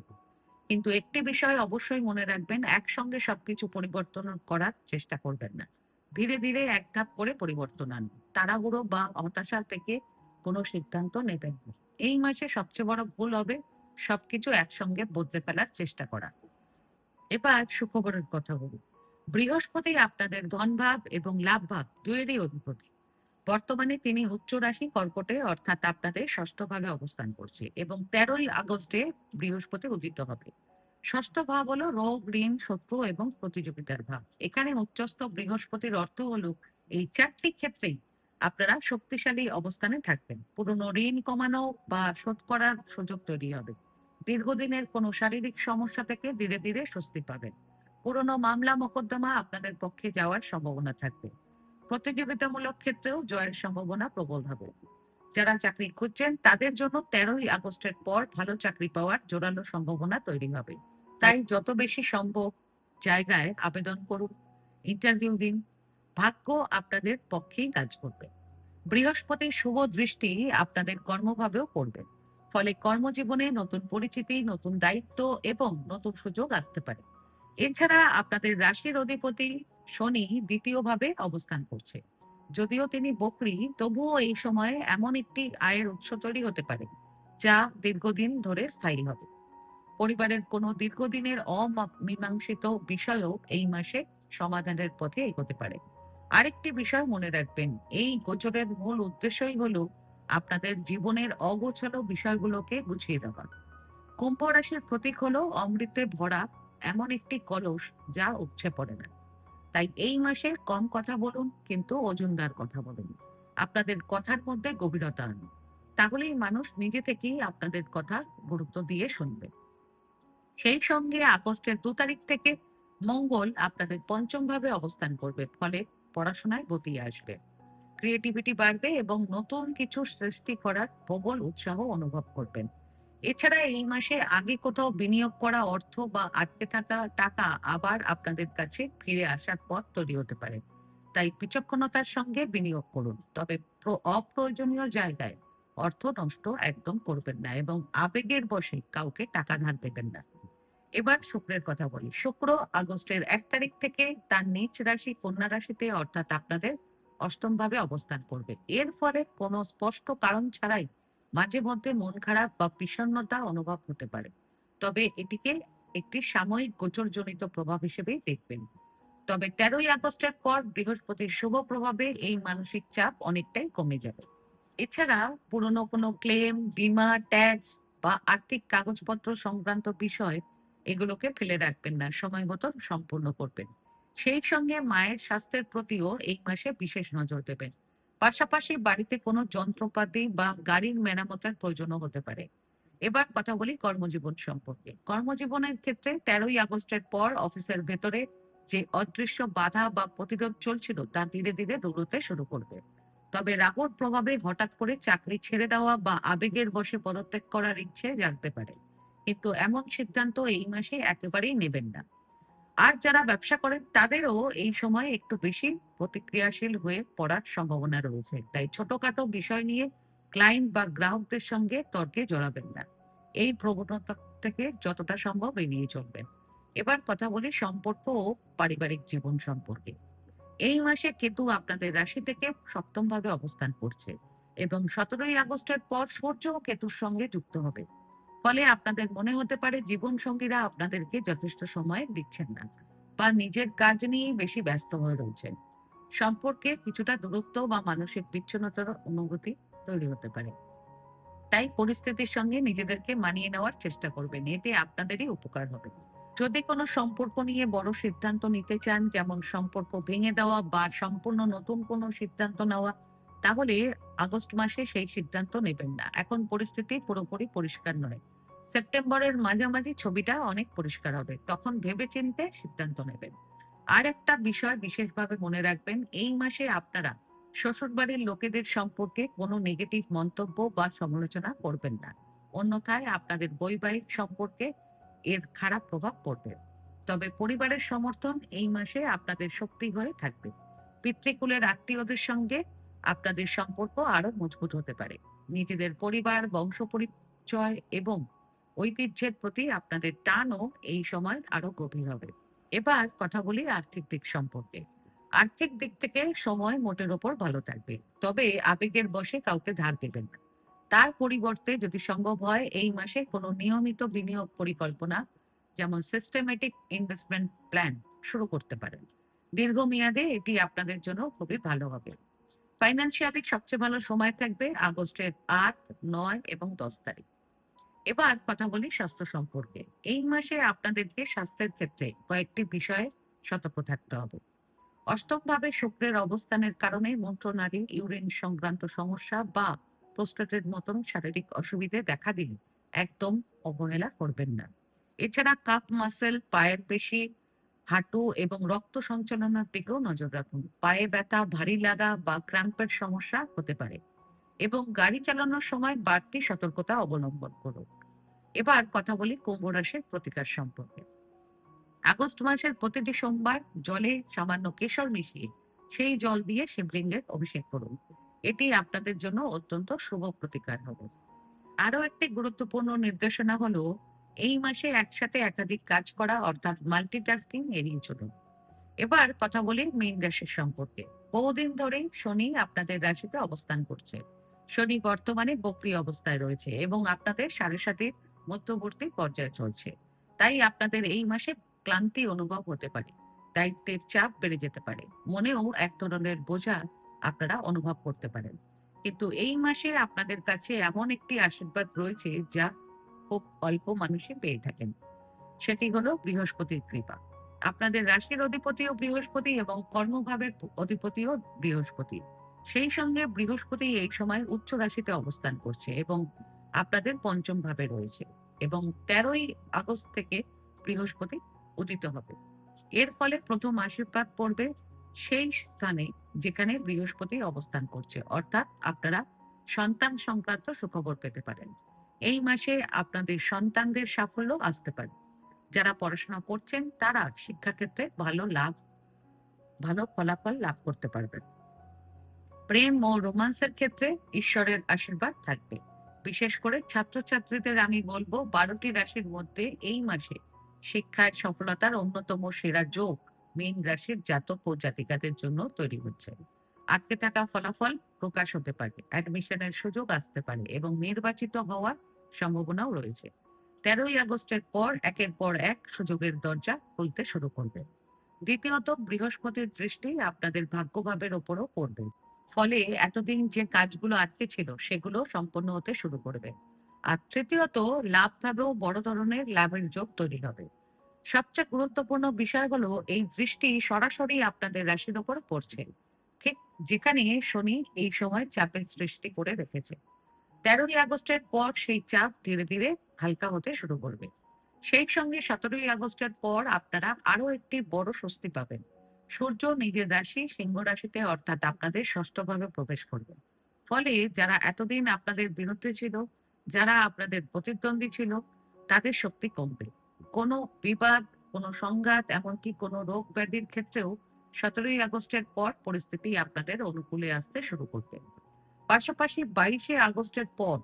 কিন্তু একটি বিষয় অবশ্যই মনে রাখবেন, একসঙ্গে সবকিছু পরিবর্তন করার চেষ্টা করবেন না। ধীরে ধীরে এক ধাপ করে পরিবর্তন আনুন। তাড়াহুড়ো বা হতাশা থেকে কোনো সিদ্ধান্ত নেবেন না। এই মাসে সবচেয়ে বড় ভুল হবে সবকিছু একসঙ্গে বদলে ফেলার চেষ্টা করা। এবার সুখবরের কথা বলি। বৃহস্পতি আপনাদের ধনভাব এবং লাভভাব দুয়েরই অধিপতি। বর্তমানে তিনি উচ্চ রাশি কর্কটে, অর্থাৎ আপনাদের ষষ্ঠ ভাবে অবস্থান করছে এবং 13ই আগস্টে বৃহস্পতি উদিত হবে। ষষ্ঠ ভাব হলো রোগ, ঋণ, শত্রু এবং প্রতিযোগিতার ভাব। এখানে উচ্চস্থ বৃহস্পতির অর্থ হলো এই 4টি ক্ষেত্রেই আপনারা শক্তিশালী অবস্থানে থাকবেন। পুরনো ঋণ কমানো বা শোধ করার সুযোগ তৈরি হবে। দীর্ঘদিনের কোনো শারীরিক সমস্যা থেকে ধীরে ধীরে স্বস্তি পাবেন। পুরনো মামলা মোকদ্দমা আপনাদের পক্ষে যাওয়ার সম্ভাবনা থাকবে। প্রতিযোগিতামূলক ক্ষেত্রেও জয়ের সম্ভাবনা প্রবল হবে। যারা চাকরি খুঁজছেন তাদের জন্য 13ই আগস্টের পর ভালো চাকরি পাওয়ার জোরালো সম্ভাবনা তৈরি হবে। তাই যত বেশি সম্ভব জায়গায় আবেদন করুন, ইন্টারভিউ দিন। ভাগ্য আপনাদের পক্ষেই কাজ করবে। বৃহস্পতির শুভ দৃষ্টি আপনাদের কর্মভাবেও পড়বে। ফলে কর্মজীবনে নতুন পরিচিতি, নতুন দায়িত্ব এবং নতুন সুযোগ আসতে পারে। এছাড়া আপনাদের রাশির অধিপতি শনি দ্বিতীয় ভাবে অবস্থান করছে। যদিও তিনি বকরি, তবুও এই সময়ে এমন একটি আয়ের উৎস তৈরি হতে পারে যা দীর্ঘদিন ধরে স্থায়ী হবে। পরিবারের কোনো দীর্ঘদিনের অমীমাংসিত বিষয়ও এই মাসে সমাধানের পথে এগোতে পারে। আরেকটি বিষয় মনে রাখবেন, এই গোচরের মূল উদ্দেশ্যই হলো আপনাদের জীবনের অগোছালো বিষয়গুলোকে গুছিয়ে দেওয়া। কুম্ভ রাশির প্রতীক হলো অমৃতে ভরা এমন একটি কলস যা উপচে পড়ে না। তাই এই মাসে কম কথা বলুন, কিন্তু ওজনদার কথা বলুন। আপনাদের কথার মধ্যে গভীরতা আনুন। তাহলেই মানুষ নিজে থেকেই আপনাদের কথা গুরুত্ব দিয়ে শুনবে। সেই সঙ্গে আগস্টের 2 তারিখ থেকে মঙ্গল আপনাদের পঞ্চম ভাবে অবস্থান করবে। ফলে পড়াশোনায় গতি আসবে, ক্রিয়েটিভিটি বাড়বে এবং নতুন কিছু সৃষ্টি করার প্রবল উৎসাহ অনুভব করবেন। এছাড়া এই মাসে আগে কোথাও বিনিয়োগ করা অর্থ বা আটকে থাকা টাকা আবার আপনাদের কাছে ফিরে আসার পথ তৈরি হতে পারে। তাই বিচক্ষণতার সঙ্গে বিনিয়োগ করুন। তবে অপ্রয়োজনীয় জায়গায় অর্থ নষ্ট একদম করবেন না এবং আবেগের বশে কাউকে টাকা ধার দেবেন না। এবার শুক্রের কথা বলি। শুক্র আগস্টের 1 তারিখ থেকে তার নিজ রাশি কন্যা রাশিতে, অর্থাৎ আপনাদের অষ্টম ভাবে অবস্থান করবে। এর ফলে কোনো স্পষ্ট কারণ ছাড়াই মাঝে মধ্যে মন খারাপ বা বিষণ্ণতা অনুভব হতে পারে, তবে এটিকে একটি সাময়িক গোচরজনিত প্রভাব হিসেবেই দেখবেন। তবে 13ই আগস্টের পর বৃহস্পতির শুভ প্রভাবে এই মানসিক চাপ অনেকটাই কমে যাবে। এছাড়া পুরনো কোনো ক্লেম, বীমা, ট্যাক্স বা আর্থিক কাগজপত্র সংক্রান্ত বিষয়, এগুলোকে ফেলে রাখবেন না, সময় মতো সম্পূর্ণ করবেন। সেই সঙ্গে মায়ের স্বাস্থ্যের প্রতিও এই মাসে বিশেষ নজর দেবেন। পাশাপাশি বাড়িতে কোনো যন্ত্রপাতি বা গাড়ির মেরামতের প্রয়োজনও হতে পারে। এবার কথা বলি কর্মজীবন সম্পর্কে। কর্মজীবনের ক্ষেত্রে 13ই আগস্টের পর অফিসের ভেতরে যে অদৃশ্য বাধা বা প্রতিরোধ চলছিল তা ধীরে ধীরে দূর হতে শুরু করবে। তবে রাহুর প্রভাবে হঠাৎ করে চাকরি ছেড়ে দেওয়া বা আবেগের বশে পদত্যাগ করার ইচ্ছে জাগতে পারে, কিন্তু এমন সিদ্ধান্ত এই মাসে একেবারেই নেবেন না। আর যারা ব্যবসা করেন তাদেরও এই সময় একটু বেশি প্রতিক্রিয়াশীল হয়ে পড়ার সম্ভাবনা রয়েছে, তাই ছোটখাটো বিষয় নিয়ে ক্লায়েন্ট বা গ্রাহকদের সঙ্গে তর্কে জড়াবেন না। এই প্রবণতা থেকে যতটা সম্ভব এড়িয়ে চলবেন। এবার কথা বলি সম্পর্ক ও পারিবারিক জীবন সম্পর্কে। এই মাসে কেতু আপনাদের রাশি থেকে সপ্তম ভাবে অবস্থান করছে এবং 17ই আগস্টের পর সূর্য ও কেতুর সঙ্গে যুক্ত হবে। ফলে আপনাদের মনে হতে পারে জীবন সঙ্গীরা আপনাদেরকে যথেষ্ট সময় দিচ্ছেন না বা নিজের কাজ নিয়ে বেশি ব্যস্ত হয়ে রয়েছেন। সম্পর্কে কিছুটা দূরত্ব বা মানসিক বিচ্ছিন্নতার অনুভূতি তৈরি হতে পারে। তাই পরিস্থিতির সঙ্গে নিজেদেরকে মানিয়ে নেওয়ার চেষ্টা করবেন, এতে আপনাদেরই উপকার হবে। যদি কোনো সম্পর্ক নিয়ে বড় সিদ্ধান্ত নিতে চান, যেমন সম্পর্ক ভেঙে দেওয়া বা সম্পূর্ণ নতুন কোনো সিদ্ধান্ত নেওয়া, তাহলে আগস্ট মাসে সেই সিদ্ধান্ত নেবেন না। এখন পরিস্থিতি পুরোপুরি পরিষ্কার নয়। সেপ্টেম্বরের মাঝামাঝি ছবিটা অনেক পরিষ্কার হবে, তখন ভেবেচিন্তে সিদ্ধান্ত নেবেন। আর একটা বিষয় বিশেষভাবে মনে রাখবেন, এই মাসে আপনারা শ্বশুরবাড়ির লোকেদের সম্পর্কে কোনো নেগেটিভ মন্তব্য বা সমালোচনা করবেন না, অন্যথায় আপনাদের বৈবাহিক সম্পর্কে এর খারাপ প্রভাব পড়বে। তবে পরিবারের সমর্থন এই মাসে আপনাদের শক্তি হয়ে থাকবে। পিতৃকুলের আত্মীয়দের সঙ্গে আপনাদের সম্পর্ক আরো মজবুত হতে পারে। নিজেদের পরিবার, বংশ পরিচয় এবং ঐতিহ্যের প্রতি আপনাদের টানও এই সময় আরো গভীর হবে। এবার কথা বলি আর্থিক দিক সম্পর্কে। আর্থিক দিক থেকে সময় মোটের ওপর ভালো থাকবে, তবে আবেগের বশে কাউকে ধার দেবেন না। তার পরিবর্তে যদি সম্ভব হয় এই মাসে কোনো নিয়মিত বিনিয়োগ পরিকল্পনা, যেমন সিস্টেমেটিক ইনভেস্টমেন্ট প্ল্যান শুরু করতে পারেন। দীর্ঘমেয়াদে এটি আপনাদের জন্য খুবই ভালো হবে। ফাইন্যান্সিয়ালি সবচেয়ে ভালো সময় থাকবে আগস্টের 8, 9 এবং 10 তারিখ। এবার কথা বলি স্বাস্থ্য সম্পর্কে। এই মাসে আপনাদেরকে স্বাস্থ্যের ক্ষেত্রে কয়েকটি বিষয়ে সতর্ক থাকতে হবে। অষ্টম ভাবে শুক্রের অবস্থানের কারণে মন্ত্রনালী, ইউরিন সংক্রান্ত সমস্যা বা প্রোস্টেটের মতন শারীরিক অসুবিধে দেখা দিলে একদম অবহেলা করবেন না। এছাড়া কাপ মাসেল, পায়ের পেশি, হাঁটু এবং রক্ত সঞ্চালনের দিকেও নজর রাখুন। পায়ে ব্যথা, ভারী লাগা বা ক্র্যাম্পের সমস্যা হতে পারে এবং গাড়ি চালানোর সময় বাড়তি সতর্কতা অবলম্বন করুন। এবার কথা বলি কুম্ভ রাশির প্রতিকার সম্পর্কে। আগস্ট মাসের প্রতিটি সোমবার জলে সামান্য কেশর মিশিয়ে সেই জল দিয়ে শিবলিঙ্গের অভিষেক করুন। এটি আপনাদের জন্য অত্যন্ত শুভ প্রতিকার হবে। আরো একটি গুরুত্বপূর্ণ নির্দেশনা হলো এই মাসে একসাথে একাধিক কাজ করা অর্থাৎ মাল্টিটাস্কিং এড়িয়ে চলুন। এবার কথা বলি মীন রাশির সম্পর্কে। বহুদিন ধরেই শনি আপনাদের রাশিতে অবস্থান করছে। শনি বর্তমানে বক্রী অবস্থায় রয়েছে এবং আপনাদের সাড়ে সাতির মধ্যবর্তী পর্যায়ে চলছে। তাই আপনাদের এই মাসে ক্লান্তি অনুভব হতে পারে, দায়িত্বের চাপ বেড়ে যেতে পারে, মনেও এক ধরনের বোঝা আপনারা অনুভব করতে পারেন। কিন্তু এই মাসে আপনাদের কাছে এমন একটি আশীর্বাদ রয়েছে যা খুব অল্প মানুষই পেয়ে থাকেন। সেটি হলো বৃহস্পতির কৃপা। আপনাদের রাশির অধিপতিও বৃহস্পতি এবং কর্মভাবের অধিপতিও বৃহস্পতি। সেই সঙ্গে বৃহস্পতি এই সময় উচ্চ রাশিতে অবস্থান করছে এবং আপনাদের পঞ্চম ভাবে রয়েছে এবং 13ই আগস্ট থেকে বৃহস্পতি উদিত হবে। এর ফলে প্রথম আশীর্বাদ পড়বে সেই স্থানে যেখানে বৃহস্পতি অবস্থান করছে, অর্থাৎ আপনারা সন্তান সংক্রান্ত সুখবর পেতে পারেন। এই মাসে আপনাদের সন্তানদের সাফল্য আসতে পারে। যারা পড়াশোনা করছেন তারা শিক্ষাক্ষেত্রে ভালো ফলাফল লাভ করতে পারবেন। প্রেম ও রোমান্সের ক্ষেত্রে ঈশ্বরের আশীর্বাদ থাকবে। বিশেষ করে ছাত্রছাত্রীদের আমি বলবো 12টি রাশির মধ্যে এই মাসে শিক্ষায় সফলতার অন্যতম সেরা যোগ মীন রাশির জাতক ও জাতিকাদের জন্য তৈরি হচ্ছে। আটকে থাকা ফলাফল প্রকাশ হতে পারে, অ্যাডমিশনের সুযোগ আসতে পারে এবং নির্বাচিত হওয়ার সম্ভাবনাও রয়েছে। 13ই আগস্টের পর একের পর এক সুযোগের দরজা খুলতে শুরু করবে। দ্বিতীয়ত, বৃহস্পতির দৃষ্টি আপনাদের ভাগ্যভাবের ওপরও পড়বে। ফলে এতদিন যে কাজগুলো আটকে ছিল সেগুলো সম্পন্ন হতে শুরু করবে। আর তৃতীয়ত, লাভ ভাবেও বড় ধরনের লাভের যোগ তৈরি হবে। সবচেয়ে গুরুত্বপূর্ণ বিষয় হলো এই দৃষ্টি সরাসরি আপনাদের রাশির ওপর পড়ছে, ঠিক যেখানে শনি এই সময় চাপের সৃষ্টি করে রেখেছে। 13ই আগস্টের পর সেই চাপ ধীরে ধীরে হালকা হতে শুরু করবে। সেই সঙ্গে 17ই আগস্টের পর আপনারা আরো একটি বড় স্বস্তি পাবেন। সূর্য নিজের রাশি সিংহ রাশিতে অর্থাৎ আপনাদের ষষ্ঠ ভাবে প্রবেশ করবে। ফলে যারা এতদিন আপনাদের বিরুদ্ধে ছিল, যারা আপনাদের প্রতিদ্বন্দ্বী ছিল, তাদের শক্তি কমবে। কোনো বিবাদ, কোনো সংঘাত, এমনকি কোনো রোগ ব্যাধির ক্ষেত্রেও 17ই আগস্টের পর পরিস্থিতি আপনাদের অনুকূলে আসতে শুরু করবে। পাশাপাশি 22শে আগস্টের পর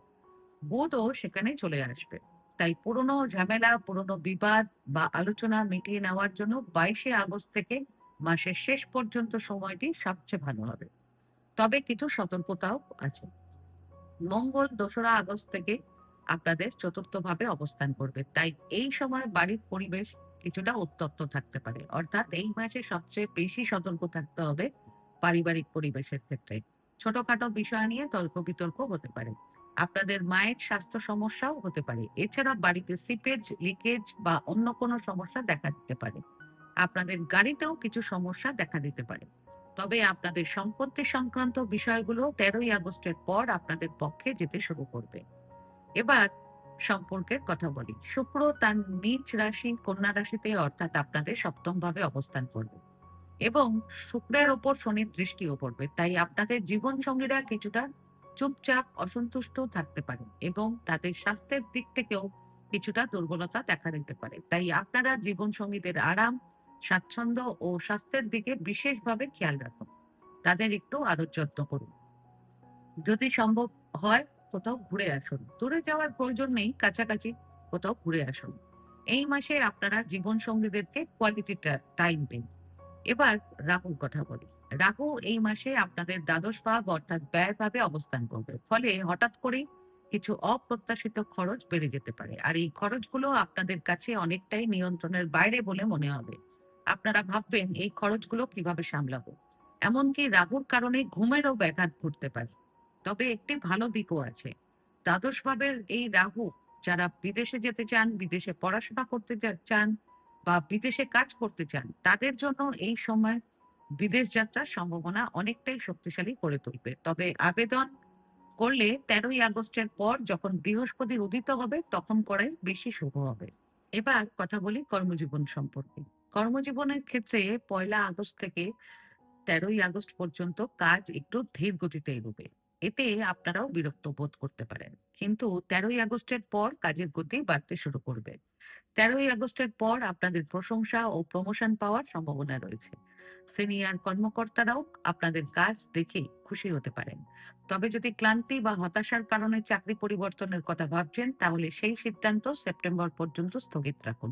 বুধও সেখানে চলে আসবে। তাই পুরনো ঝামেলা, পুরনো বিবাদ বা আলোচনা মিটিয়ে নেওয়ার জন্য 22শে আগস্ট থেকে মাসের শেষ পর্যন্ত সময়টি সবচেয়ে ভালো হবে। তবে কিছু সতর্কতাও আছে। মঙ্গল 2রা আগস্ট থেকে আপনাদের চতুর্থ ভাবে অবস্থান করবে, তাই এই সময় বাড়ির পরিবেশ কিছুটা উত্তপ্ত থাকতে পারে। অর্থাৎ এই মাসে সবচেয়ে বেশি সতর্ক থাকতে হবে পারিবারিক পরিবেশের ক্ষেত্রে। ছোটখাটো বিষয় নিয়ে তর্ক বিতর্ক হতে পারে। আপনাদের মায়ের স্বাস্থ্য সমস্যাও হতে পারে। এছাড়া বাড়িতে সিপেজ, লিকেজ বা অন্য কোনো সমস্যা দেখা দিতে পারে। আপনাদের গাড়িতেও কিছু সমস্যা দেখা দিতে পারে। তবে আপনাদের সম্পত্তি সংক্রান্ত বিষয়গুলো 13ই আগস্টের পর আপনাদের পক্ষে যেতে শুরু করবে। এবার সম্পর্কের কথা বলি। শুক্র তার নিজ রাশি কন্যা রাশিতে অর্থাৎ আপনাদের সপ্তম ভাবে অবস্থান করবে এবং শুক্রের ওপর শনির দৃষ্টিও পড়বে। তাই আপনাদের জীবন সঙ্গীরা কিছুটা চুপচাপ, অসন্তুষ্ট থাকতে পারে এবং তাদের স্বাস্থ্যের দিক থেকেও কিছুটা দুর্বলতা দেখা দিতে পারে। তাই আপনারা জীবন সঙ্গীদের আরাম, স্বাচ্ছন্দ্য ও স্বাস্থ্যের দিকে বিশেষভাবে খেয়াল রাখুন। তাদের একটু আদর যত্ন করুন। যদি সম্ভব হয় কোথাও ঘুরে আসুন। দূরে যাওয়ার প্রয়োজন নেই, কাছাকাছি কোথাও ঘুরে আসুন। এই মাসে আপনারা জীবন সঙ্গীদেরকে কোয়ালিটি টাইম দিন। এবার রাহুর কথা বলি। রাহু এই মাসে আপনাদের দ্বাদশ ভাব অর্থাৎ ব্যয় ভাবে অবস্থান করবে। ফলে হঠাৎ করেই কিছু অপ্রত্যাশিত খরচ বেড়ে যেতে পারে। আর এই খরচগুলো আপনাদের কাছে অনেকটাই নিয়ন্ত্রণের বাইরে বলে মনে হবে। আপনারা ভাববেন এই খরচগুলো কিভাবে সামলাবো। এমনকি রাহুর কারণে ঘুমেরও ব্যাঘাত ঘটতে পারে। তবে একটি ভালো দিকও আছে। দ্বাদশ ভাবের এই রাহু যারা বিদেশে যেতে চান, বিদেশে পড়াশোনা করতে চান বা বিদেশে কাজ করতে চান, তাদের জন্য এই সময় বিদেশ যাত্রার সম্ভাবনা অনেকটাই শক্তিশালী করে তুলবে। তবে আবেদন করলে 13ই আগস্টের পর যখন বৃহস্পতি উদিত হবে তখন করে বেশি শুভ হবে। এবার কথা বলি কর্মজীবন সম্পর্কে। কর্মজীবনের ক্ষেত্রে 1লা আগস্ট থেকে 13ই আগস্ট পর্যন্ত কাজ একটু ধীর গতিতে এগোবে। এতে আপনারাও বিরক্ত বোধ করতে পারেন। কিন্তু 13ই আগস্টের পর কাজের গতি বাড়তে শুরু করবে। 13ই আগস্টের পর আপনাদের প্রশংসা ও প্রমোশন পাওয়ার সম্ভাবনা রয়েছে। সিনিয়র কর্মকর্তারাও আপনাদের কাজ দেখে খুশি হতে পারেন। তবে যদি ক্লান্তি বা হতাশার কারণে চাকরি পরিবর্তনের কথা ভাবছেন, তাহলে সেই সিদ্ধান্ত সেপ্টেম্বর পর্যন্ত স্থগিত রাখুন।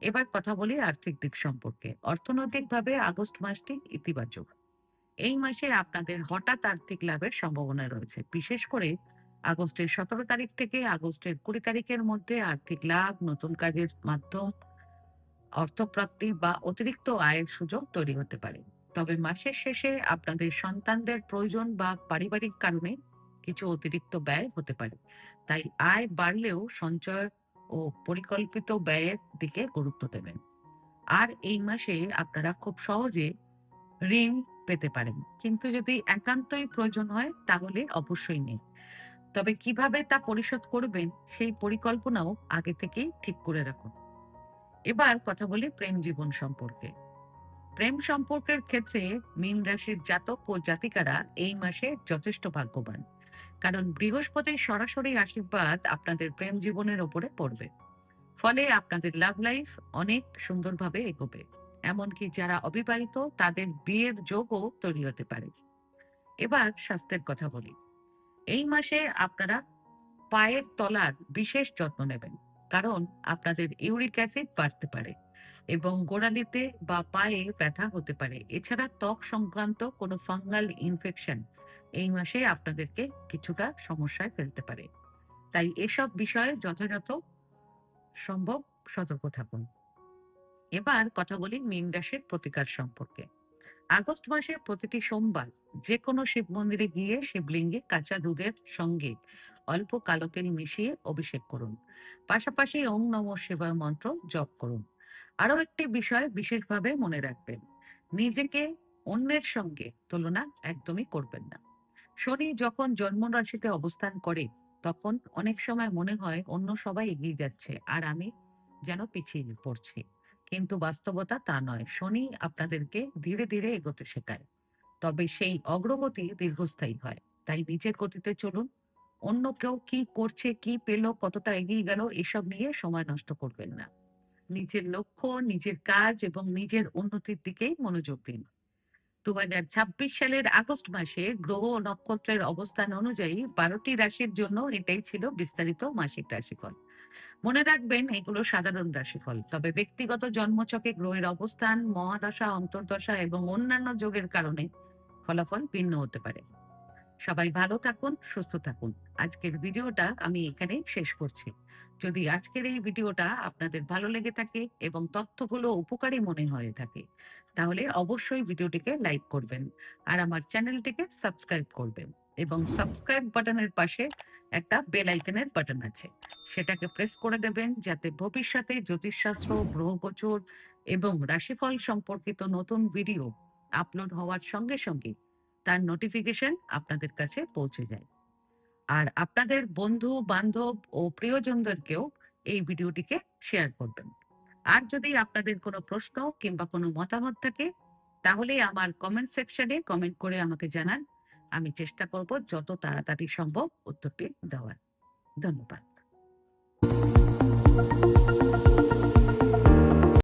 এবার কথা বলি আর্থিক দিক সম্পর্কে। অর্থনৈতিকভাবে আগস্ট মাসটি ইতিবাচক। এই মাসে আপনাদের হঠাৎ আর্থিক লাভের সম্ভাবনা রয়েছে। বিশেষ করে আগস্টের 17 তারিখ থেকে আগস্টের 20 তারিখের মধ্যে আর্থিক লাভ, নতুন কাজের মাধ্যম, অর্থপ্রাপ্তি বা অতিরিক্ত আয়ের সুযোগ তৈরি হতে পারে। তবে মাসের শেষে আপনাদের সন্তানদের প্রয়োজন বা পারিবারিক কারণে কিছু অতিরিক্ত ব্যয় হতে পারে। তাই আয় বাড়লেও সঞ্চয় ও পরিকল্পিত ব্যয়ের দিকে গুরুত্ব দেবেন। আর এই মাসে আপনারা খুব সহজে ঋণ পেতে পারেন। কিন্তু যদি একান্তই প্রয়োজন হয় তাহলে অবশ্যই নিন। তবে কিভাবে তা পরিশোধ করবেন সেই পরিকল্পনাও আগে থেকেই ঠিক করে রাখুন। এবার কথা বলি প্রেম জীবন সম্পর্কে। প্রেম সম্পর্কের ক্ষেত্রে মীন রাশির জাতক ও জাতিকারা এই মাসে যথেষ্ট ভাগ্যবান। কারণ বৃহস্পতির সরাসরি আশীর্বাদ আপনাদের প্রেম জীবনের উপরে পড়বে। ফলে আপনাদের লাভ লাইফ অনেক সুন্দরভাবে এগোবে। এমনকি যারা অবিবাহিত তাদের বিয়ের যোগও তৈরি হতে পারে। এবার স্বাস্থ্যের কথা বলি। এই মাসে আপনারা পায়ের তলার বিশেষ যত্ন নেবেন। কারণ আপনাদের ইউরিক অ্যাসিড বাড়তে পারে। এবং গোড়ালিতে বা পায়ে ব্যথা হতে পারে। এছাড়া ত্বক সংক্রান্ত কোনো ফাঙ্গাল ইনফেকশন এই মাসে আপনাদেরকে কিছুটা সমস্যায় ফেলতে পারে। তাই এসব বিষয়ে যথাযথ সম্ভব সতর্ক থাকুন। এবার কথা বলি মীন রাশির প্রতিকার সম্পর্কে। আগস্ট মাসের প্রতিটি সোমবার যে কোনো শিব মন্দিরে গিয়ে শিবলিঙ্গে কাঁচা দুধের সঙ্গে অল্প কালো তেল মিশিয়ে অভিষেক করুন। পাশাপাশি ওং নমঃ শিবায় মন্ত্র জপ করুন। আরো একটি বিষয় বিশেষভাবে মনে রাখবেন, নিজেকে অন্যের সঙ্গে তুলনা একদমই করবেন না। শনি যখন জন্ম রাশিতে অবস্থান করে তখন অনেক সময় মনে হয় অন্য সবাই এগিয়ে যাচ্ছে আর আমি যেন পিছিয়ে পড়ছি, কিন্তু বাস্তবতা তা নয়। শনি আপনাদেরকে ধীরে ধীরে এগোতে শেখায়, তবে সেই অগ্রগতি দীর্ঘস্থায়ী হয়। তাই নিজের গতিতে চলুন। অন্য কেউ কি করছে, কি পেলো, কতটা এগিয়ে গেল, এসব নিয়ে সময় নষ্ট করবেন না। নিজের লক্ষ্য, নিজের কাজ এবং নিজের উন্নতির দিকেই মনোযোগ দিন। 2026 সালের আগস্ট মাসে গ্রহ ও নক্ষত্রের অবস্থান অনুযায়ী 12টি রাশির জন্য এটাই ছিল বিস্তারিত মাসিক রাশিফল। মনে রাখবেন এগুলো সাধারণ রাশিফল, তবে ব্যক্তিগত জন্মছকে গ্রহের অবস্থান, মহাদশা, অন্তর্দশা এবং অন্যান্য যোগের কারণে ফলাফল ভিন্ন হতে পারে। সবাই ভালো থাকুন, সুস্থ থাকুন। আজকের ভিডিওটা আমি এখানেই শেষ করছি। যদি আজকের এই ভিডিওটা আপনাদের ভালো লেগে থাকে এবং তথ্যগুলো উপকারী মনে হয়ে থাকে, তাহলে অবশ্যই ভিডিওটিকে লাইক করবেন আর আমার চ্যানেলটিকে সাবস্ক্রাইব করবেন। এবং সাবস্ক্রাইব বাটনের পাশে একটা বেল আইকনের বাটন আছে, সেটাকে প্রেস করে দেবেন যাতে ভবিষ্যতে জ্যোতিষশাস্ত্র, গ্রহগোচর এবং রাশিফল সম্পর্কিত নতুন ভিডিও আপলোড হওয়ার সঙ্গে সঙ্গে তার নোটিফিকেশন আপনাদের কাছে পৌঁছে যায়। আর আপনাদের বন্ধু বান্ধব ও প্রিয়জনদেরকেও এই ভিডিওটিকে শেয়ার করবেন। আর যদি আপনাদের কোনো প্রশ্ন কিংবা কোনো মতামত থাকে, তাহলে আমার কমেন্ট সেকশনে কমেন্ট করে আমাকে জানান। আমি চেষ্টা করব যত তাড়াতাড়ি সম্ভব উত্তরটি দেওয়ার। ধন্যবাদ।